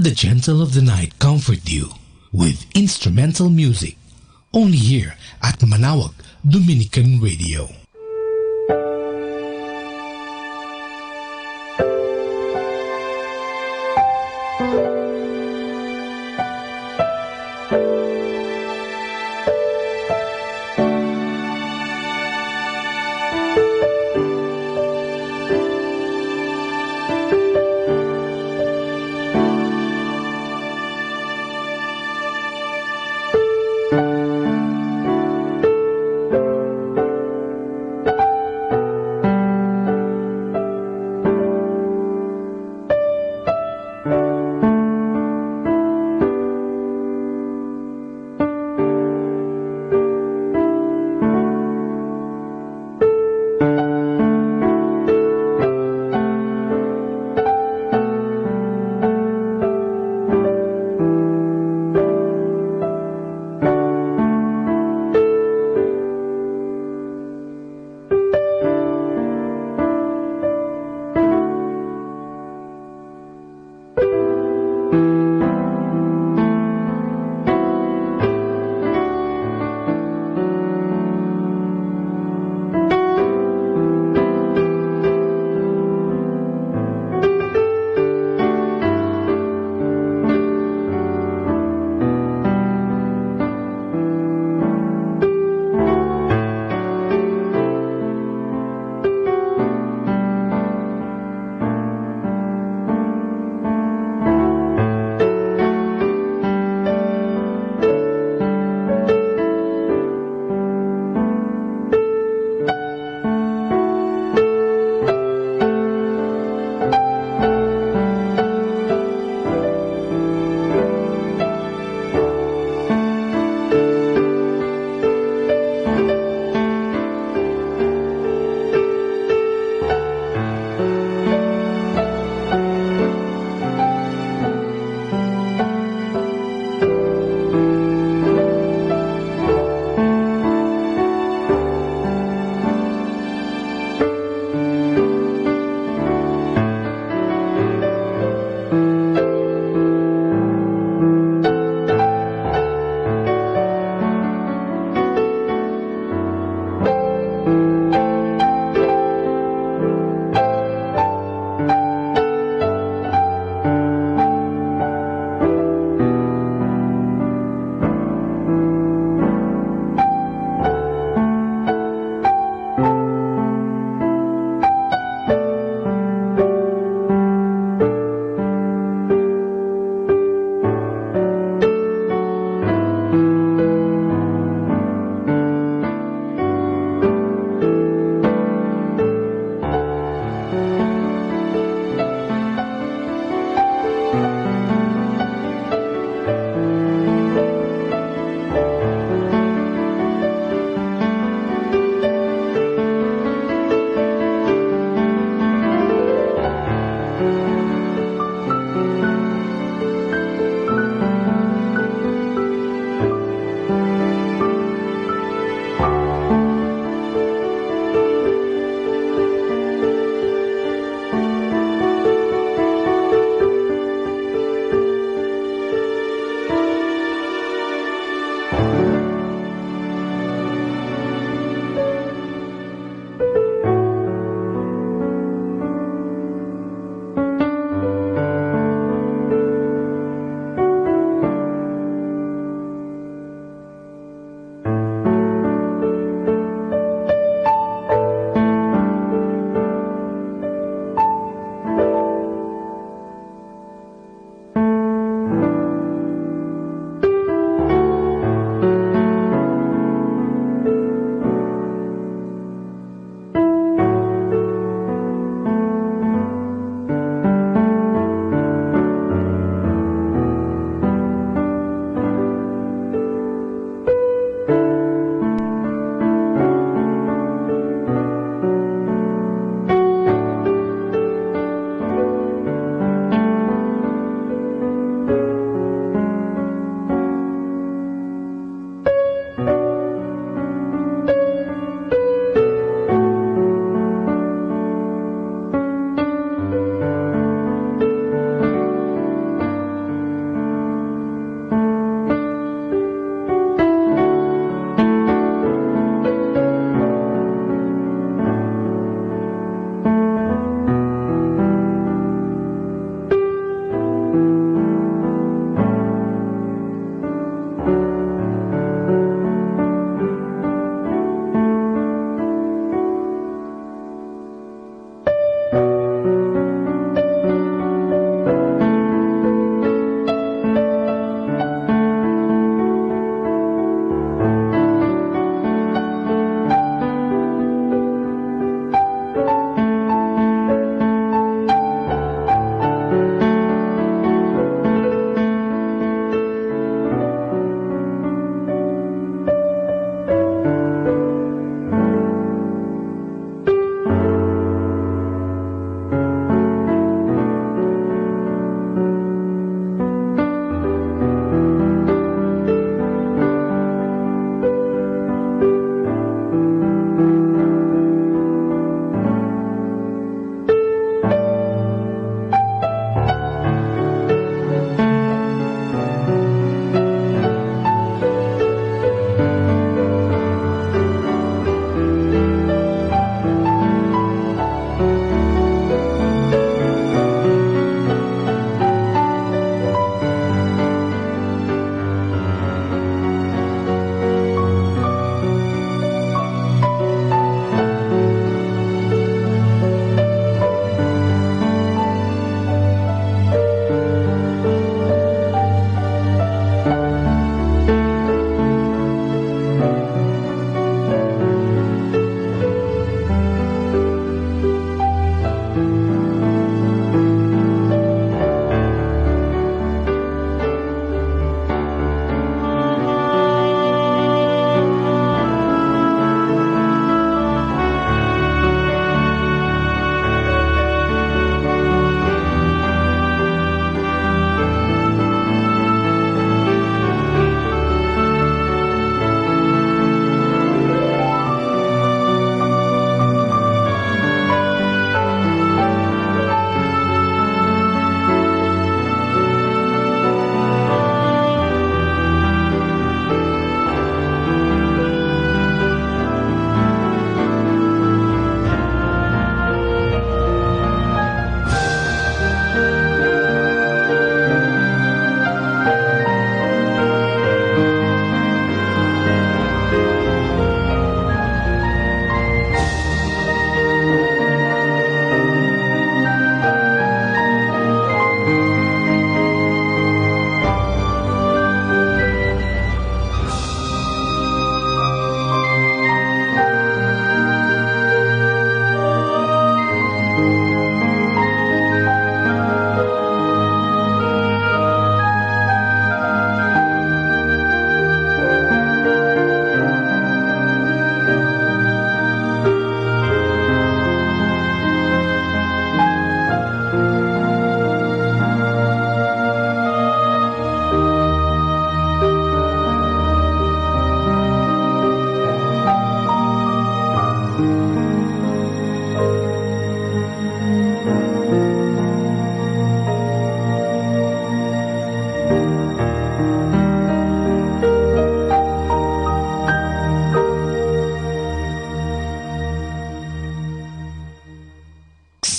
S5: the gentle of the night comfort you with instrumental music. Only here at Manawag Dominican Radio.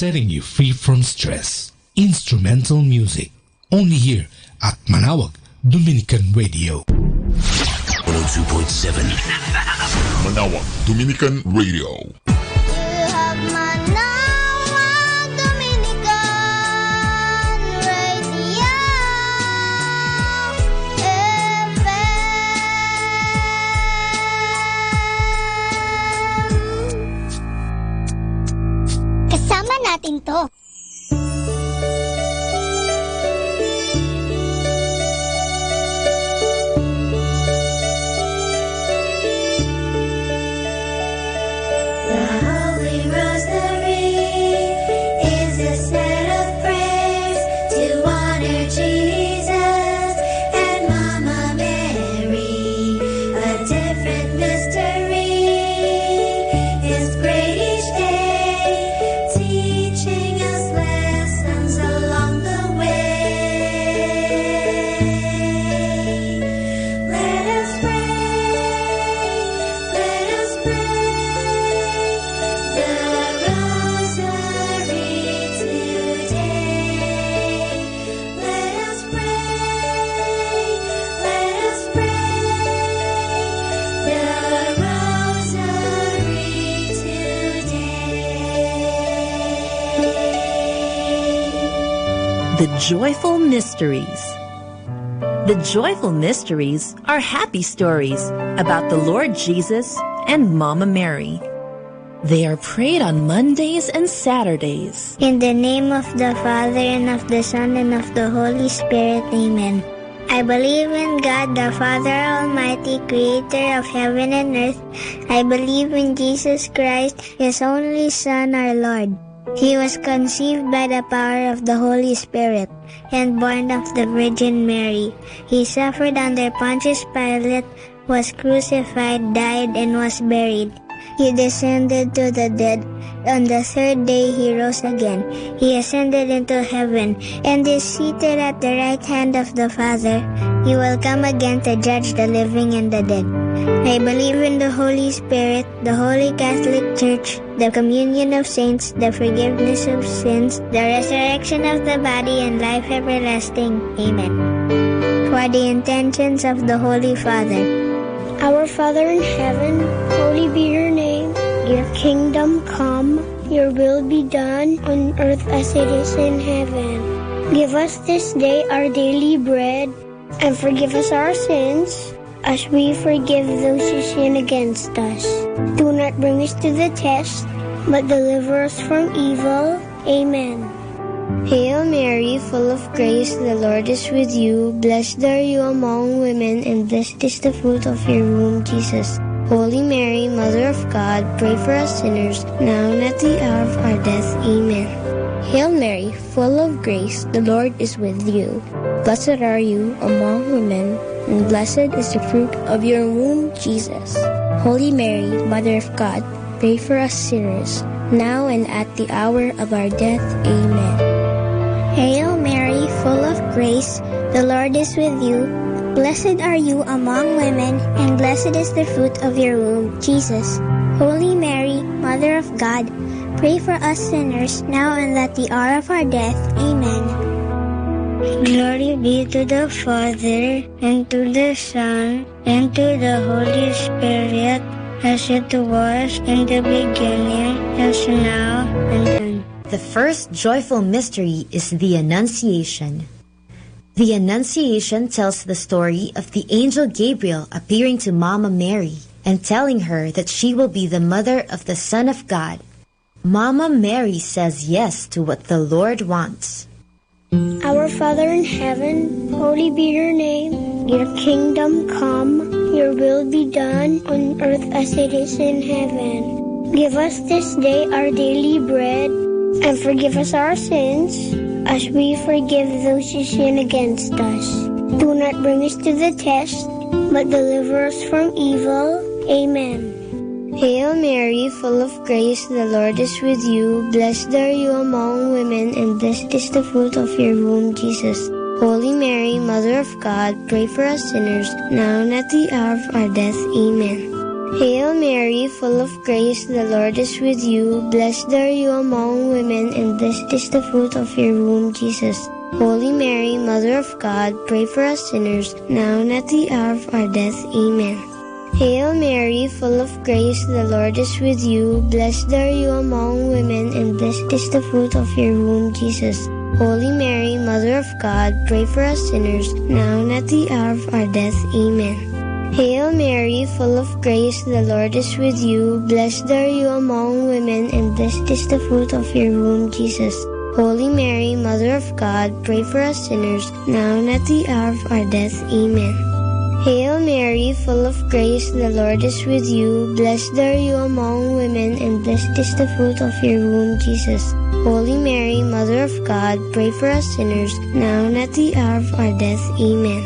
S5: setting you free from stress. Instrumental music. Only here at Manawag Dominican Radio.
S7: 102.7 Manawag Dominican Radio.
S16: Kasama natin to.
S3: The Joyful Mysteries. The Joyful Mysteries are happy stories about the Lord Jesus and Mama Mary. They are prayed on Mondays and Saturdays.
S16: In the name of the Father, and of the Son, and of the Holy Spirit, amen. I believe in God, the Father Almighty, creator of heaven and earth. I believe in Jesus Christ, His only Son, our Lord. He was conceived by the power of the Holy Spirit and born of the Virgin Mary. He suffered under Pontius Pilate, was crucified, died, and was buried. He descended to the dead. On the third day he rose again. He ascended into heaven and is seated at the right hand of the Father. He will come again to judge the living and the dead. I believe in the Holy Spirit, the Holy Catholic Church, the communion of saints, the forgiveness of sins, the resurrection of the body, and life everlasting. Amen. For the intentions of the Holy Father.
S21: Our Father in heaven, holy be your name. Your kingdom come, your will be done on earth as it is in heaven. Give us this day our daily bread, and forgive us our sins, as we forgive those who sin against us. Do not bring us to the test, but deliver us from evil. Amen.
S23: Hail Mary, full of grace, the Lord is with you. Blessed are you among women, and blessed is the fruit of your womb, Jesus. Holy Mary, Mother of God, pray for us sinners, now and at the hour of our death. Amen. Hail Mary, full of grace, the Lord is with you. Blessed are you among women, and blessed is the fruit of your womb, Jesus. Holy Mary, Mother of God, pray for us sinners, now and at the hour of our death. Amen.
S21: Hail Mary, full of grace, the Lord is with you. Blessed are you among women, and blessed is the fruit of your womb, Jesus. Holy Mary, Mother of God, pray for us sinners, now and at the hour of our death. Amen.
S23: Glory be to the Father, and to the Son, and to the Holy Spirit, as it was in the beginning, as now, and then.
S24: The first joyful mystery is the Annunciation. The Annunciation tells the story of the angel Gabriel appearing to Mama Mary and telling her that she will be the mother of the Son of God. Mama Mary says yes to what the Lord wants.
S21: Our Father in heaven, holy be your name. Your kingdom come, your will be done on earth as it is in heaven. Give us this day our daily bread, and forgive us our sins, as we forgive those who sin against us. Do not bring us to the test, but deliver us from evil. Amen.
S23: Hail Mary, full of grace, the Lord is with you. Blessed are you among women, and blessed is the fruit of your womb, Jesus. Holy Mary, Mother of God, pray for us sinners, now and at the hour of our death. Amen.
S21: Hail Mary, full of grace, the Lord is with you. Blessed are you among women, and blessed is the fruit of your womb, Jesus. Holy Mary, Mother of God, pray for us sinners, now and at the hour of our death. Amen. Hail Mary, full of grace, the Lord is with you. Blessed are you among women, and blessed is the fruit of your womb, Jesus. Holy Mary, Mother of God, pray for us sinners, now and at the hour of our death. Amen. Hail Mary, full of grace, the Lord is with you. Blessed are you among women, and blessed is the fruit of your womb, Jesus. Holy Mary, Mother of God, pray for us sinners, now and at the hour of our death. Amen. Hail Mary, full of grace, the Lord is with you. Blessed are you among women, and blessed is the fruit of your womb, Jesus. Holy Mary, Mother of God, pray for us sinners, now and at the hour of our death. Amen.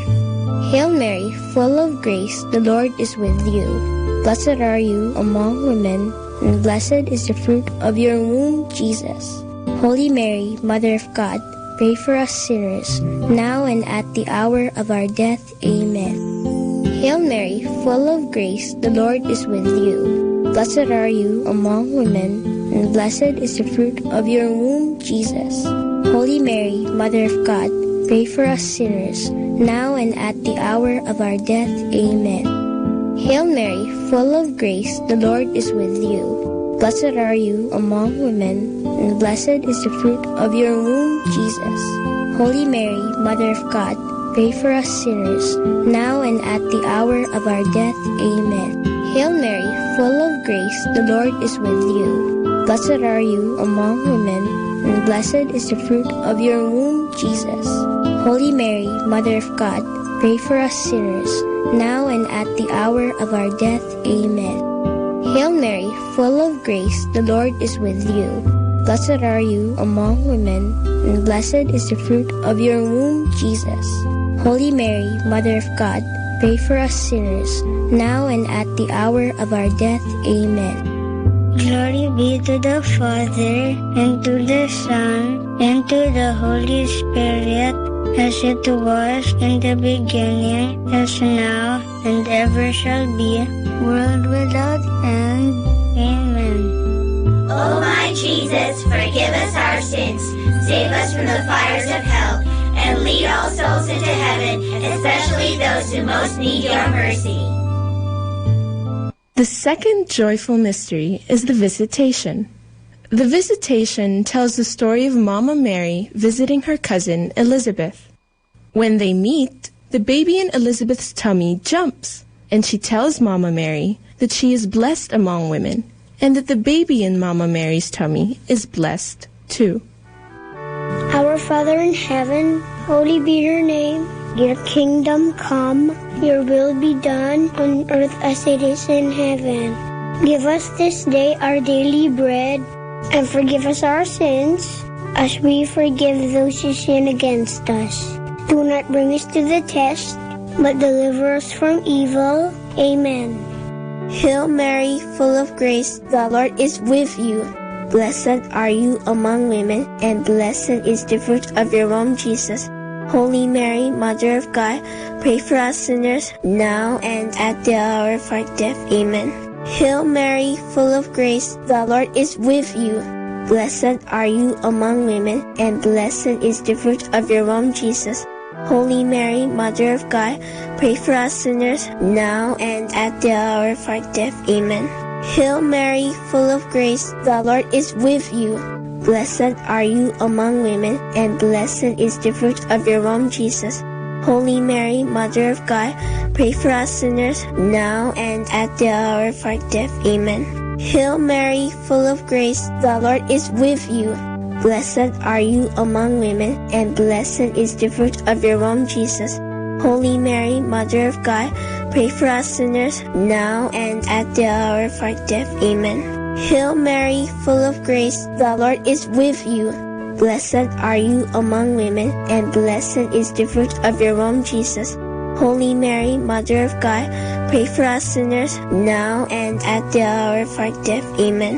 S21: Hail Mary, full of grace, the Lord is with you. Blessed are you among women, and blessed is the fruit of your womb, Jesus. Holy Mary, Mother of God, pray for us sinners, now and at the hour of our death. Amen. Hail Mary, full of grace, the Lord is with you. Blessed are you among women, and blessed is the fruit of your womb, Jesus. Holy Mary, Mother of God, pray for us sinners, now and at the hour of our death. Amen. Hail Mary, full of grace, the Lord is with you. Blessed are you among women, and blessed is the fruit of your womb, Jesus. Holy Mary, Mother of God, pray for us sinners, now and at the hour of our death. Amen. Hail Mary, full of grace, the Lord is with you. Blessed are you among women, and blessed is the fruit of your womb, Jesus. Holy Mary, Mother of God, pray for us sinners, now and at the hour of our death. Amen. Hail Mary, full of grace, the Lord is with you. Blessed are you among women, and blessed is the fruit of your womb, Jesus. Holy Mary, Mother of God, pray for us sinners, now and at the hour of our death. Amen. Glory be to the Father, and to the Son, and to the Holy Spirit, as it was in the beginning, as now, and ever shall be, world without end. Amen.
S9: O my Jesus, forgive us our sins, save us from the fires of hell, and lead all souls into heaven, especially those who most need your mercy.
S13: The second joyful mystery is the Visitation. The Visitation tells the story of Mama Mary visiting her cousin Elizabeth. When they meet, the baby in Elizabeth's tummy jumps, and she tells Mama Mary that she is blessed among women, and that the baby in Mama Mary's tummy is blessed too.
S21: Our Father in heaven, holy be your name. Your kingdom come, your will be done on earth as it is in heaven. Give us this day our daily bread, and forgive us our sins, as we forgive those who sin against us. Do not bring us to the test, but deliver us from evil. Amen.
S14: Hail Mary, full of grace, the Lord is with you. Blessed are you among women, and blessed is the fruit of your womb, Jesus. Holy Mary, Mother of God, pray for us sinners, now and at the hour of our death. Amen. Hail Mary, full of grace, the Lord is with you. Blessed are you among women, and blessed is the fruit of your womb, Jesus. Holy Mary, Mother of God, pray for us sinners, now and at the hour of our death. Amen. Hail Mary, full of grace, the Lord is with you. Blessed are you among women, and blessed is the fruit of your womb, Jesus. Holy Mary, Mother of God, pray for us sinners, now and at the hour of our death. Amen. Hail Mary, full of grace, the Lord is with you. Blessed are you among women, and blessed is the fruit of your womb, Jesus. Holy Mary, Mother of God, pray for us sinners, now and at the hour of our death. Amen. Hail Mary, full of grace, the Lord is with you. Blessed are you among women, and blessed is the fruit of your womb, Jesus. Holy Mary, Mother of God, pray for us sinners, now and at the hour of our death. Amen.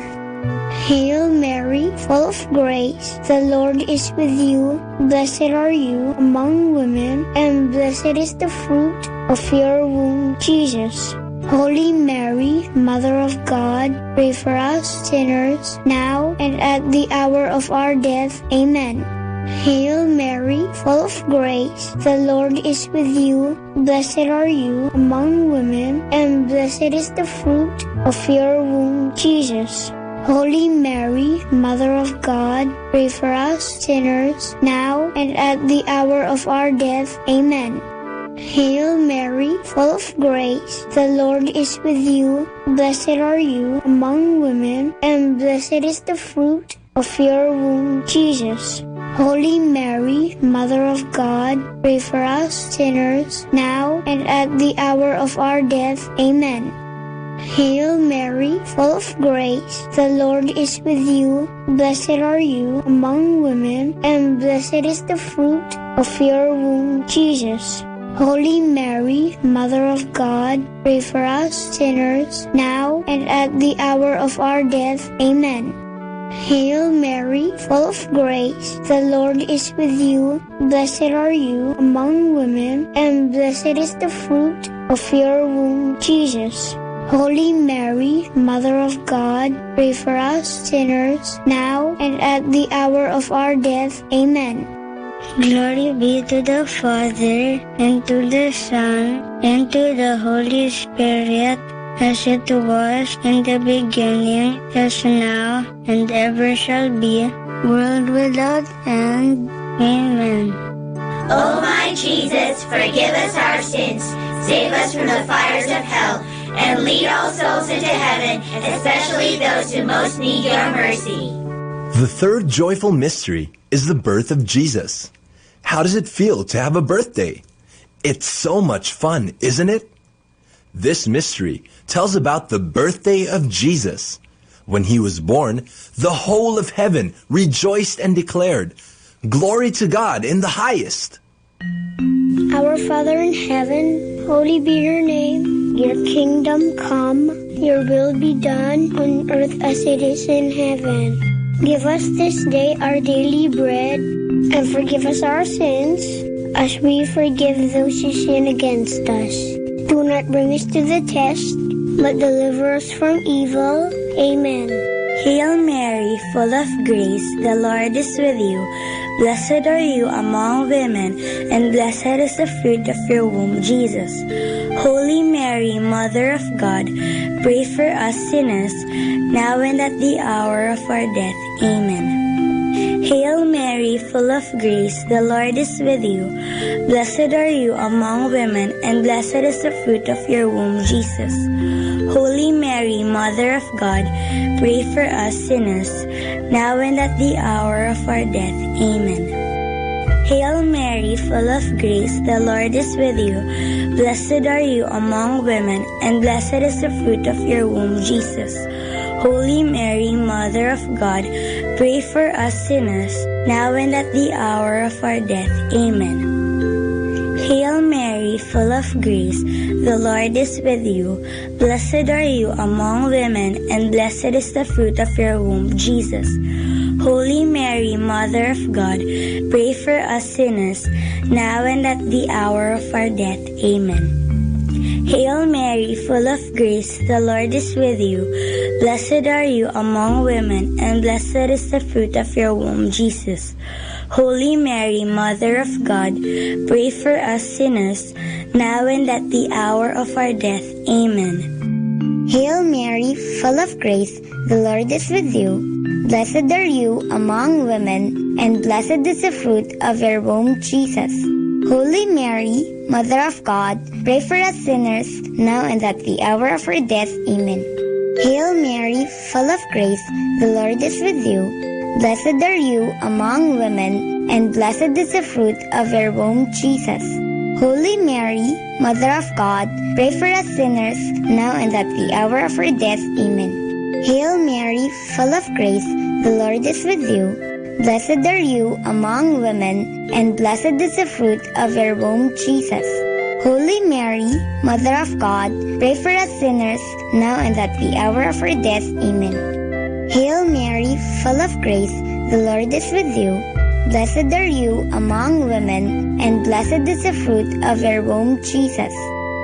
S21: Hail Mary, full of grace, the Lord is with you. Blessed are you among women, and blessed is the fruit of your womb, Jesus. Holy Mary, Mother of God, pray for us sinners, now and at the hour of our death. Amen. Hail Mary, full of grace, the Lord is with you. Blessed are you among women, and blessed is the fruit of your womb, Jesus. Holy Mary, Mother of God, pray for us sinners, now and at the hour of our death. Amen. Hail Mary, full of grace, the Lord is with you. Blessed are you among women, and blessed is the fruit of your womb, Jesus. Holy Mary, Mother of God, pray for us sinners, now and at the hour of our death. Amen. Hail Mary, full of grace, the Lord is with you. Blessed are you among women, and blessed is the fruit of your womb, Jesus. Holy Mary, Mother of God, pray for us sinners, now and at the hour of our death. Amen. Hail Mary, full of grace, the Lord is with you. Blessed are you among women, and blessed is the fruit of your womb, Jesus. Holy Mary, Mother of God, pray for us sinners, now and at the hour of our death. Amen.
S16: Glory be to the Father, and to the Son, and to the Holy Spirit, as it was in the beginning, is now, and ever shall be, world without end. Amen.
S9: O my Jesus, forgive us our sins, save us from the fires of hell, and lead all souls into heaven, especially those who most need your mercy.
S15: The third joyful mystery is the birth of Jesus. How does it feel to have a birthday? It's so much fun, isn't it? This mystery tells about the birthday of Jesus. When he was born, the whole of heaven rejoiced and declared, "Glory to God in the highest."
S21: Our Father in heaven, holy be your name. Your kingdom come, your will be done on earth as it is in heaven. Give us this day our daily bread, and forgive us our sins, as we forgive those who sin against us. Do not bring us to the test, but deliver us from evil. Amen.
S16: Hail Mary, full of grace, the Lord is with you. Blessed are you among women, and blessed is the fruit of your womb, Jesus. Holy Mary, Mother of God, pray for us sinners, now and at the hour of our death. Amen. Hail Mary, full of grace, the Lord is with you. Blessed are you among women, and blessed is the fruit of your womb, Jesus. Holy Mary, Mother of God, pray for us sinners, now and at the hour of our death. Amen. Hail Mary, full of grace, the Lord is with you. Blessed are you among women, and blessed is the fruit of your womb, Jesus. Holy Mary, Mother of God, pray for us sinners, now and at the hour of our death. Amen. Hail Mary, full of grace, the Lord is with you. Blessed are you among women, and blessed is the fruit of your womb, Jesus. Holy Mary, Mother of God, pray for us sinners, now and at the hour of our death. Amen. Hail Mary, full of grace, the Lord is with you. Blessed are you among women, and blessed is the fruit of your womb, Jesus. Holy Mary, Mother of God, pray for us sinners, now and at the hour of our death. Amen. Hail Mary, full of grace, the Lord is with you. Blessed are you among women, and blessed is the fruit of your womb, Jesus. Holy Mary, Mother of God, pray for us sinners, now and at the hour of our death. Amen. Hail Mary, full of grace, the Lord is with you. Blessed are you among women, and blessed is the fruit of your womb, Jesus. Holy Mary, Mother of God, pray for us sinners, now and at the hour of our death. Amen. Hail Mary, full of grace, the Lord is with you. Blessed are you among women, and blessed is the fruit of your womb, Jesus. Holy Mary, Mother of God, pray for us sinners, now and at the hour of our death. Amen. Hail Mary, full of grace, the Lord is with you. Blessed are you among women, and blessed is the fruit of your womb, Jesus.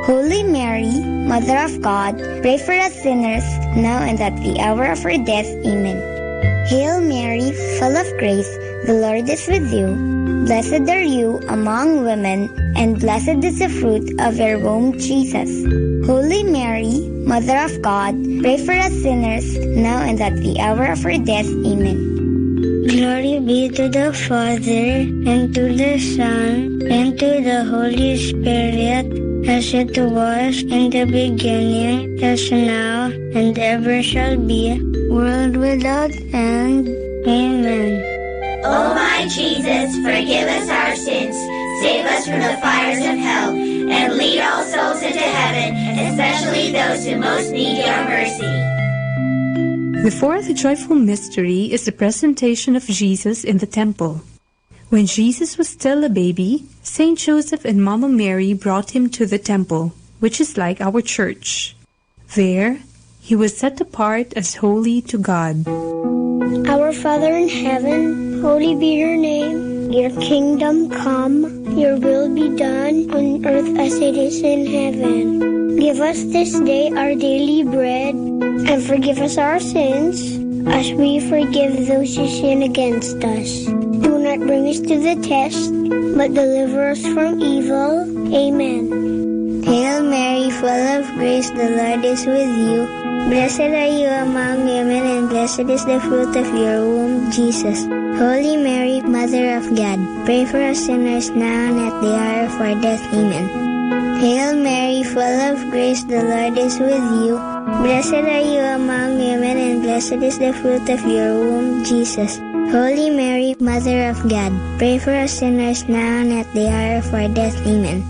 S16: Holy Mary, Mother of God, pray for us sinners, now and at the hour of our death. Amen. Hail Mary, full of grace, the Lord is with you. Blessed are you among women, and blessed is the fruit of your womb, Jesus. Holy Mary, Mother of God, pray for us sinners, now and at the hour of our death. Amen.
S21: Glory be to the Father, and to the Son, and to the Holy Spirit, as it was in the beginning, is now, and ever shall be, world without end. Amen.
S9: O my Jesus, forgive us our sins, save us from the fires of hell, and lead all souls into heaven, especially those who most need your mercy.
S11: The fourth joyful mystery is the presentation of Jesus in the temple. When Jesus was still a baby, Saint Joseph and Mama Mary brought him to the temple, which is like our church. There, he was set apart as holy to God.
S21: Our Father in heaven, holy be your name. Your kingdom come, your will be done on earth as it is in heaven. Give us this day our daily bread, and forgive us our sins, as we forgive those who sin against us. Do not bring us to the test, but deliver us from evil. Amen.
S16: Hail Mary, full of grace, the Lord is with you. Blessed are you among women, and blessed is the fruit of your womb, Jesus. Holy Mary, Mother of God, pray for us sinners now and at the hour of our death. Amen. Hail Mary, full of grace, the Lord is with you. Blessed are you among women, and blessed is the fruit of your womb, Jesus. Holy Mary, Mother of God, pray for us sinners now and at the hour of our death. Amen.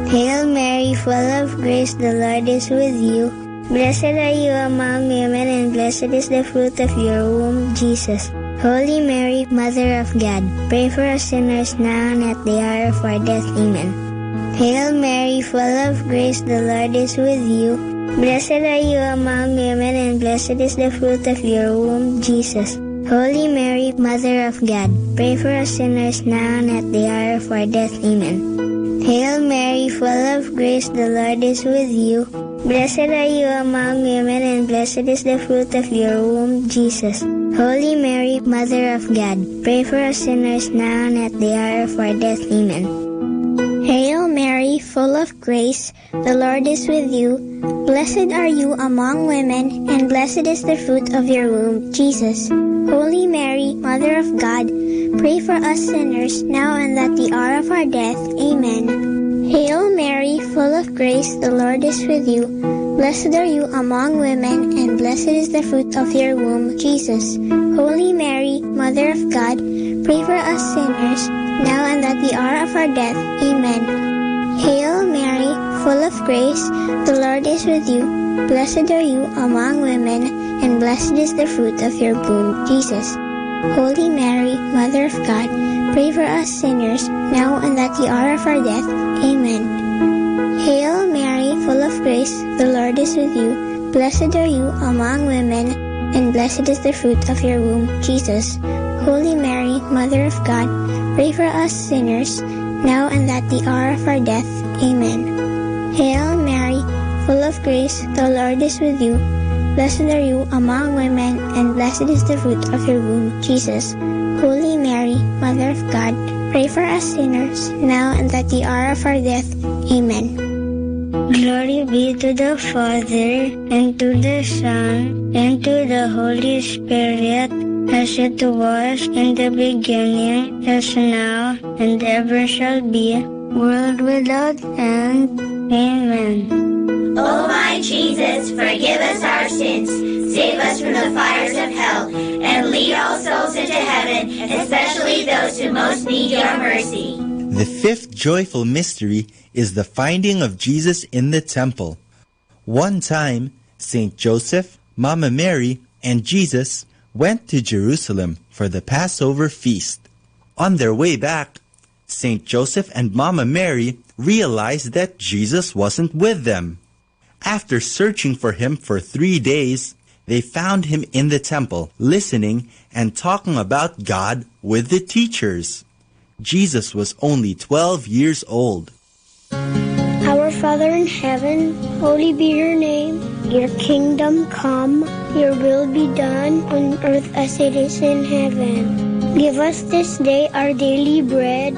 S16: Hail Mary, full of grace, the Lord is with you. Blessed are you among women, and blessed is the fruit of your womb, Jesus. Holy Mary, Mother of God, pray for us sinners now and at the hour of our death. Amen. Hail Mary, full of grace, the Lord is with you. Blessed are you among women, and blessed is the fruit of your womb, Jesus. Holy Mary, Mother of God, pray for us sinners now and at the hour of our death. Amen. Hail Mary, full of grace, the Lord is with you. Blessed are you among women, and blessed is the fruit of your womb, Jesus. Holy Mary, Mother of God, pray for us sinners now and at the hour of our death. Amen.
S21: Hail Mary, full of grace, the Lord is with you. Blessed are you among women, and blessed is the fruit of your womb, Jesus. Holy Mary, Mother of God, pray for us sinners, now and at the hour of our death. Amen. Hail Mary, full of grace, the Lord is with you. Blessed are you among women, and blessed is the fruit of your womb, Jesus. Holy Mary, Mother of God, pray for us sinners, now and at the hour of our death. Amen. Hail Mary, full of grace, the Lord is with you. Blessed are you among women, and blessed is the fruit of your womb, Jesus. Holy Mary, Mother of God, pray for us sinners, now and at the hour of our death. Amen. Hail Mary, full of grace, the Lord is with you. Blessed are you among women, and blessed is the fruit of your womb, Jesus. Holy Mary, Mother of God, pray for us sinners, now and at the hour of our death. Amen. Hail Mary, full of grace, the Lord is with you. Blessed are you among women, and blessed is the fruit of your womb, Jesus. Holy Mary, Mother of God, pray for us sinners, now and at the hour of our death. Amen. Glory be to the Father, and to the Son, and to the Holy Spirit, as it was in the beginning, is now, and ever shall be, world without end. Amen.
S9: O my Jesus, forgive us our sins, save us from the fires of hell, and lead all souls into heaven, especially those who most need your mercy.
S18: The fifth joyful mystery is the finding of Jesus in the temple. One time, Saint Joseph, Mama Mary, and Jesus went to Jerusalem for the Passover feast. On their way back, Saint Joseph and Mama Mary realized that Jesus wasn't with them. After searching for him for 3 days, they found him in the temple, listening and talking about God with the teachers. Jesus was only 12 years old.
S21: Our Father in heaven, holy be your name. Your kingdom come, your will be done on earth as it is in heaven. Give us this day our daily bread,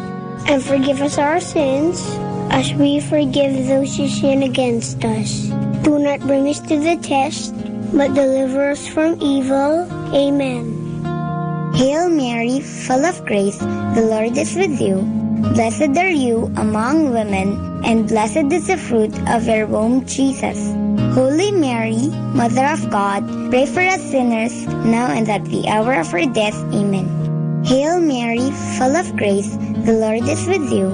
S21: and forgive us our sins, as we forgive those who sin against us. Do not bring us to the test, but deliver us from evil. Amen.
S16: Hail Mary, full of grace, the Lord is with you. Blessed are you among women, and blessed is the fruit of your womb, Jesus. Holy Mary, Mother of God, pray for us sinners, now and at the hour of our death. Amen. Hail Mary, full of grace, the Lord is with you.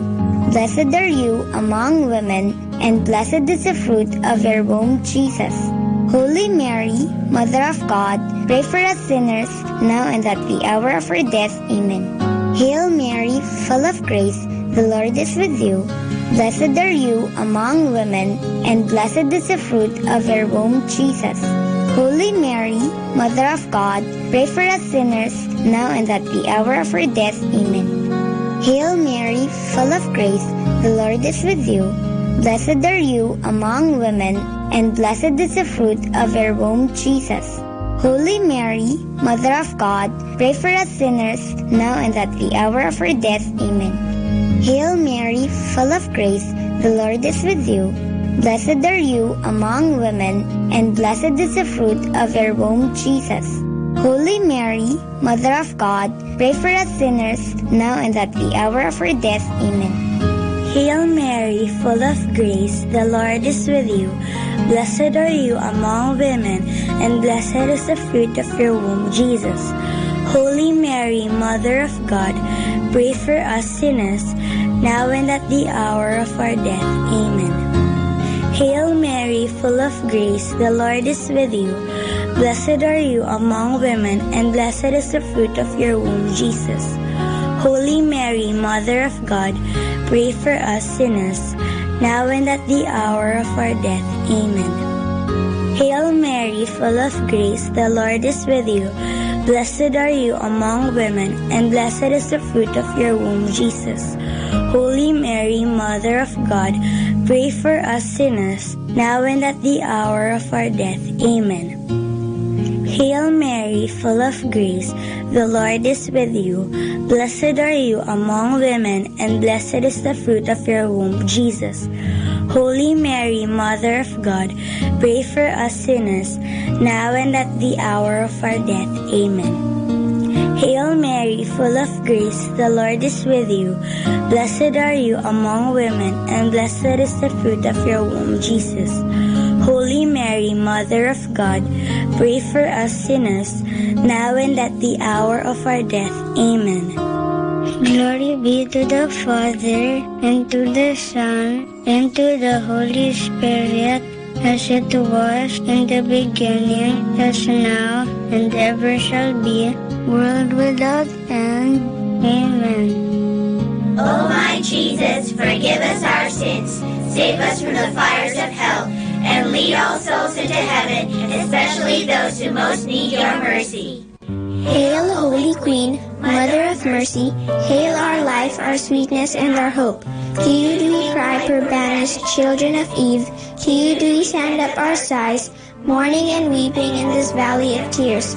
S16: Blessed are you among women, and blessed is the fruit of your womb, Jesus. Holy Mary, Mother of God, pray for us sinners, now and at the hour of our death. Amen. Hail Mary, full of grace, the Lord is with you. Blessed are you among women, and blessed is the fruit of your womb, Jesus. Holy Mary, Mother of God, pray for us sinners, now and at the hour of our death. Amen. Hail Mary, full of grace, the Lord is with you. Blessed are you among women, and blessed is the fruit of your womb, Jesus. Holy Mary, Mother of God, pray for us sinners, now and at the hour of our death. Amen. Hail Mary, full of grace, the Lord is with you. Blessed are you among women, and blessed is the fruit of your womb, Jesus. Holy Mary, Mother of God, pray for us sinners, now and at the hour of our death. Amen.
S21: Hail Mary, full of grace, the Lord is with you. Blessed are you among women, and blessed is the fruit of your womb, Jesus. Holy Mary, Mother of God, pray for us sinners, now and at the hour of our death. Amen. Hail Mary, full of grace, the Lord is with you. Blessed are you among women, and blessed is the fruit of your womb, Jesus. Holy Mary, Mother of God, pray for us sinners, now and at the hour of our death. Amen. Hail Mary, full of grace, the Lord is with you. Blessed are you among women, and blessed is the fruit of your womb, Jesus. Holy Mary, Mother of God, pray for us sinners, now and at the hour of our death. Amen. Hail Mary, full of grace, the Lord is with you. Blessed are you among women, and blessed is the fruit of your womb, Jesus. Holy Mary, Mother of God, pray for us sinners, now and at the hour of our death. Amen. Hail Mary, full of grace, the Lord is with you. Blessed are you among women, and blessed is the fruit of your womb, Jesus. Holy Mary, Mother of God, pray for us sinners, now and at the hour of our death. Amen. Glory be to the Father, and to the Son, and to the Holy Spirit, as it was in the beginning, as now, and ever shall be, world without end. Amen.
S9: O my Jesus, forgive us our sins, save us from the fires of hell, and lead all souls into heaven, especially those who most need your mercy.
S21: Hail, Holy Queen, Mother of Mercy, hail our life, our sweetness, and our hope. To you do we cry, poor banished children of Eve. To you do we send up our sighs, mourning and weeping in this valley of tears.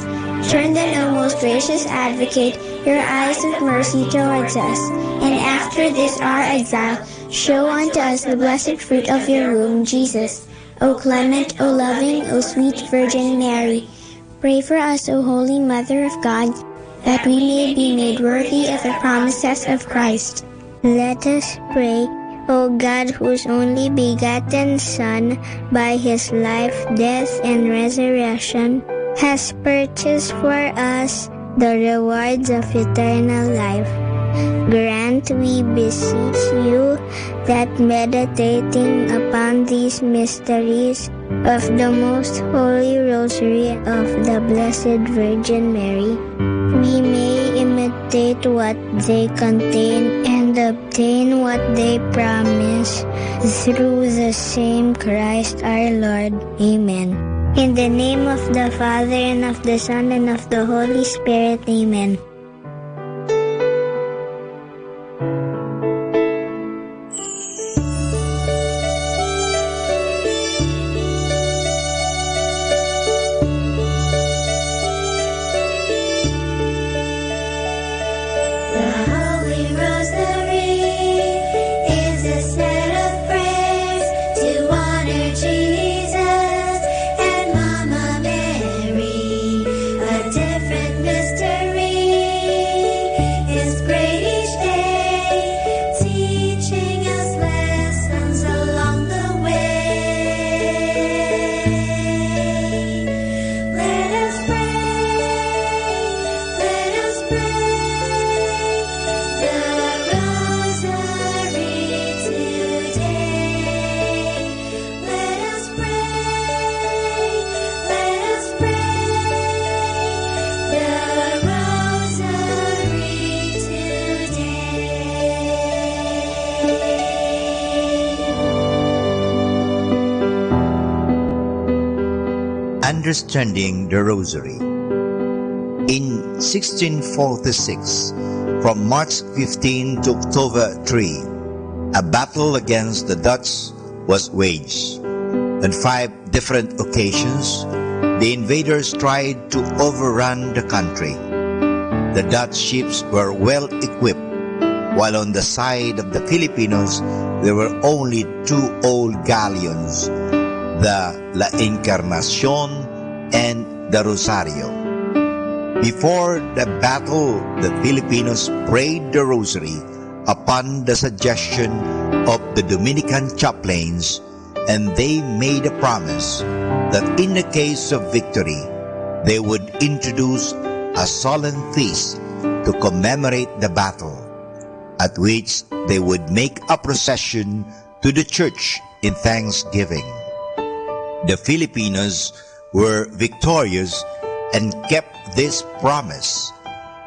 S21: Turn then, O most gracious Advocate, your eyes of mercy towards us, and after this our exile, show unto us the blessed fruit of your womb, Jesus. O clement, O loving, O sweet Virgin Mary, pray for us, O Holy Mother of God, that we may be made worthy of the promises of Christ. Let us pray. O God, whose only begotten Son, by his life, death, and resurrection, has purchased for us the rewards of eternal life, grant, we beseech you, that meditating upon these mysteries of the most holy rosary of the Blessed Virgin Mary, we may imitate what they contain and obtain what they promise, through the same Christ our Lord. Amen. In the name of the Father, and of the Son, and of the Holy Spirit. Amen.
S2: understanding the Rosary. In 1646, from March 15 to October 3, a battle against the Dutch was waged. On 5 different occasions, the invaders tried to overrun the country. The Dutch ships were well equipped, while on the side of the Filipinos, there were only 2 old galleons, the La Encarnacion and the Rosario. Before the battle, the Filipinos prayed the Rosary upon the suggestion of the Dominican chaplains, and they made a promise that in the case of victory, they would introduce a solemn feast to commemorate the battle, at which they would make a procession to the church in thanksgiving. The Filipinos were victorious and kept this promise.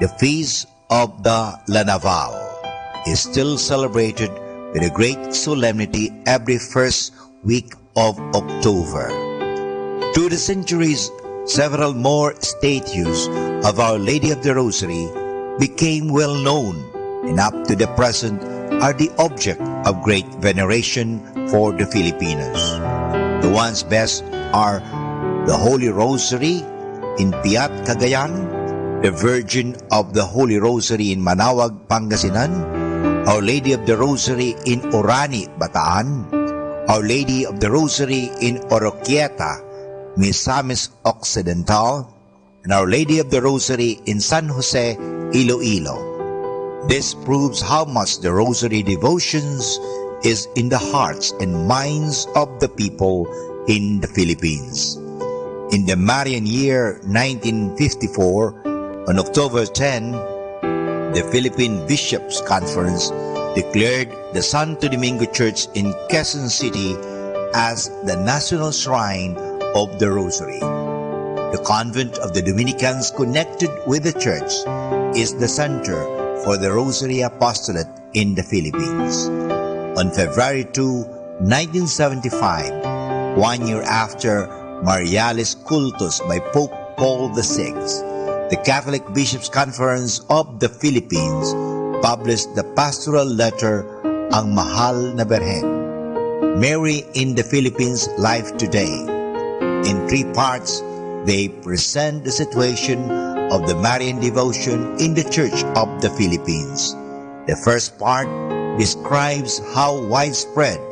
S2: The feast of the La Naval is still celebrated with a great solemnity every first week of October. Through the centuries, several more statues of Our Lady of the Rosary became well known, and up to the present are the object of great veneration for the Filipinos. The ones best are the Holy Rosary in Piat, Cagayan, the Virgin of the Holy Rosary in Manaoag, Pangasinan, Our Lady of the Rosary in Orani, Bataan, Our Lady of the Rosary in Oroquieta, Misamis Occidental, and Our Lady of the Rosary in San Jose, Iloilo. This proves how much the Rosary devotions is in the hearts and minds of the people in the Philippines. In the Marian year 1954, on October 10, the Philippine Bishops' Conference declared the Santo Domingo Church in Quezon City as the national shrine of the Rosary. The convent of the Dominicans connected with the church is the center for the Rosary Apostolate in the Philippines. On February 2, 1975, 1 year after Marialis Cultus by Pope Paul VI, the Catholic Bishops' Conference of the Philippines published the pastoral letter Ang Mahal na Birhen, Mary in the Philippines Life Today. In 3 parts, they present the situation of the Marian devotion in the Church of the Philippines. The first part describes how widespread